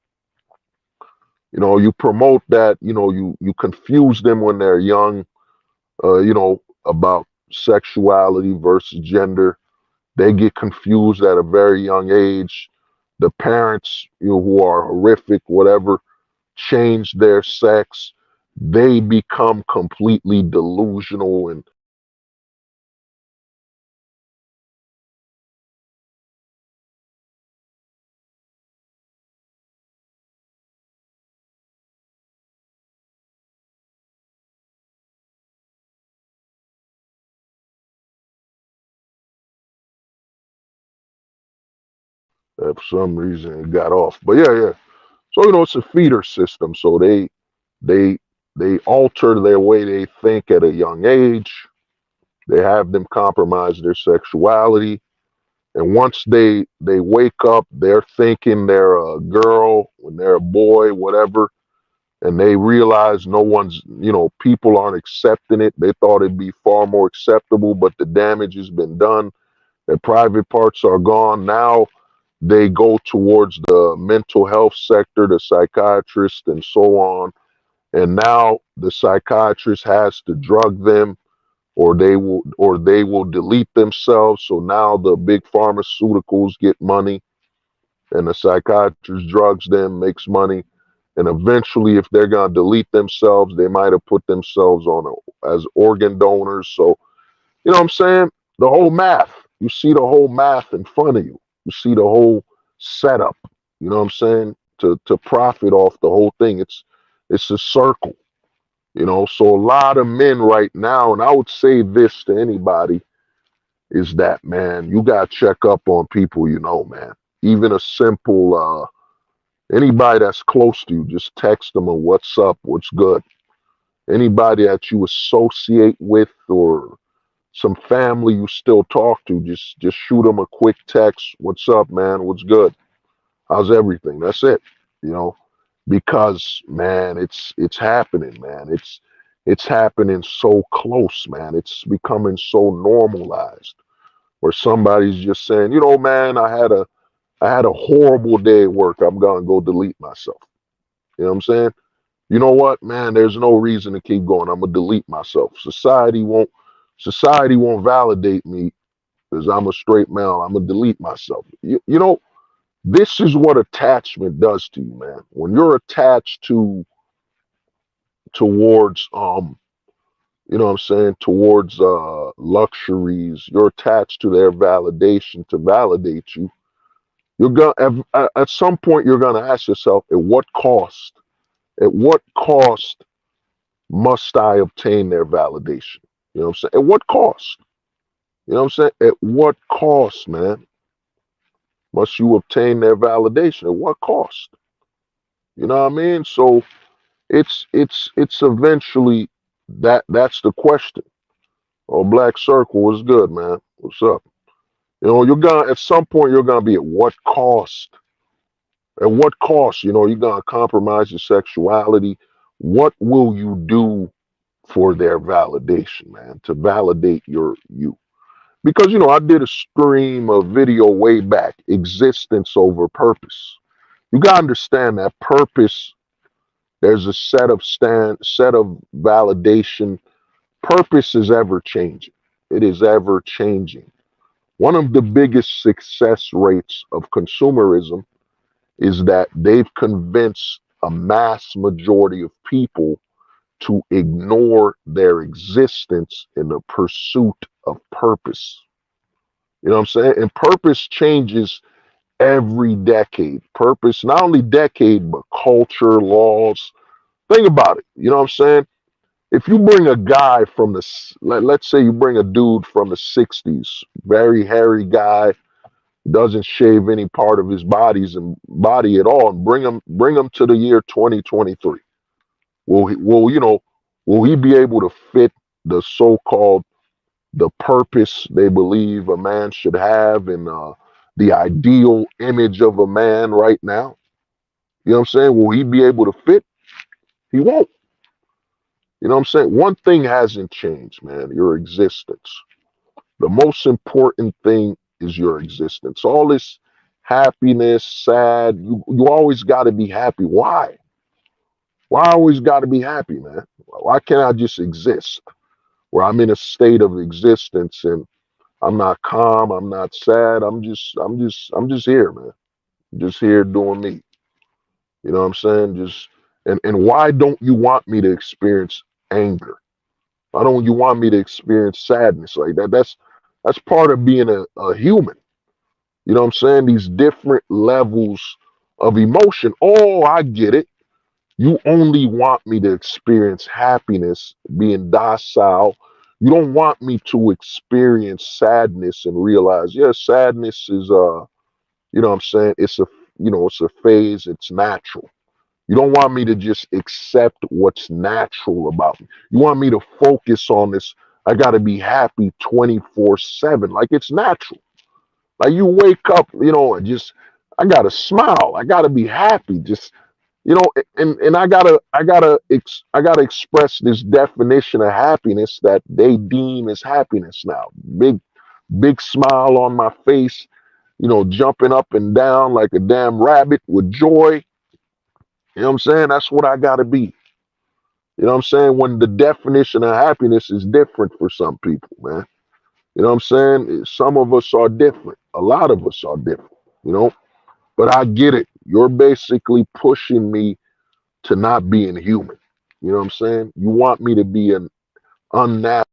You promote that, you confuse them when they're young, about sexuality versus gender. They get confused at a very young age. The parents, who are horrific, whatever, change their sex. They become completely delusional and for some reason it got off. But yeah, yeah. So it's a feeder system. So they they alter their way they think at a young age. They have them compromise their sexuality. And once they wake up, they're thinking they're a girl when they're a boy, whatever, and they realize no one's, people aren't accepting it. They thought it'd be far more acceptable, but the damage has been done. Their private parts are gone. Now they go towards the mental health sector, the psychiatrist, and so on. And now the psychiatrist has to drug them, or they will delete themselves. So now the big pharmaceuticals get money, and the psychiatrist drugs them, makes money. And eventually, if they're gonna delete themselves, they might have put themselves as organ donors. So what I'm saying? The whole math. You see the whole math in front of you. You see the whole setup. You know what I'm saying? To profit off the whole thing. It's a circle. So a lot of men right now, and I would say this to anybody, is that, man, you gotta check up on people, man. Even a simple anybody that's close to you, just text them a what's up, what's good. Anybody that you associate with, or some family you still talk to, just shoot them a quick text. What's up, man? What's good? How's everything? That's it. You know, because, man, it's happening, man. It's happening so close, man. It's becoming so normalized where somebody's just saying, man, I had a horrible day at work. I'm gonna go delete myself. You know what I'm saying? You know what, man? There's no reason to keep going. I'm gonna delete myself. Society won't validate me because I'm a straight male. I'm gonna delete myself. This is what attachment does to you, man. When you're attached towards what I'm saying, towards luxuries, you're attached to their validation to validate you. You're gonna at some point you're gonna ask yourself, at what cost? At what cost must I obtain their validation? You know what I'm saying? At what cost? You know what I'm saying? At what cost, man, must you obtain their validation? At what cost? You know what I mean? So it's eventually that's the question. Oh, Black Circle, what's good, man? What's up? You're gonna at some point you're gonna be at what cost? At what cost? You're gonna compromise your sexuality. What will you do for their validation, man? To validate you. Because I did a stream of video way back, existence over purpose. You gotta understand that purpose, there's a set of validation. Purpose is ever changing. It is ever changing. One of the biggest success rates of consumerism is that they've convinced a mass majority of people to ignore their existence in the pursuit of purpose. You know what I'm saying? And purpose changes every decade. Purpose, not only decade, but culture, laws. Think about it. You know what I'm saying? If you bring a guy from let's say you bring a dude from the 60s, very hairy guy, doesn't shave any part of his body at all, and bring him to the year 2023. Will he be able to fit the so-called the purpose they believe a man should have, and the ideal image of a man right now? You know what I'm saying? Will he be able to fit? He won't. You know what I'm saying? One thing hasn't changed, man: your existence. The most important thing is your existence. All this happiness, sad, you always got to be happy. Why? Why I always got to be happy, man? Why can't I just exist? Where I'm in a state of existence and I'm not calm, I'm not sad. I'm just here, man. Just here doing me. You know what I'm saying? Just and why don't you want me to experience anger? Why don't you want me to experience sadness like that? That's part of being a human. You know what I'm saying? These different levels of emotion. Oh, I get it. You only want me to experience happiness, being docile. You don't want me to experience sadness and realize, yeah, sadness is you know what I'm saying? It's a phase, it's natural. You don't want me to just accept what's natural about me. You want me to focus on this. I got to be happy 24/7, like it's natural. Like you wake up, and just I got to smile. I got to be happy. Just and I gotta express this definition of happiness that they deem as happiness now. Big smile on my face, jumping up and down like a damn rabbit with joy. You know what I'm saying? That's what I gotta be. You know what I'm saying? When the definition of happiness is different for some people, man. You know what I'm saying? Some of us are different. A lot of us are different, you know? But I get it. You're basically pushing me to not being human. You know what I'm saying? You want me to be an unnatural.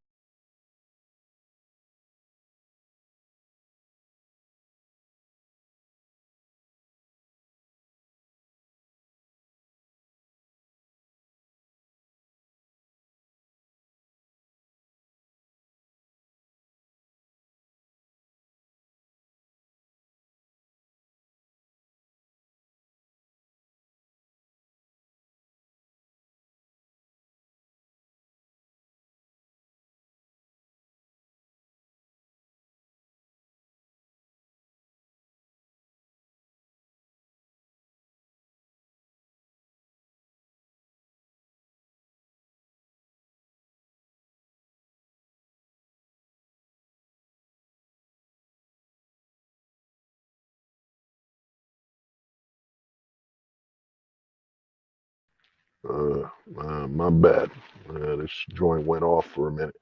My bad. This joint went off for a minute.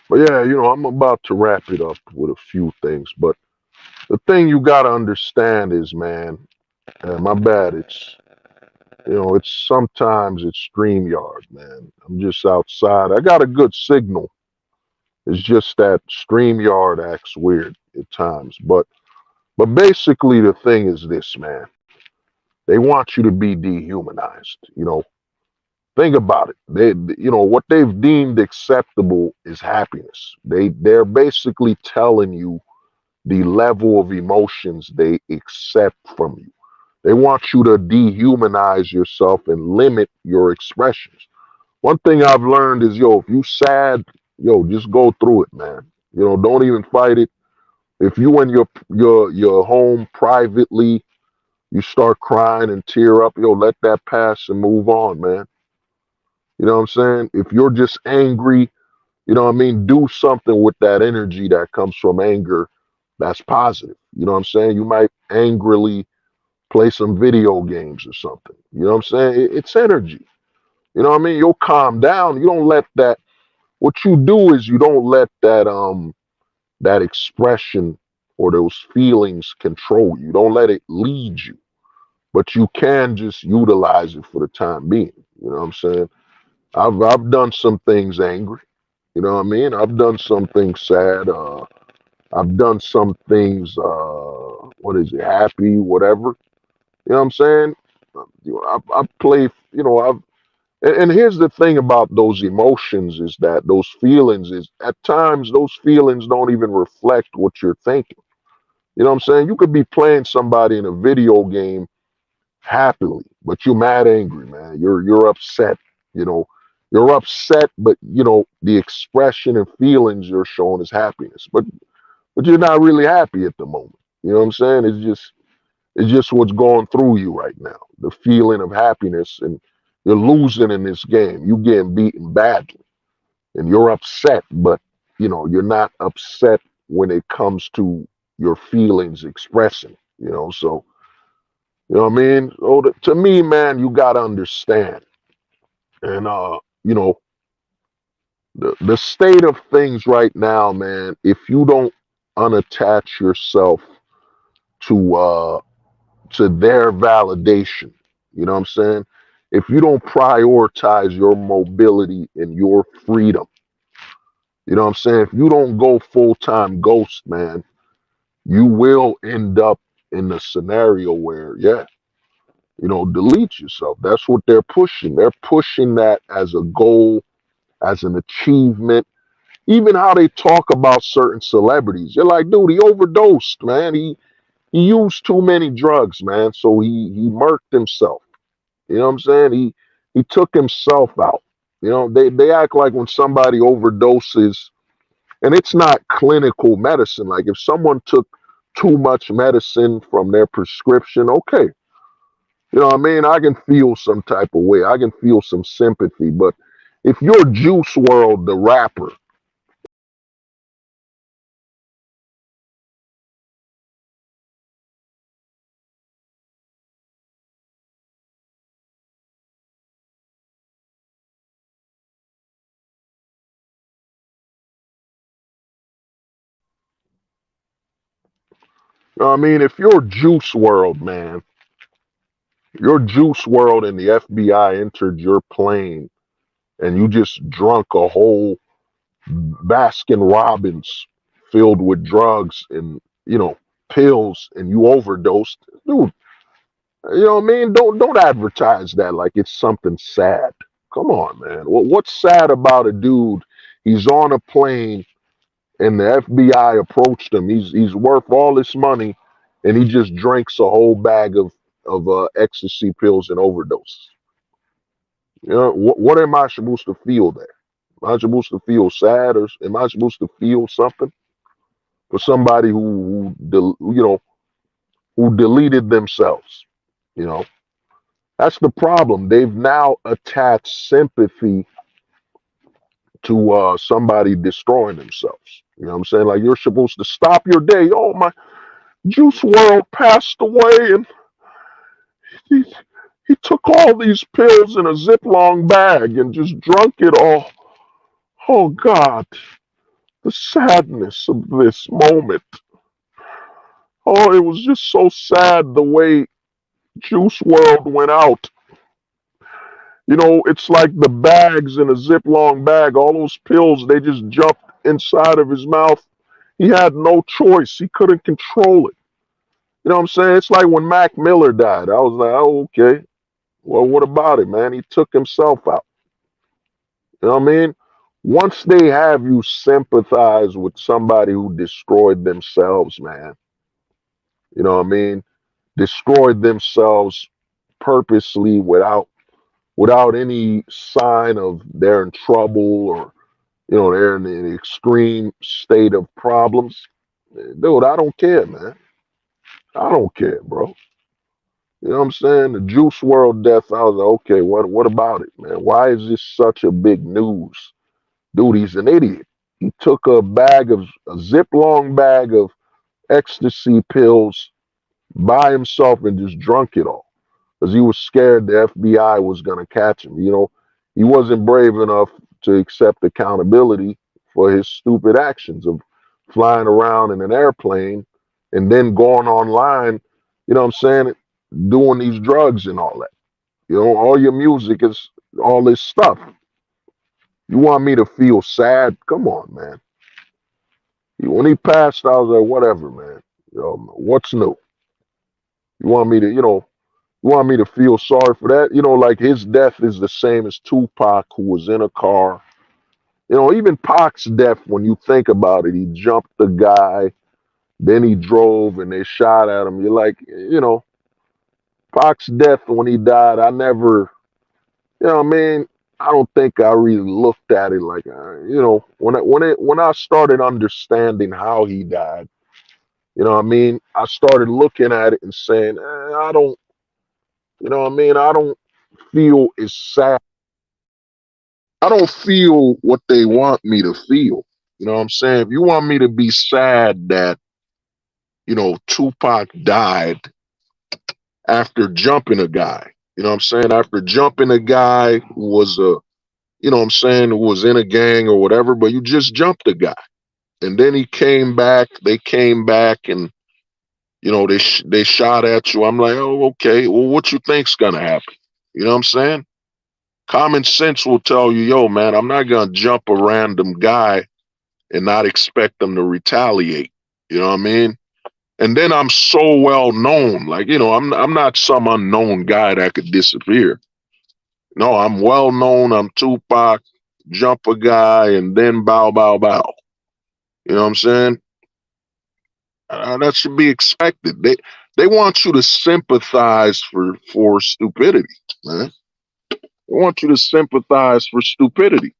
But yeah, I'm about to wrap it up with a few things. But the thing you got to understand is, man, my bad. It's sometimes it's StreamYard, man. I'm just outside. I got a good signal. It's just that StreamYard acts weird at times. But basically the thing is this, man. They want you to be dehumanized. Think about it. What they've deemed acceptable is happiness. They're basically telling you the level of emotions they accept from you. They want you to dehumanize yourself and limit your expressions. One thing I've learned is, if you sad, just go through it, man. Don't even fight it. If you in your home privately, you start crying and tear up, let that pass and move on, man. You know what I'm saying? If you're just angry, what I mean, do something with that energy that comes from anger that's positive. You know what I'm saying? You might angrily play some video games or something. You know what I'm saying? It's energy. You know what I mean? You'll calm down. You don't let that what you do is you don't let that expression or those feelings control you. Don't let it lead you. But you can just utilize it for the time being. You know what I'm saying? I've done some things angry. You know what I mean? I've done some things sad. I've done some things. What is it? Happy, whatever. You know what I'm saying? I play. And here's the thing about those emotions is that those feelings is at times those feelings don't even reflect what you're thinking. You know what I'm saying? You could be playing somebody in a video game happily, but you're mad angry, man. You're upset. You know, you're upset, but the expression and feelings you're showing is happiness. But you're not really happy at the moment. You know what I'm saying? It's just what's going through you right now. The feeling of happiness, and you're losing in this game. You getting beaten badly, and you're upset, but you're not upset when it comes to your feelings expressing. So you know what I mean? So to me, man, you gotta understand. And you know, the state of things right now, man, if you don't unattach yourself to their validation, you know what I'm saying? If you don't prioritize your mobility and your freedom, you know what I'm saying? If you don't go full-time ghost, man, you will end up in the scenario where, yeah, delete yourself. That's what they're pushing. They're pushing that as a goal, as an achievement. Even how they talk about certain celebrities. You're like, dude, he overdosed, man. He used too many drugs, man. So he murked himself. You know what I'm saying? He took himself out. They act like when somebody overdoses, and it's not clinical medicine. Like if someone took too much medicine from their prescription, okay. You know what I mean? I can feel some type of way. I can feel some sympathy. But if you're Juice World, the rapper, you know what I mean? If you're Juice World, man, your Juice World and the FBI entered your plane and you just drunk a whole Baskin Robbins filled with drugs and, pills and you overdosed, dude, you know what I mean? Don't advertise that like it's something sad. Come on, man. What's sad about a dude? He's on a plane and the FBI approached him. He's worth all this money, and he just drinks a whole bag of ecstasy pills and overdoses. What am I supposed to feel there? Am I supposed to feel sad, or am I supposed to feel something for somebody who deleted themselves? You know, that's the problem. They've now attached sympathy to somebody destroying themselves. You know what I'm saying? Like you're supposed to stop your day. Oh, my Juice World passed away, and he, he took all these pills in a Ziploc bag and just drunk it all. Oh God, the sadness of this moment. Oh, it was just so sad the way Juice World went out. It's like the bags in a Ziploc bag, all those pills, they just jumped inside of his mouth. He had no choice. He couldn't control it. You know what I'm saying? It's like when Mac Miller died. I was like, oh, okay. Well, what about it, man? He took himself out. You know what I mean? Once they have you sympathize with somebody who destroyed themselves, man, you know what I mean? Destroyed themselves purposely without any sign of they're in trouble or they're in an extreme state of problems. Dude, I don't care, man. I don't care, bro. You know what I'm saying? The Juice World death, I was like, okay, what about it, man? Why is this such a big news? Dude, he's an idiot. He took a Ziploc bag of ecstasy pills by himself and just drunk it all because he was scared the FBI was going to catch him. He wasn't brave enough to accept accountability for his stupid actions of flying around in an airplane and then going online, you know what I'm saying, doing these drugs and all that. All your music is all this stuff. You want me to feel sad? Come on, man. When he passed, I was like, whatever, man. What's new? You want me to, you want me to feel sorry for that? Like his death is the same as Tupac, who was in a car. Even Pac's death, when you think about it, he jumped the guy, then he drove and they shot at him. You're like, Pac's death when he died, I never, what I mean? I don't think I really looked at it like, when I started understanding how he died, you know what I mean? I started looking at it and saying, I don't, what I mean? I don't feel as sad. I don't feel what they want me to feel. You know what I'm saying? If you want me to be sad that, Tupac died after jumping a guy, You know what I'm saying? After jumping a guy who was a, you know what I'm saying, who was in a gang or whatever, but you just jumped a guy. And then he came back, they came back and, you know, they shot at you. I'm like, oh, okay. Well, what you think's gonna happen? You know what I'm saying? Common sense will tell you, yo, man, I'm not gonna jump a random guy and not expect them to retaliate. You know what I mean? And then I'm so well known, like I'm not some unknown guy that could disappear. No, I'm well known. I'm Tupac, jump a guy, and then bow, bow, bow. You know what I'm saying? That should be expected. They want you to sympathize for stupidity, man. They want you to sympathize for stupidity.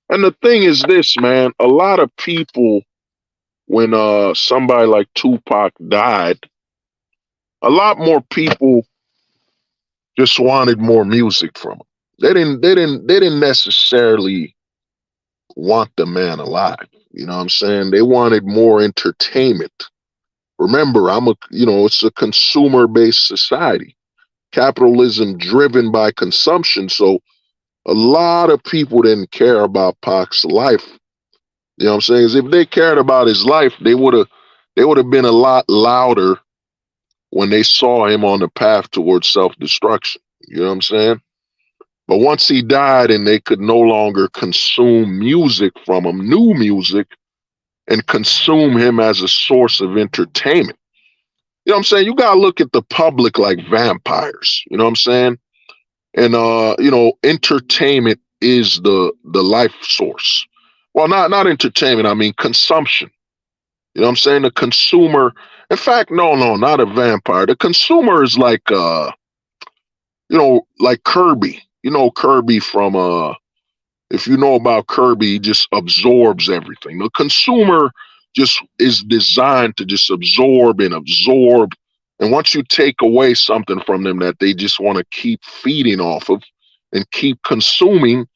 And the thing is this, man. A lot of people, when somebody like Tupac died, a lot more people just wanted more music from him. They didn't necessarily want the man alive. You know what I'm saying? They wanted more entertainment. Remember, it's a consumer based society, capitalism driven by consumption. So a lot of people didn't care about Pac's life. You know what I'm saying? 'Cause if they cared about his life, they would have been a lot louder when they saw him on the path towards self destruction. You know what I'm saying? But once he died and they could no longer consume music from him, new music, and consume him as a source of entertainment. You know what I'm saying? You gotta look at the public like vampires. You know what I'm saying? And entertainment is the life source. Well, not entertainment, I mean consumption. You know what I'm saying? The consumer, in fact, no, not a vampire. The consumer is like Kirby. You know Kirby from if you know about Kirby, he just absorbs everything. The consumer just is designed to just absorb and absorb. And once you take away something from them that they just want to keep feeding off of and keep consuming,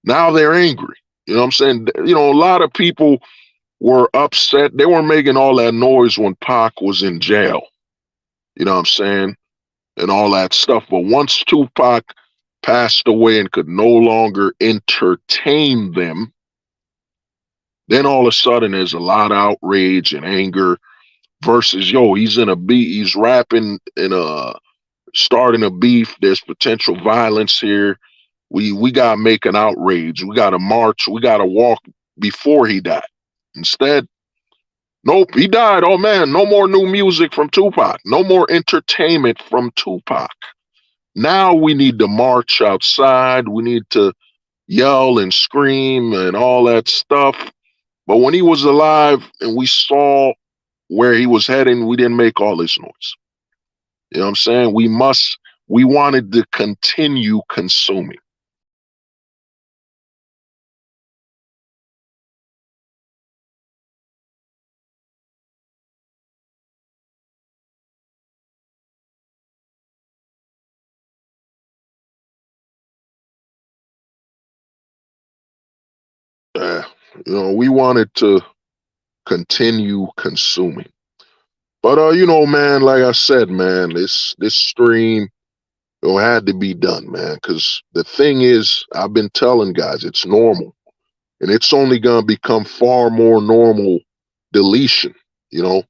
now they're angry. You know what I'm saying? A lot of people were upset. They weren't making all that noise when Pac was in jail. You know what I'm saying? And all that stuff. But once Tupac passed away and could no longer entertain them, then all of a sudden there's a lot of outrage and anger versus, yo, he's in a beat, he's rapping in a starting a beef, there's potential violence here. We gotta make an outrage. We gotta march, we gotta walk before he died. Instead, nope, he died. Oh man, no more new music from Tupac, no more entertainment from Tupac. Now we need to march outside. We need to yell and scream and all that stuff. But when he was alive and we saw where he was heading, we didn't make all this noise. You know what I'm saying? We wanted to continue consuming. Uh, we wanted to continue consuming. But man, like I said, man, this stream had to be done, man. Because the thing is, I've been telling guys, it's normal, and it's only gonna become far more normal. Deletion, you know,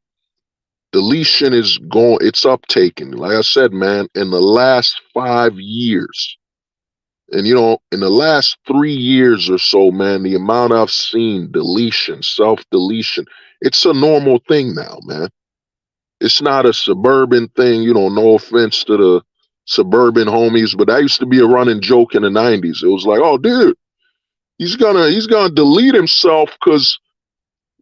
deletion is going. It's uptaking. Like I said, man, in the last 5 years, and in the last 3 years or so, man, the amount I've seen deletion, self deletion, it's a normal thing now, man. It's not a suburban thing, no offense to the suburban homies, but that used to be a running joke in the 90s. It was like, oh dude, he's gonna delete himself because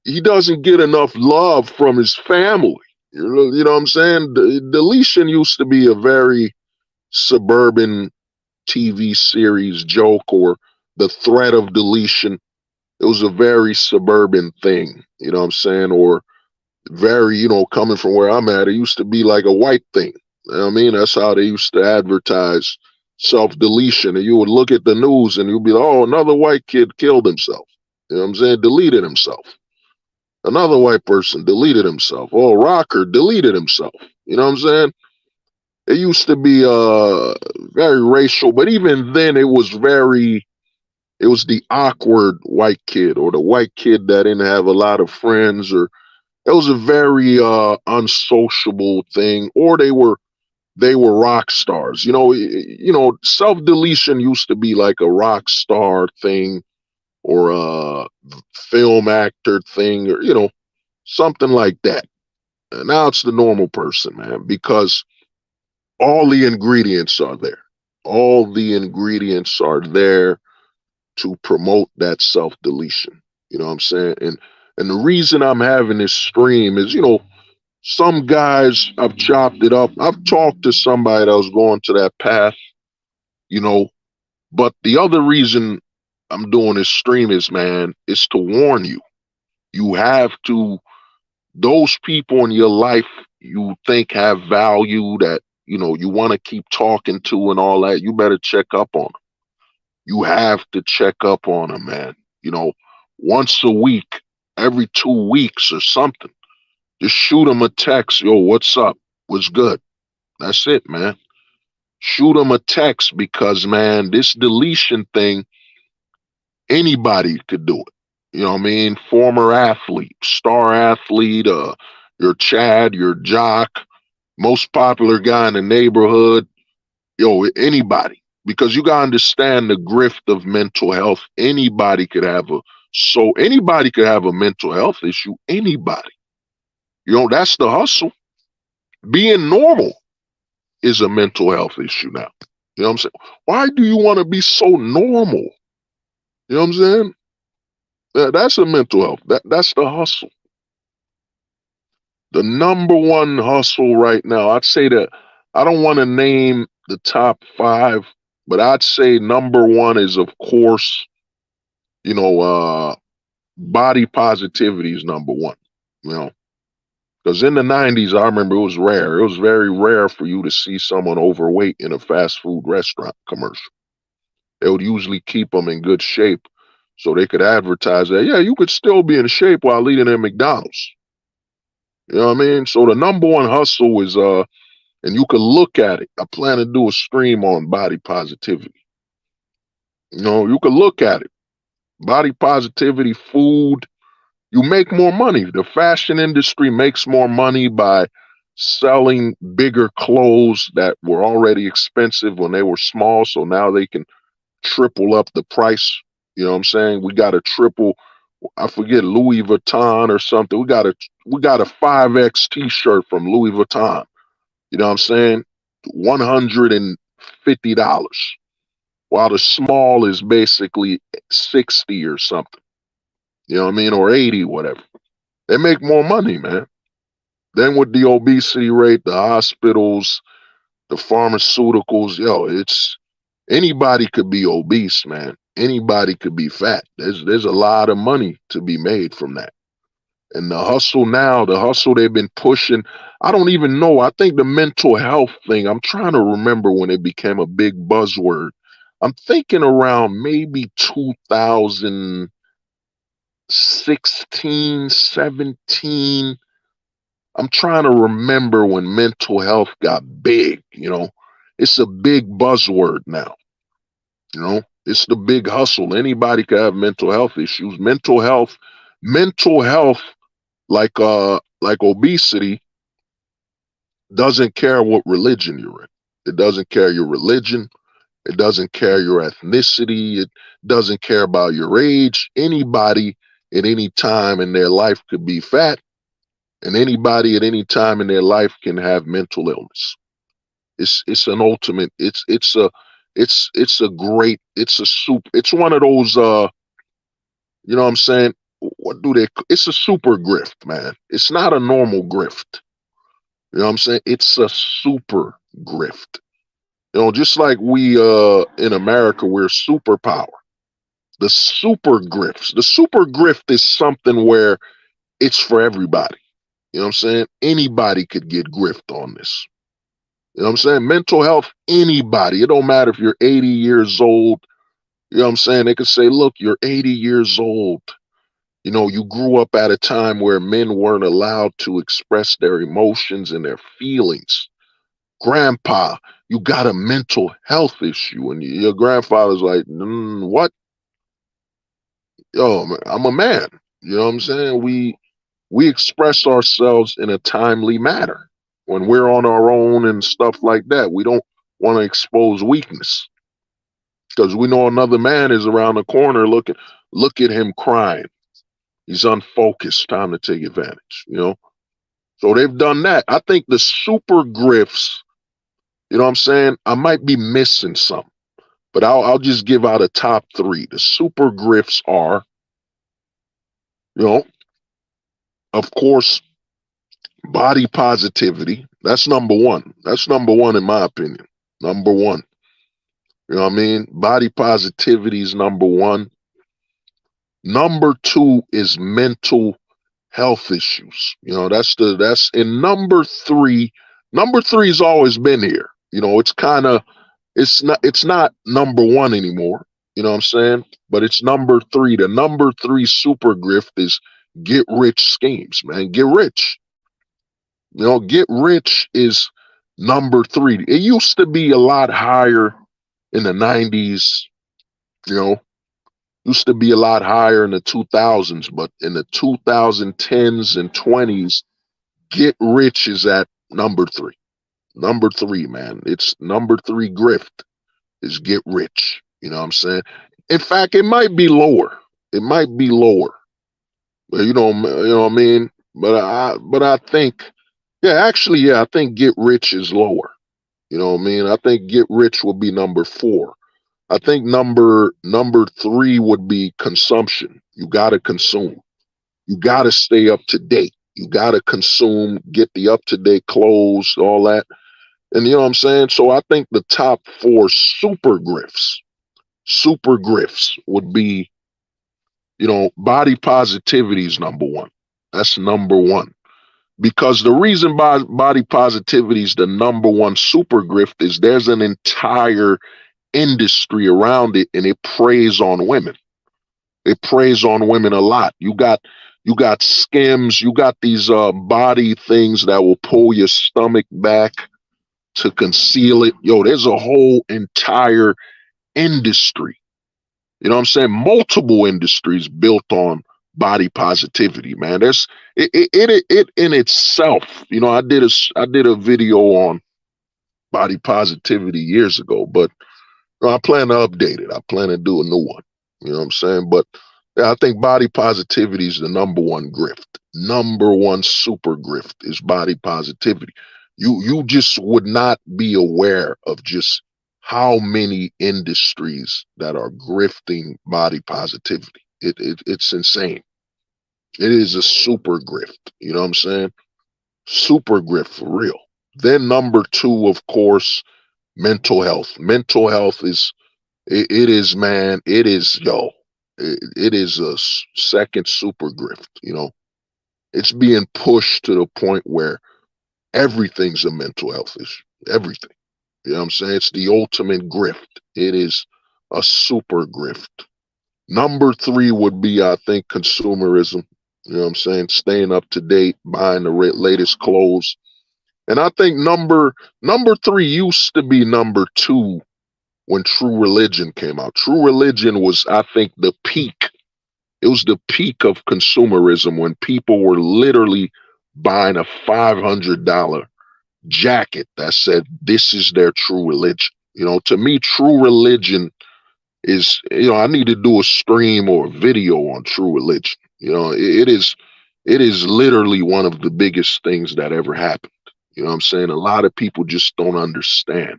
he doesn't get enough love from his family. You know what I'm saying? Deletion used to be a very suburban TV series joke, or the threat of deletion. It was a very suburban thing, you know what I'm saying? Or very, coming from where I'm at, it used to be like a white thing. You know what I mean? That's how they used to advertise self deletion. And you would look at the news and you'd be like, oh, another white kid killed himself. You know what I'm saying? Deleted himself. Another white person deleted himself. Oh, rocker deleted himself. You know what I'm saying? it used to be very racial, but even then it was the awkward white kid or the white kid that didn't have a lot of friends, or it was a very unsociable thing, or they were rock stars. Self deletion used to be like a rock star thing or a film actor thing, or something like that. And now it's the normal person, man, because all the ingredients are there. All the ingredients are there to promote that self deletion. You know what I'm saying? And the reason I'm having this stream is, some guys I've chopped it up. I've talked to somebody that was going to that path, you know, but the other reason I'm doing this stream is, man, is to warn you. You have to, those people in your life you think have value that, you want to keep talking to and all that, you better check up on them. You have to check up on them, man. You know, once a week, every 2 weeks or something. Just shoot them a text. Yo, what's up? What's good? That's it, man. Shoot them a text because, man, this deletion thing, anybody could do it. You know what I mean? Former athlete, star athlete, your Chad, your Jock, most popular guy in the neighborhood, anybody. Because you gotta understand the grift of mental health. Anybody could have a mental health issue. Anybody. That's the hustle. Being normal is a mental health issue now. You know what I'm saying? Why do you want to be so normal? You know what I'm saying? That's a mental health. That's the hustle. The number one hustle right now, I'd say that I don't want to name the top five, but I'd say number one is, of course, you know, uh, body positivity is number one. You know, because in the 90s, I remember it was rare. It was very rare for you to see someone overweight in a fast food restaurant commercial. They would usually keep them in good shape so they could advertise that, yeah, you could still be in shape while eating at McDonald's. You know what I mean? So the number one hustle is, and you can look at it. I plan to do a stream on body positivity. You can look at it. Body positivity, food, you make more money. The fashion industry makes more money by selling bigger clothes that were already expensive when they were small. So now they can triple up the price. You know what I'm saying? We got a triple, I forget, Louis Vuitton or something. We got a 5X t-shirt from Louis Vuitton. You know what I'm saying? $150. While the small is basically 60 or something. You know what I mean? Or 80, whatever. They make more money, man. Then with the obesity rate, the hospitals, the pharmaceuticals, it's anybody could be obese, man. Anybody could be fat. There's a lot of money to be made from that. And the hustle now, the hustle they've been pushing, I don't even know. I think the mental health thing, I'm trying to remember when it became a big buzzword. I'm thinking around maybe 2016, 17. I'm trying to remember when mental health got big, It's a big buzzword now, It's the big hustle. Anybody could have mental health issues. Mental health, like obesity, doesn't care what religion you're in. It doesn't care your religion. It doesn't care your ethnicity. It doesn't care about your age. Anybody at any time in their life could be fat, and anybody at any time in their life can have mental illness. It's an ultimate. It's a great. It's a soup. It's one of those. You know what I'm saying? What do they? It's a super grift, man. It's not a normal grift. You know what I'm saying? It's a super grift. Just like we in America, we're superpower. The super grifts. The super grift is something where it's for everybody. You know what I'm saying? Anybody could get grift on this. You know what I'm saying? Mental health, anybody. It don't matter if you're 80 years old. You know what I'm saying? They could say, look, you're 80 years old. You grew up at a time where men weren't allowed to express their emotions and their feelings. Grandpa, you got a mental health issue. And your grandfather's like, what? Yo, man, I'm a man. You know what I'm saying? We express ourselves in a timely manner when we're on our own and stuff like that. We don't want to expose weakness because we know another man is around the corner looking. Look at him crying. He's unfocused. Time to take advantage. So they've done that. I think the super grifts. You know what I'm saying? I might be missing some, but I'll just give out a top three. The super grifts are, you know, of course, body positivity. That's number one. That's number one in my opinion. Number one. You know what I mean? Body positivity is number one. Number two is mental health issues. That's in number three. Number three's always been here. It's not number one anymore. You know what I'm saying? But it's number three. The number three super grift is get rich schemes, man. Get rich. Get rich is number three. It used to be a lot higher in the 90s, you know, used to be a lot higher in the 2000s, but in the 2010s and 20s, get rich is at number three. Number three, man. It's number three grift is get rich. You know what I'm saying? In fact, it might be lower. It might be lower. But you know what I mean? But I think, yeah, actually, yeah, I think get rich is lower. You know what I mean? I think get rich will be number four. I think number three would be consumption. You gotta consume. You gotta stay up to date. You gotta consume, get the up to date clothes, all that. And you know what I'm saying? So I think the top four super grifts would be, body positivity is number one. That's number one. Because the reason body positivity is the number one super grift is there's an entire industry around it and it preys on women. It preys on women a lot. You got skims, you got these body things that will pull your stomach back to conceal it. Yo, there's a whole entire industry. You know what I'm saying? Multiple industries built on body positivity, man. There's it in itself. I did a video on body positivity years ago, but I plan to update it. I plan to do a new one. You know what I'm saying? But yeah, I think body positivity is the number one grift. Number one super grift is body positivity. You just would not be aware of just how many industries that are grifting body positivity. It's insane. It is a super grift. You know what I'm saying? Super grift for real. Then number two, of course, mental health. Mental health is it is, man. It is, yo. It is a second super grift. It's being pushed to the point where everything's a mental health issue. Everything. You know what I'm saying? It's the ultimate grift. It is a super grift. Number three would be, I think, consumerism. You know what I'm saying? Staying up to date, buying the latest clothes. And I think number three used to be number two when True Religion came out. True Religion was, I think, the peak. It was the peak of consumerism when people were literally buying a $500 jacket that said, this is their true religion. To me, true religion is, I need to do a stream or a video on true religion. It is literally one of the biggest things that ever happened. You know what I'm saying? A lot of people just don't understand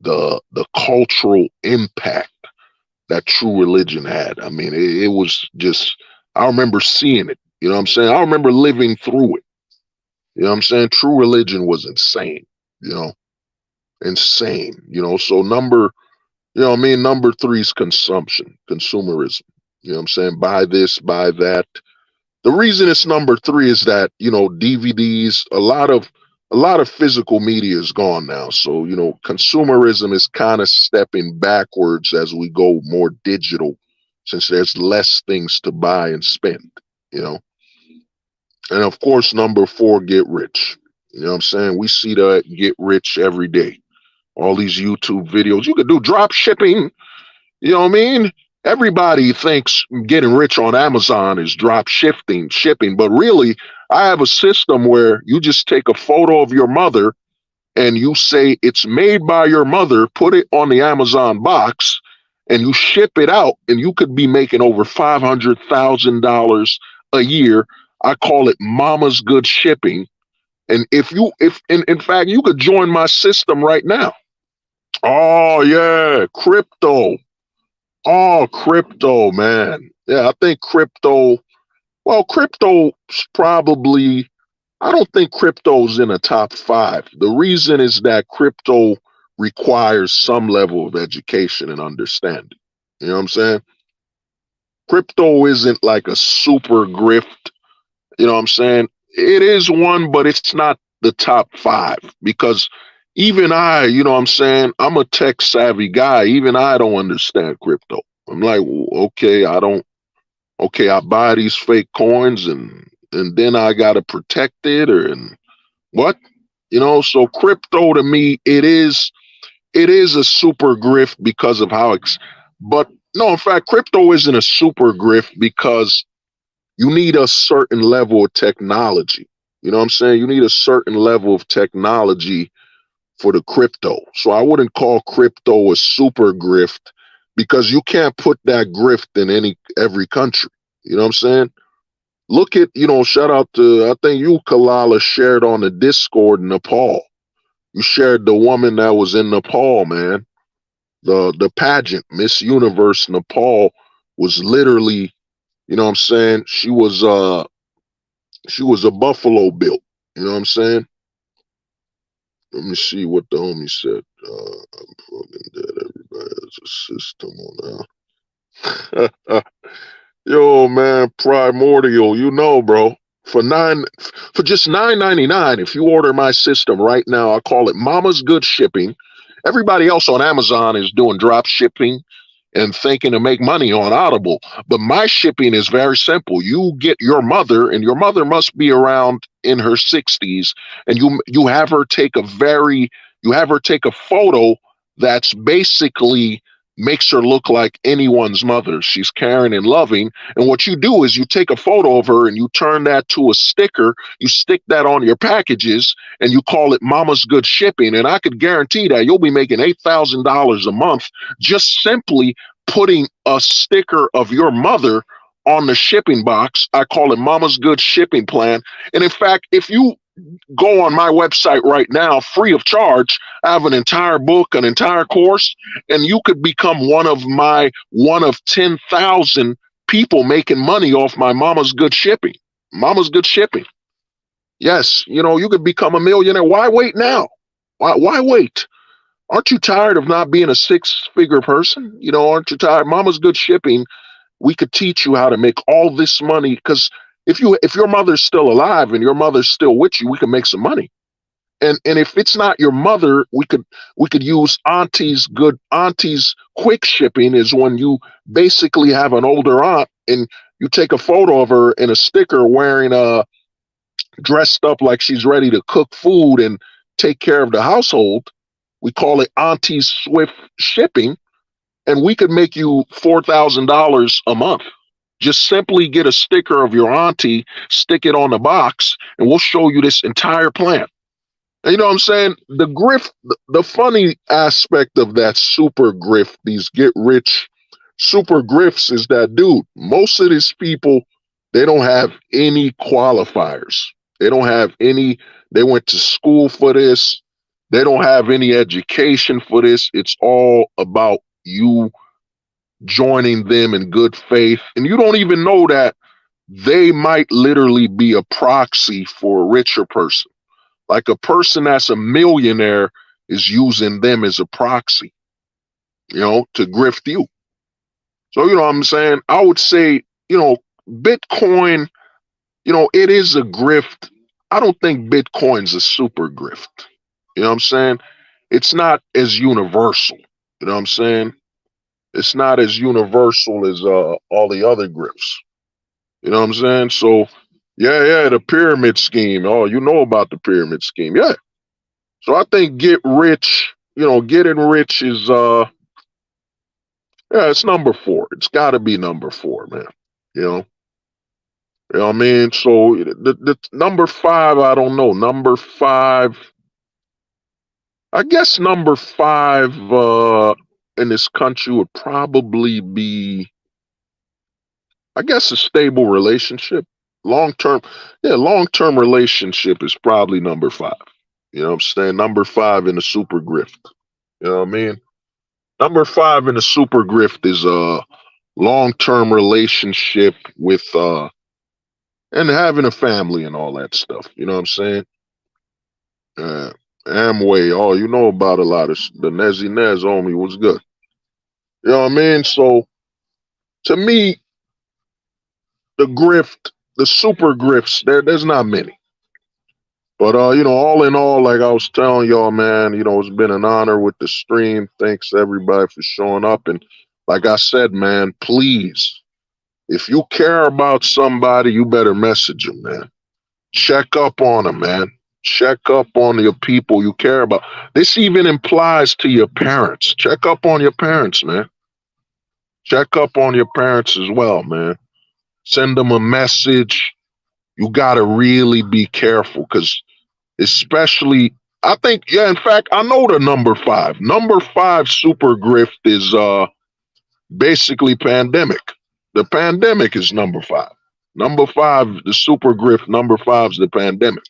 the cultural impact that true religion had. I mean, it was just, I remember seeing it. You know what I'm saying? I remember living through it. You know what I'm saying? True religion was insane, you know, insane, so number three is consumption, consumerism. You know what I'm saying? Buy this, buy that. The reason it's number three is that, DVDs, a lot of physical media is gone now. So, consumerism is kind of stepping backwards as we go more digital, since there's less things to buy and spend, you know. And of course, number four, get rich. You know what I'm saying? We see that get rich every day. All these YouTube videos. You could do drop shipping. You know what I mean? Everybody thinks getting rich on Amazon is drop shipping, but really, I have a system where you just take a photo of your mother and you say it's made by your mother, put it on the Amazon box, and you ship it out, and you could be making over $500,000 a year. I call it Mama's Good Shipping. And if in fact, you could join my system right now. Oh yeah, crypto. Oh, crypto, man. Yeah, I think crypto. Well, crypto's probably. I don't think crypto's in a top five. The reason is that crypto requires some level of education and understanding. You know what I'm saying? Crypto isn't like a super grift. You know what I'm saying? It is one, but it's not the top five because even I, you know what I'm saying? I'm a tech savvy guy. Even I don't understand crypto. I'm like, okay, I don't, okay, I buy these fake coins and then I gotta protect it or and what? You know, so crypto to me, it is a super grift because of how it's but no, in fact, crypto isn't a super grift because you need a certain level of technology. You know what I'm saying? You need a certain level of technology for the crypto. So I wouldn't call crypto a super grift because you can't put that grift in every country. You know what I'm saying? Look at, shout out to I think you, Kalala, shared on the Discord in Nepal. You shared the woman that was in Nepal, man. The pageant, Miss Universe Nepal was literally, you know what I'm saying? She was a Buffalo Bill. You know what I'm saying? Let me see what the homie said. I'm fucking dead. Everybody has a system on now. Yo, man, primordial. Bro. For just $9.99, if you order my system right now, I call it Mama's Good Shipping. Everybody else on Amazon is doing drop shipping and thinking to make money on Audible. But my shipping is very simple. You get your mother, and your mother must be around in her 60s, and you have her take a photo that's basically makes her look like anyone's mother. She's caring and loving. And what you do is you take a photo of her and you turn that to a sticker. You stick that on your packages and you call it Mama's Good Shipping. And I could guarantee that you'll be making $8,000 a month just simply putting a sticker of your mother on the shipping box. I call it Mama's Good Shipping Plan. And in fact, if you go on my website right now, free of charge, I have an entire book, an entire course, and you could become one of 10,000 people making money off my Mama's Good Shipping. Mama's Good Shipping. Yes, you could become a millionaire. Why wait now? Why wait? Aren't you tired of not being a six-figure person? Aren't you tired? Mama's Good Shipping, we could teach you how to make all this money because if your mother's still alive and your mother's still with you, we can make some money. And if it's not your mother, we could use auntie's quick shipping is when you basically have an older aunt and you take a photo of her in a sticker wearing dressed up like she's ready to cook food and take care of the household. We call it Auntie's Swift Shipping, and we could make you $4,000 a month. Just simply get a sticker of your auntie, stick it on the box, and we'll show you this entire plan. And you know what I'm saying? The grift, the funny aspect of that super grift, these get rich super grifts is that, dude, most of these people, they don't have any qualifiers. They don't have any, they went to school for this. They don't have any education for this. It's all about you joining them in good faith. And you don't even know that they might literally be a proxy for a richer person. Like a person that's a millionaire is using them as a proxy, to grift you. So, what I'm saying? I would say, Bitcoin, it is a grift. I don't think Bitcoin's a super grift. You know what I'm saying? It's not as universal. You know what I'm saying? It's not as universal as all the other grifts. You know what I'm saying? So, Yeah, the pyramid scheme. Oh, you know about the pyramid scheme. Yeah. So I think getting rich is yeah, it's number four. It's gotta be number four, man. You know? You know what I mean? So the number five, I don't know. Number five, I guess number five in this country would probably be, I guess, a stable relationship. Long term, yeah, long term relationship is probably number five. You know what I'm saying? Number five in the super grift. You know what I mean? Number five in the super grift is a long term relationship with and having a family and all that stuff. You know what I'm saying? Uh, Amway, oh, you know about a lot of the Nezzy Nez homie was good. You know what I mean? So to me, the grift, the super grifts, there's not many. But all in all, like I was telling y'all, man, it's been an honor with the stream. Thanks everybody for showing up. And like I said, man, please, if you care about somebody, you better message them, man. Check up on them, man. Check up on your people you care about. This even implies to your parents. Check up on your parents, man. Check up on your parents as well, man. Send them a message. You got to really be careful because, especially, I think, yeah, in fact, I know the number five. Number five super grift is basically pandemic. The pandemic is number five. Number five, the super grift. Number five is the pandemic.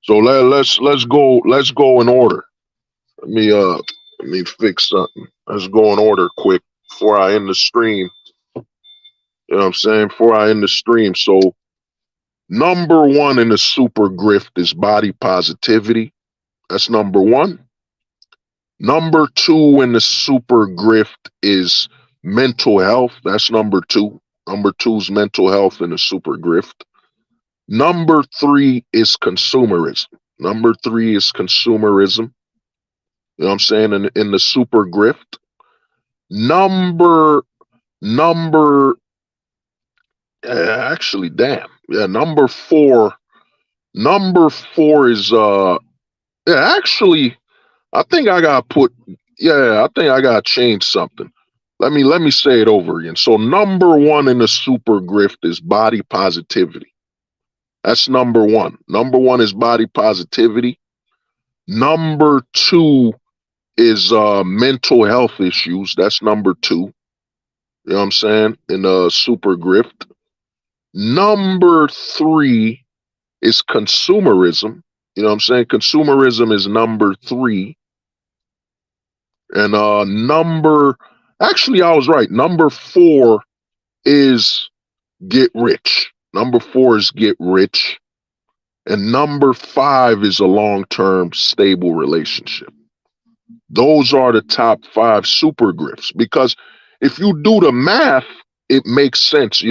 So let's go in order. Let me fix something. Let's go in order quick before I end the stream. You know what I'm saying? Before I end the stream. So number one in the super grift is body positivity. That's number one. Number two in the super grift is mental health. That's number two. Number two is mental health in the super grift. Number three is consumerism. Number three is consumerism. You know what I'm saying? In the super grift. Number number actually damn. Yeah, number four. Number four is yeah, actually I think I gotta put yeah, I think I gotta change something. Let me say it over again. So number one in the super grift is body positivity. That's number one. Number one is body positivity. Number two is mental health issues. That's number two. You know what I'm saying? In super grift. Number three is consumerism. You know what I'm saying? Consumerism is number three. And actually, I was right. Number four is get rich. Number four is get rich. And number five is a long term stable relationship. Those are the top five super grifts because if you do the math, it makes sense.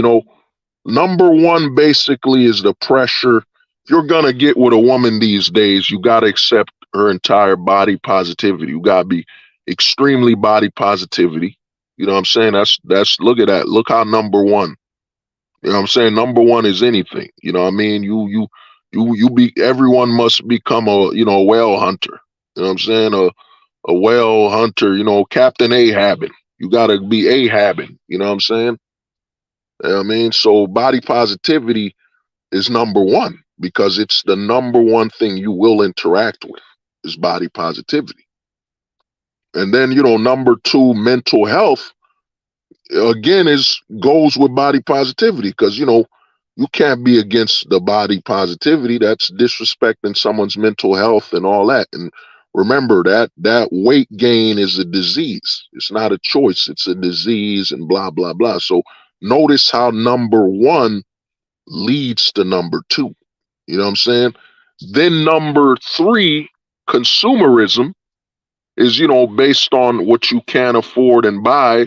Number one basically is the pressure. If you're going to get with a woman these days, you got to accept her entire body positivity. You got to be extremely body positivity. You know what I'm saying? Look at that. Look how number one. You know what I'm saying? Number one is anything. You know what I mean? Everyone must become a whale hunter. You know what I'm saying? A whale hunter, Captain Ahabin. You got to be Ahabin. You know what I'm saying? You know what I mean? So body positivity is number one because it's the number one thing you will interact with is body positivity. And then, number two, mental health, again, goes with body positivity because, you can't be against the body positivity. That's disrespecting someone's mental health and all that. And remember that weight gain is a disease. It's not a choice. It's a disease and blah, blah, blah. So notice how number one leads to number two. You know what I'm saying? Then number three, consumerism is, based on what you can afford and buy,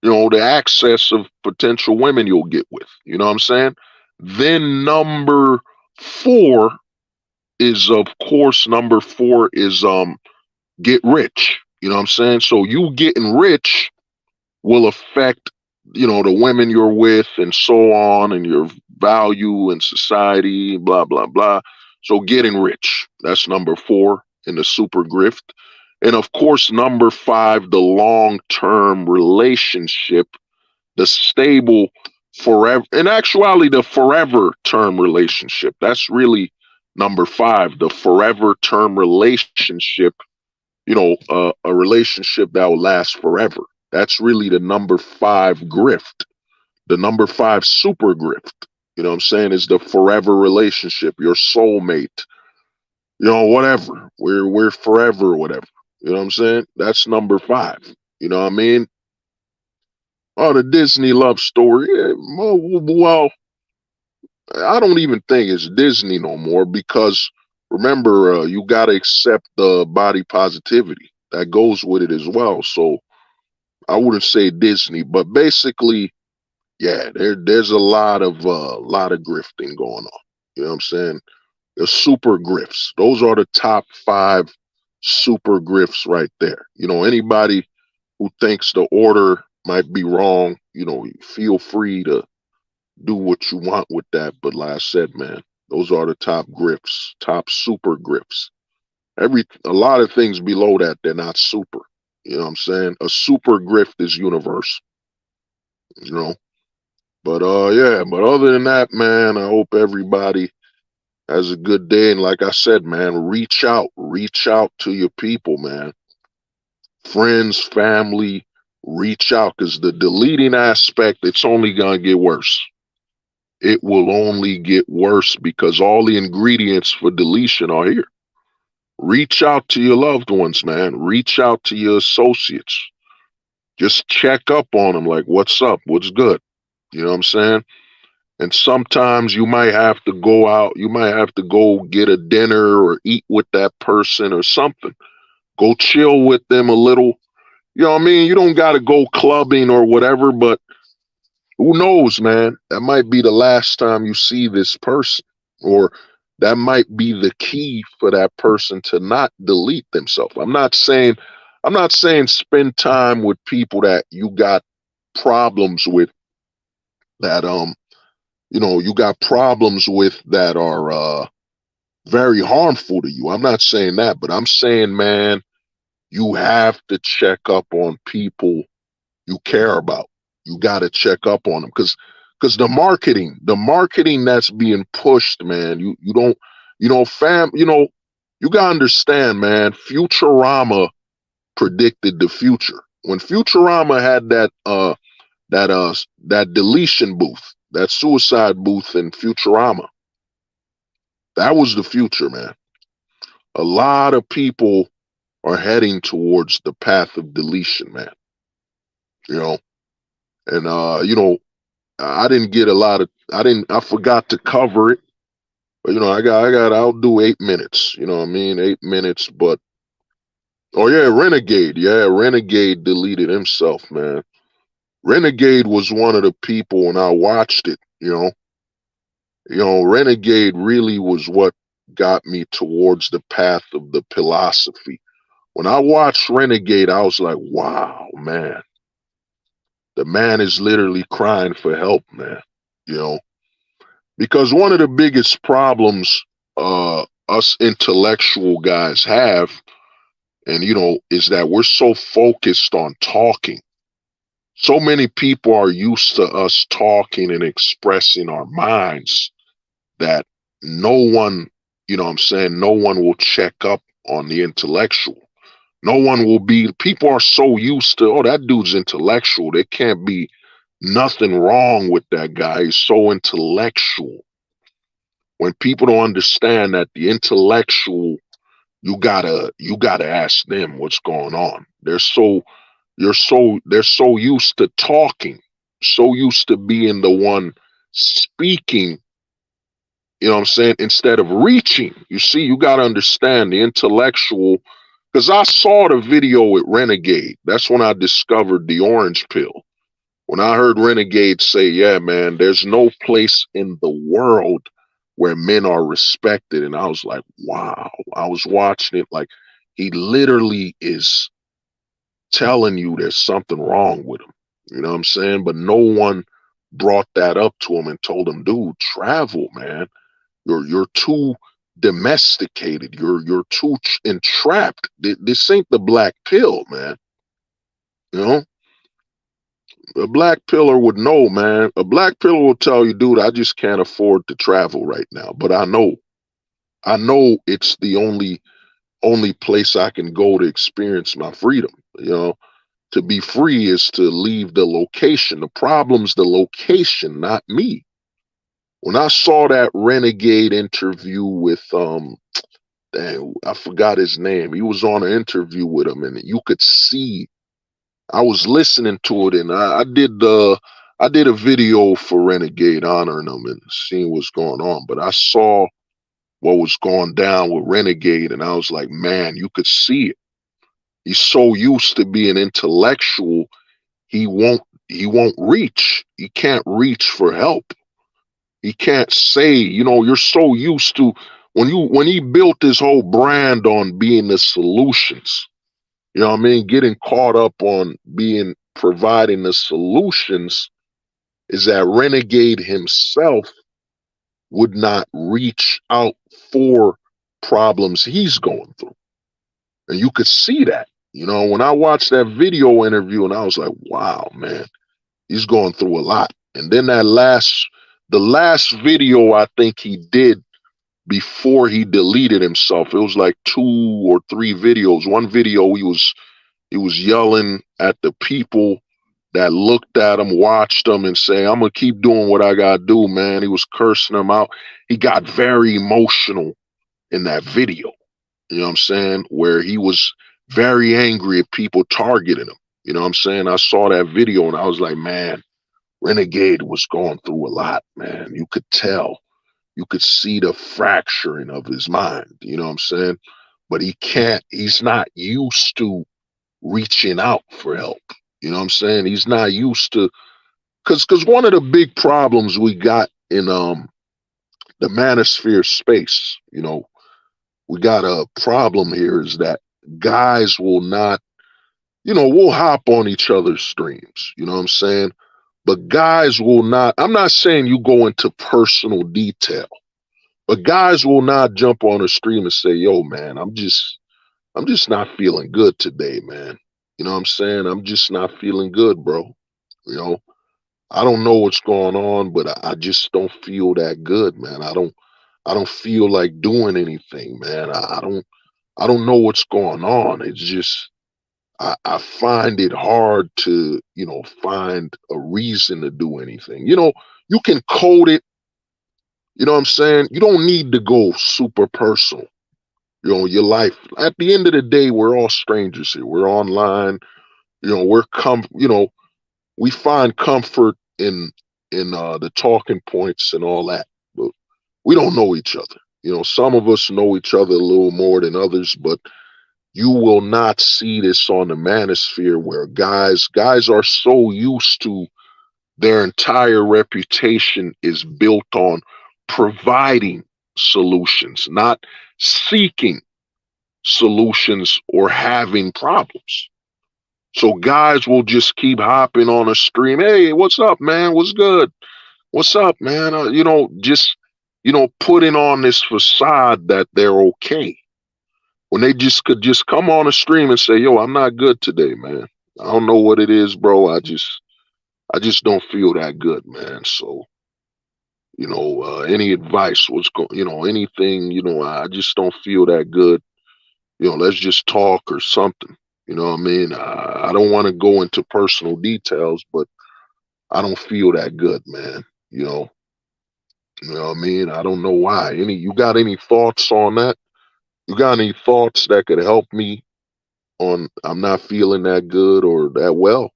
the access of potential women you'll get with. You know what I'm saying? Then four number four is get rich. You know what I'm saying? So you getting rich will affect, the women you're with and so on, and your value in society, blah, blah, blah. So getting rich, that's number 4 in the super grift. And of course, number 5, the long-term relationship, the stable forever, in actuality, the forever term relationship. That's really number 5, the forever term relationship, a relationship that will last forever. That's really the number 5 grift, the number 5 super grift. You know what I'm saying? Is the forever relationship, your soulmate, whatever. We're forever or whatever. You know what I'm saying? That's number 5. You know what I mean? Oh, the Disney love story. Yeah, well, I don't even think it's Disney no more because remember, you got to accept the body positivity that goes with it as well. So I wouldn't say Disney, but basically, yeah, there's a lot of grifting going on. You know what I'm saying? The super grifts. Those are the top 5 super grifts right there. Anybody who thinks the order might be wrong, feel free to do what you want with that. But like I said, man, those are the top grifts, top super grifts. A lot of things below that, they're not super. You know what I'm saying? A super grift is universal, you know. But yeah, but other than that, man, I hope everybody has a good day. And like I said, man, reach out to your people, man. Friends, family, reach out because the deleting aspect, it's only gonna get worse. It will only get worse because all the ingredients for deletion are here. Reach out to your loved ones, man. Reach out to your associates. Just check up on them like, what's up? What's good? You know what I'm saying? And sometimes you might have to go out, you might have to go get a dinner or eat with that person or something. Go chill with them a little. You know what I mean? You don't got to go clubbing or whatever, but who knows, man? That might be the last time you see this person, or that might be the key for that person to not delete themselves. I'm not saying spend time with people that you got problems with that you got problems with that are very harmful to you. I'm not saying that, but I'm saying, man, you have to check up on people you care about. You got to check up on them because the marketing that's being pushed, man. You don't, you gotta understand, man. Futurama predicted the future. When Futurama had that deletion booth, that suicide booth in Futurama, that was the future, man. A lot of people are heading towards the path of deletion, man. You know, and I didn't get a lot of I forgot to cover it. But I'll do 8 minutes. You know what I mean? 8 minutes, but oh yeah, Renegade. Yeah, Renegade deleted himself, man. Renegade was one of the people when I watched it, Renegade really was what got me towards the path of the philosophy. When I watched Renegade, I was like, wow, man. The man is literally crying for help, man. You know, because one of the biggest problems us intellectual guys have, and is that we're so focused on talking. So many people are used to us talking and expressing our minds that no one, what I'm saying, no one will check up on the intellectual. No one will be, people are so used to, oh, that dude's intellectual. There can't be nothing wrong with that guy. He's so intellectual. When people don't understand that the intellectual, you gotta ask them what's going on. They're so used to talking, so used to being the one speaking, what I'm saying, instead of reaching. You see, you gotta understand the intellectual, because I saw the video with Renegade. That's when I discovered the orange pill. When I heard Renegade say, yeah, man, there's no place in the world where men are respected. And I was like, wow. I was watching it like he literally is telling you there's something wrong with him. You know what I'm saying? But no one brought that up to him and told him, dude, travel, man. You're too domesticated. You're too entrapped. This ain't the black pill, man. You know, a black pillar would know, man. A black pillar will tell you, dude, I just can't afford to travel right now. But I know it's the only place I can go to experience my freedom. You know, to be free is to leave the location. The problem's the location, not me. When I saw that Renegade interview with dang, I forgot his name. He was on an interview with him, and you could see. I was listening to it, and I did a video for Renegade honoring him and seeing what's going on. But I saw what was going down with Renegade, and I was like, man, you could see it. He's so used to being intellectual, he won't reach. He can't reach for help. He can't say, you know, you're so used to when he built his whole brand on being the solutions. You know what I mean? Getting caught up on being providing the solutions is that Renegade himself would not reach out for problems he's going through. And you could see that. You know, when I watched that video interview and I was like, wow, man, he's going through a lot. And then the last video I think he did before he deleted himself, it was like 2 or 3 videos. One video he was yelling at the people that looked at him, watched him, and saying, I'm gonna keep doing what I gotta do, man. He was cursing them out. He got very emotional in that video. You know what I'm saying? Where he was very angry at people targeting him. You know what I'm saying? I saw that video and I was like, man, Renegade was going through a lot, man. You could tell. You could see the fracturing of his mind. You know what I'm saying? But he's not used to reaching out for help. You know what I'm saying? He's not used to, because one of the big problems we got in the manosphere space, you know, we got a problem here is that guys will not, you know, we'll hop on each other's streams. You know what I'm saying? But guys will not, I'm not saying you go into personal detail, but guys will not jump on a stream and say, yo, man, I'm just not feeling good today, man. You know what I'm saying? I'm just not feeling good, bro. You know, I don't know what's going on, but I just don't feel that good, man. I don't feel like doing anything, man. I don't know what's going on. It's just I find it hard to, you know, find a reason to do anything. You know, you can code it, you know what I'm saying? You don't need to go super personal. You know, your life. At the end of the day, we're all strangers here. We're online. You know, you know, we find comfort in the talking points and all that. But we don't know each other. You know, some of us know each other a little more than others, but you will not see this on the manosphere where guys are so used to their entire reputation is built on providing solutions, not seeking solutions or having problems. So guys will just keep hopping on a stream. Hey, what's up, man? What's good? What's up, man? You know, just, you know, putting on this facade that they're okay when they just could just come on a stream and say, yo, I'm not good today, man. I don't know what it is, bro. I just don't feel that good, man. So, you know, any advice, you know, anything, you know, I just don't feel that good. You know, let's just talk or something. You know what I mean? I don't want to go into personal details, but I don't feel that good, man. You know what I mean? I don't know why. You got any thoughts on that? You got any thoughts that could help me on I'm not feeling that good or that well?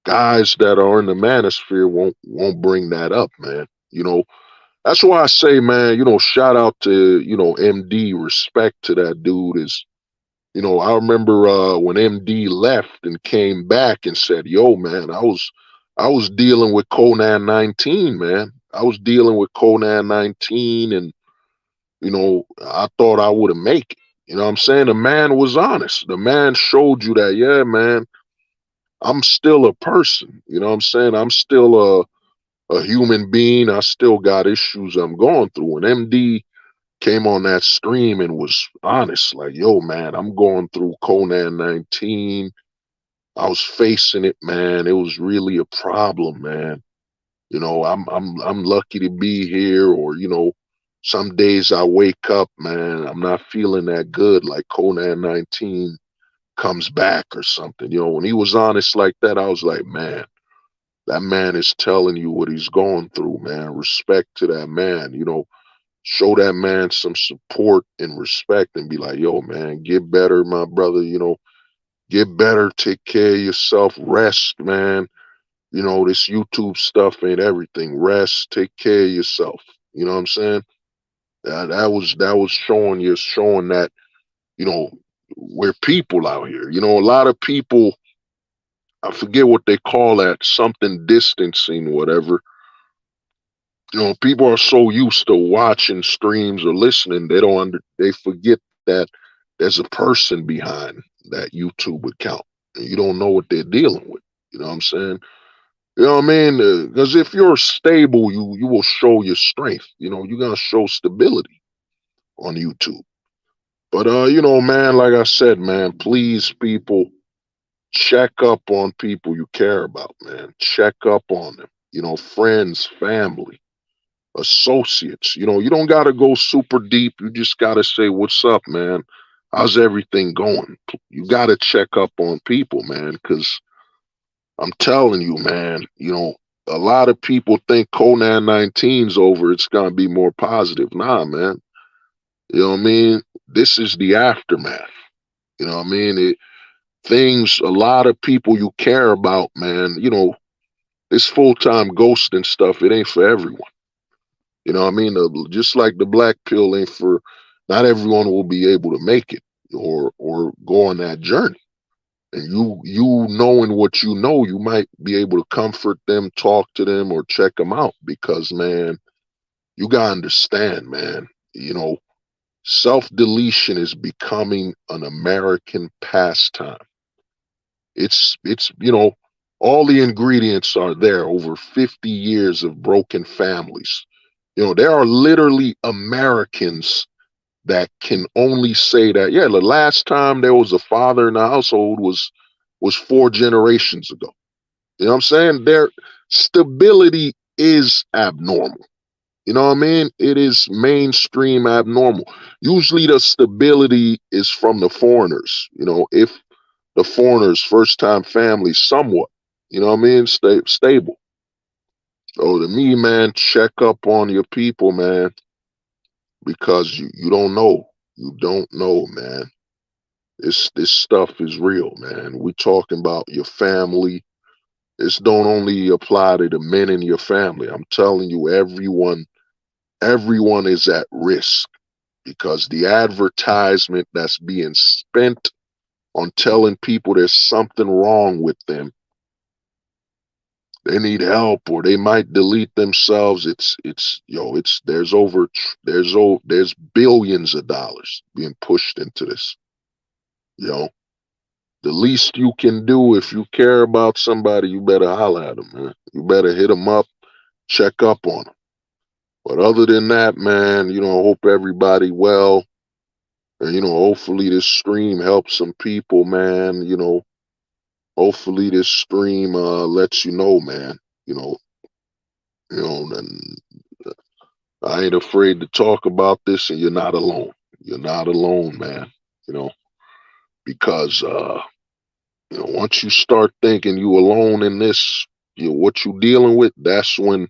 Guys that are in the manosphere won't bring that up, man. You know, that's why I say, man, you know, shout out to, you know, MD, respect to that dude is, you know, I remember when MD left and came back and said, yo, man, I was dealing with Conan 19, man. I was dealing with Conan 19 and, you know, I thought I would have make it. You know what I'm saying? The man was honest. The man showed you that, yeah, man, I'm still a person. You know what I'm saying? I'm still a human being. I still got issues I'm going through. And MD came on that stream and was honest, like, yo, man, I'm going through Conan 19. I was facing it, man. It was really a problem, man. I'm lucky to be here, or some days I wake up, man, I'm not feeling that good, like Conan 19 comes back or something. When he was honest like that, I was like, man, that man is telling you what he's going through, man. Respect to that man. Show that man some support and respect and be like, yo, man, get better, my brother. Get better, take care of yourself, rest, man. This YouTube stuff ain't everything. Rest, take care of yourself. You know what I'm saying? That was showing that, you know, we're people out here. A lot of people, I forget what they call that, something distancing, whatever. People are so used to watching streams or listening, they forget that there's a person behind that YouTube account. And you don't know what they're dealing with. You know what I'm saying? You know what I mean? Because if you're stable, you will show your strength. You're gonna show stability on YouTube. But man, like I said, man, please, people, check up on people you care about, man. Check up on them. Friends, family, associates. You don't gotta go super deep. You just gotta say, "What's up, man? How's everything going?" You gotta check up on people, man, because I'm telling you, man, a lot of people think Conan 19's over, it's gonna be more positive. Nah, man. You know what I mean? This is the aftermath. You know what I mean? A lot of people you care about, man, this full-time ghosting stuff, it ain't for everyone. You know what I mean? Just like the black pill ain't for, not everyone will be able to make it or go on that journey. And you knowing what you might be able to comfort them, talk to them, or check them out because, man, you gotta understand, man. Self-deletion is becoming an American pastime. It's all the ingredients are there. Over 50 years of broken families. There are literally Americans that can only say that, yeah, the last time there was a father in the household was 4 generations ago. You know what I'm saying? Their stability is abnormal. You know what I mean? It is mainstream abnormal. Usually the stability is from the foreigners, if the foreigners, first time family, somewhat, you know what I mean? Stable. So to me, man, check up on your people, man, because you don't know. You don't know, man. This stuff is real, man. We talking about your family. This don't only apply to the men in your family. I'm telling you, everyone is at risk because the advertisement that's being spent on telling people there's something wrong with them, they need help, or they might delete themselves. There's billions of dollars being pushed into this. You know, the least you can do if you care about somebody, you better holler at them, man. You better hit them up, check up on them. But other than that, man, I hope everybody well. And, hopefully this stream helps some people, man. Hopefully this stream lets you know, man. You know, and I ain't afraid to talk about this, and you're not alone. You're not alone, man. You know, because once you start thinking you alone in this, what you dealing with, that's when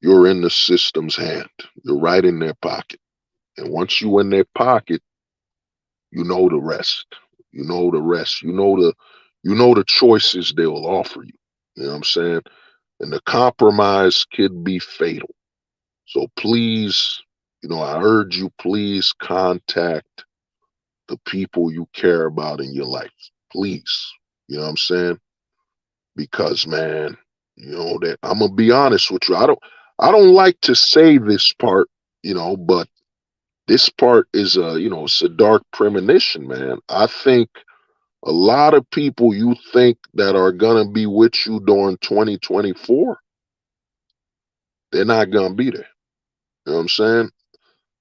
you're in the system's hand. You're right in their pocket. And once you in their pocket, you know the rest. You know the rest. You know the choices they'll offer you. You know what I'm saying? And the compromise could be fatal. So please, I urge you, please contact the people you care about in your life. Please. You know what I'm saying? Because, man, that I'm gonna be honest with you. I don't like to say this part, but this part is it's a dark premonition, man. I think a lot of people you think that are gonna be with you during 2024, They're not gonna be there. You know what I'm saying?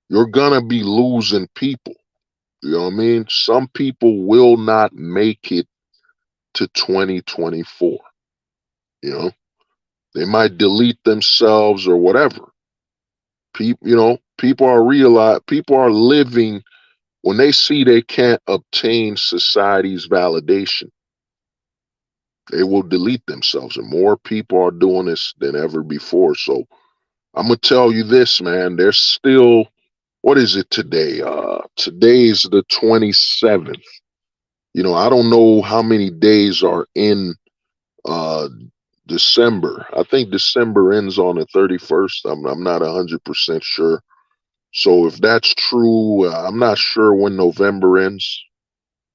You're gonna be losing people. You know what I mean? Some people will not make it to 2024. You know, they might delete themselves or whatever. People, people are living when they see they can't obtain society's validation, they will delete themselves. And more people are doing this than ever before. So I'm gonna tell you this, man. There's still, what is it today? Today's the 27th. I don't know how many days are in uh December. I think December ends on the 31st. I'm not 100% sure. So if that's true, I'm not sure when November ends.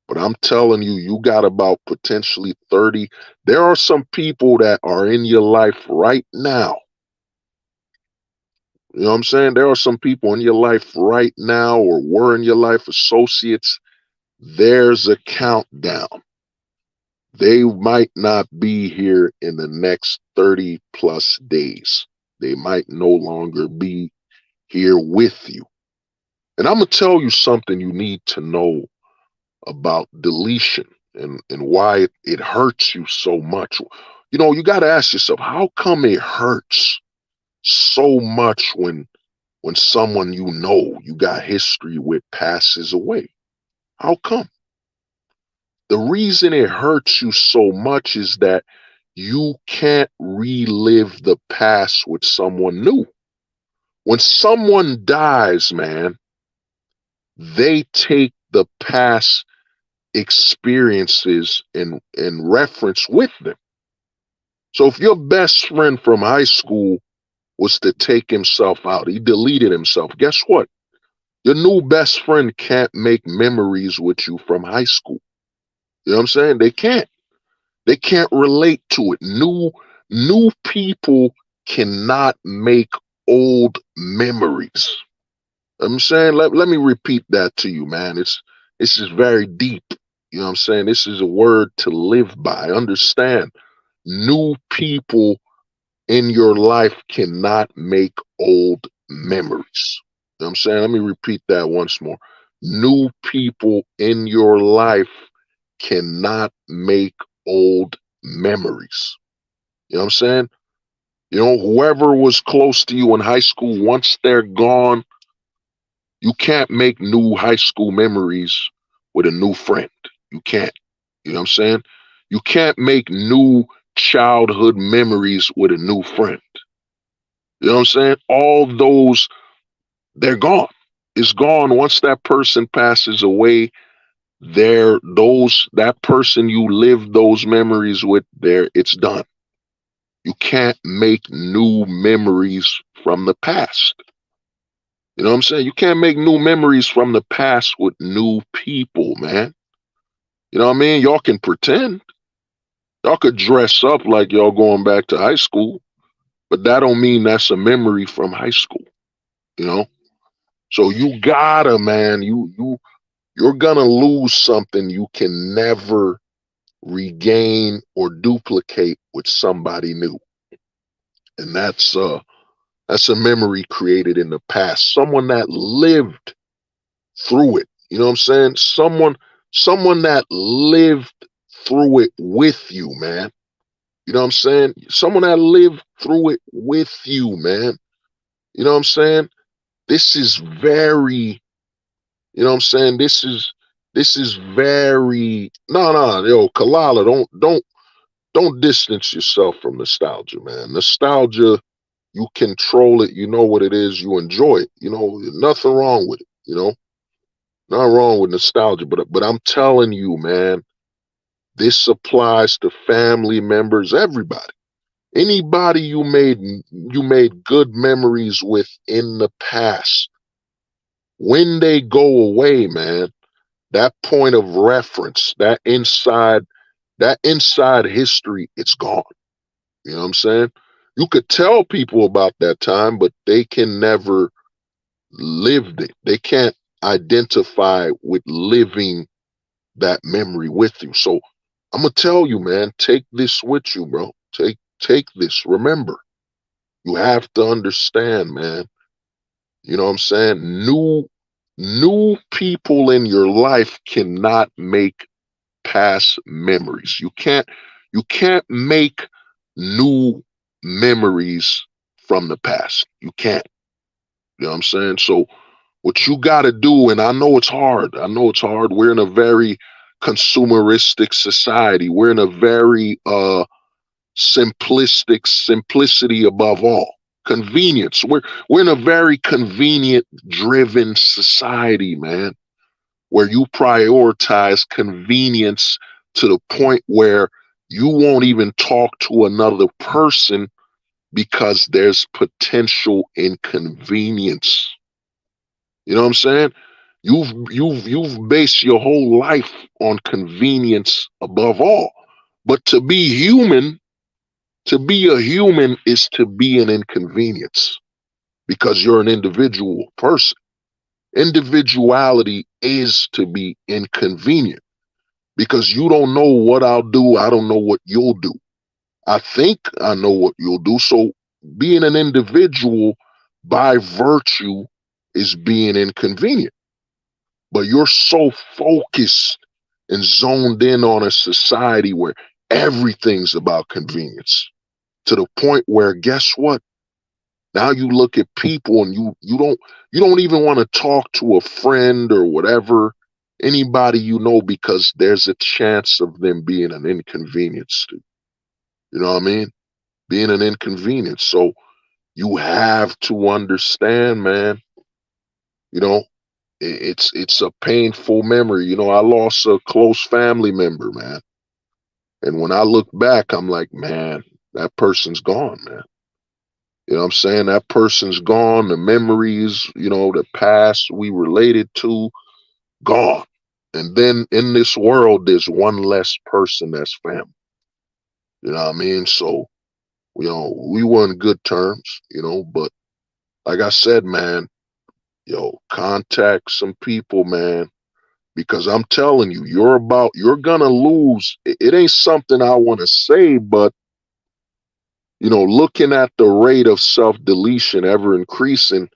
But I'm telling you, you got about potentially 30. There are some people that are in your life right now. You know what I'm saying? There are some people in your life right now or were in your life, associates. There's a countdown. They might not be here in the next 30 plus days. They might no longer be here with you. And I'm going to tell you something you need to know about deletion and why it hurts you so much. You got to ask yourself, how come it hurts so much when someone you got history with passes away? How come? The reason it hurts you so much is that you can't relive the past with someone new. When someone dies, man, they take the past experiences and reference with them. So if your best friend from high school was to take himself out, he deleted himself, guess what? Your new best friend can't make memories with you from high school. You know what I'm saying? They can't. They can't relate to it. New people cannot make old memories. I'm saying, let me repeat that to you, man. This is very deep. You know what I'm saying? This is a word to live by. Understand, new people in your life cannot make old memories. You know what I'm saying? Let me repeat that once more. New people in your life cannot make old memories. You know what I'm saying? Whoever was close to you in high school, once they're gone, you can't make new high school memories with a new friend. You can't. You know what I'm saying? You can't make new childhood memories with a new friend. You know what I'm saying? All those, they're gone. It's gone. Once that person passes away, that person you lived those memories with, it's done. You can't make new memories from the past. You know what I'm saying? You can't make new memories from the past with new people, man. You know what I mean? Y'all can pretend. Y'all could dress up like y'all going back to high school, but that don't mean that's a memory from high school, you know? So you gotta, man, you're gonna lose something you can never regain or duplicate with somebody new. And that's a memory created in the past. Someone that lived through it. You know what I'm saying? Someone that lived through it with you, man. You know what I'm saying? Someone that lived through it with you, man. You know what I'm saying? This is very, you know what I'm saying? This is very, no, yo, Kalala, don't distance yourself from nostalgia, man. Nostalgia, you control it, you know what it is, you enjoy it. Nothing wrong with it, not wrong with nostalgia, but I'm telling you, man, this applies to family members, everybody. Anybody you made good memories with in the past, when they go away, man, that point of reference, that inside history, it's gone. You know what I'm saying? You could tell people about that time, but they can never live it. They can't identify with living that memory with you. So I'm gonna tell you, man, take this with you, bro. Take this. Remember, You have to understand, man. You know what I'm saying? New people in your life cannot make past memories. You can't make new memories from the past. You can't. You know what I'm saying? So what you got to do, and I know it's hard. I know it's hard. We're in a very consumeristic society. We're in a very simplistic, simplicity above all. Convenience. We're in a very convenient driven society, man, where you prioritize convenience to the point where you won't even talk to another person because there's potential inconvenience. You know what I'm saying? You've based your whole life on convenience above all. But to be a human is to be an inconvenience because you're an individual person. Individuality is to be inconvenient because you don't know what I'll do. I don't know what you'll do. I think I know what you'll do. So being an individual by virtue is being inconvenient. But you're so focused and zoned in on a society where everything's about convenience to the point where guess what? Now you look at people and you don't even want to talk to a friend or whatever, anybody you know, because there's a chance of them being an inconvenience to you. You know what I mean? Being an inconvenience. So you have to understand, man, you know, it's a painful memory. You know, I lost a close family member, man. And when I look back, I'm like, man, that person's gone, man. You know what I'm saying? That person's gone. The memories, the past we related to, gone. And then in this world, there's one less person that's family. You know what I mean? So, we were in good terms, but like I said, man, contact some people, man, because I'm telling you, you're gonna lose. It ain't something I want to say, but looking at the rate of self deletion ever increasing,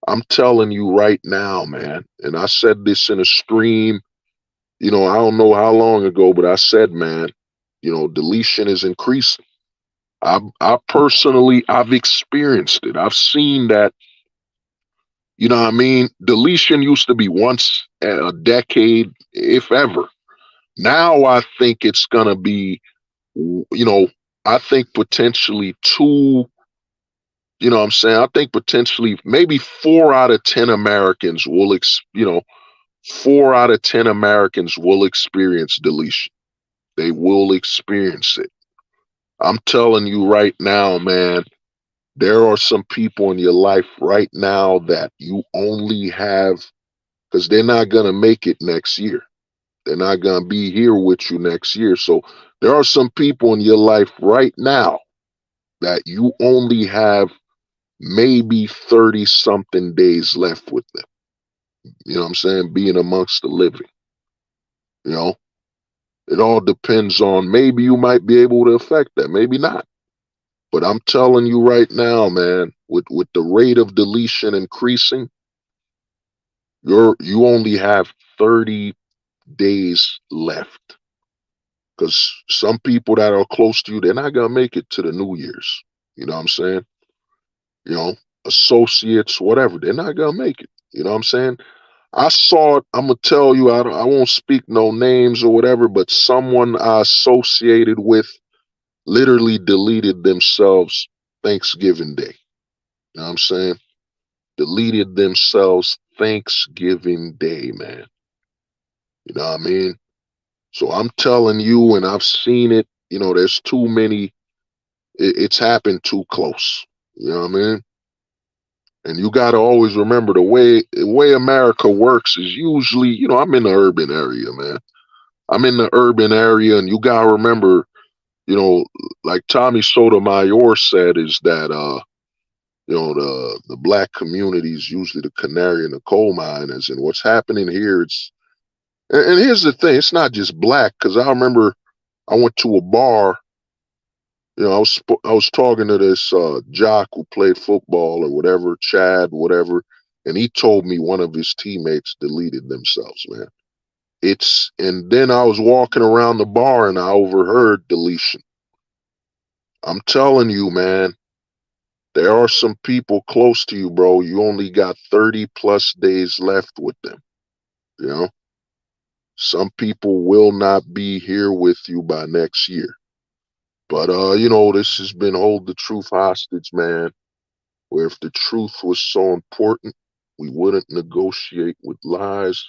I'm telling you right now, man, and I said this in a stream, I don't know how long ago, but I said, man, deletion is increasing. I personally, I've experienced it. I've seen that, what I mean? Deletion used to be once a decade, if ever. Now I think it's going to be, I think potentially two, what I'm saying? I think potentially maybe 4 out of 10 Americans will, 4 out of 10 Americans will experience deletion. They will experience it. I'm telling you right now, man, there are some people in your life right now that you only have because they're not going to make it next year. They're not going to be here with you next year. So there are some people in your life right now that you only have maybe 30 something days left with them. You know what I'm saying? Being amongst the living. You know, it all depends on maybe you might be able to affect that, maybe not. But I'm telling you right now, man, with the rate of deletion increasing, you only have 30 days left. Because some people that are close to you, they're not gonna make it to the New Year's. You know what I'm saying? You know, associates, whatever, they're not gonna make it. You know what I'm saying? I saw it. I'm gonna tell you. I won't speak no names or whatever, but someone I associated with literally deleted themselves Thanksgiving Day. You know what I'm saying? Deleted themselves Thanksgiving Day, man. You know what I mean? So I'm telling you, and I've seen it. There's too many. It's happened too close. You know what I mean? And you got to always remember the way America works is usually, I'm in the urban area, man. I'm in the urban area, and you got to remember, you know, like Tommy Sotomayor said, is that the black community is usually the canary in the coal miners, and what's happening here, and here's the thing, it's not just black, because I remember I went to a bar I was talking to this jock who played football or whatever, Chad, whatever, and he told me one of his teammates deleted themselves, man. And then I was walking around the bar and I overheard deletion. I'm telling you, man, there are some people close to you, bro. You only got 30 plus days left with them. You know, some people will not be here with you by next year. But this has been hold the truth hostage, man. Where if the truth was so important, we wouldn't negotiate with lies.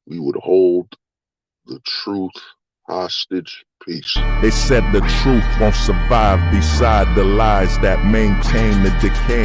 We would hold the truth hostage. Peace. They said the truth won't survive beside the lies that maintain the decay.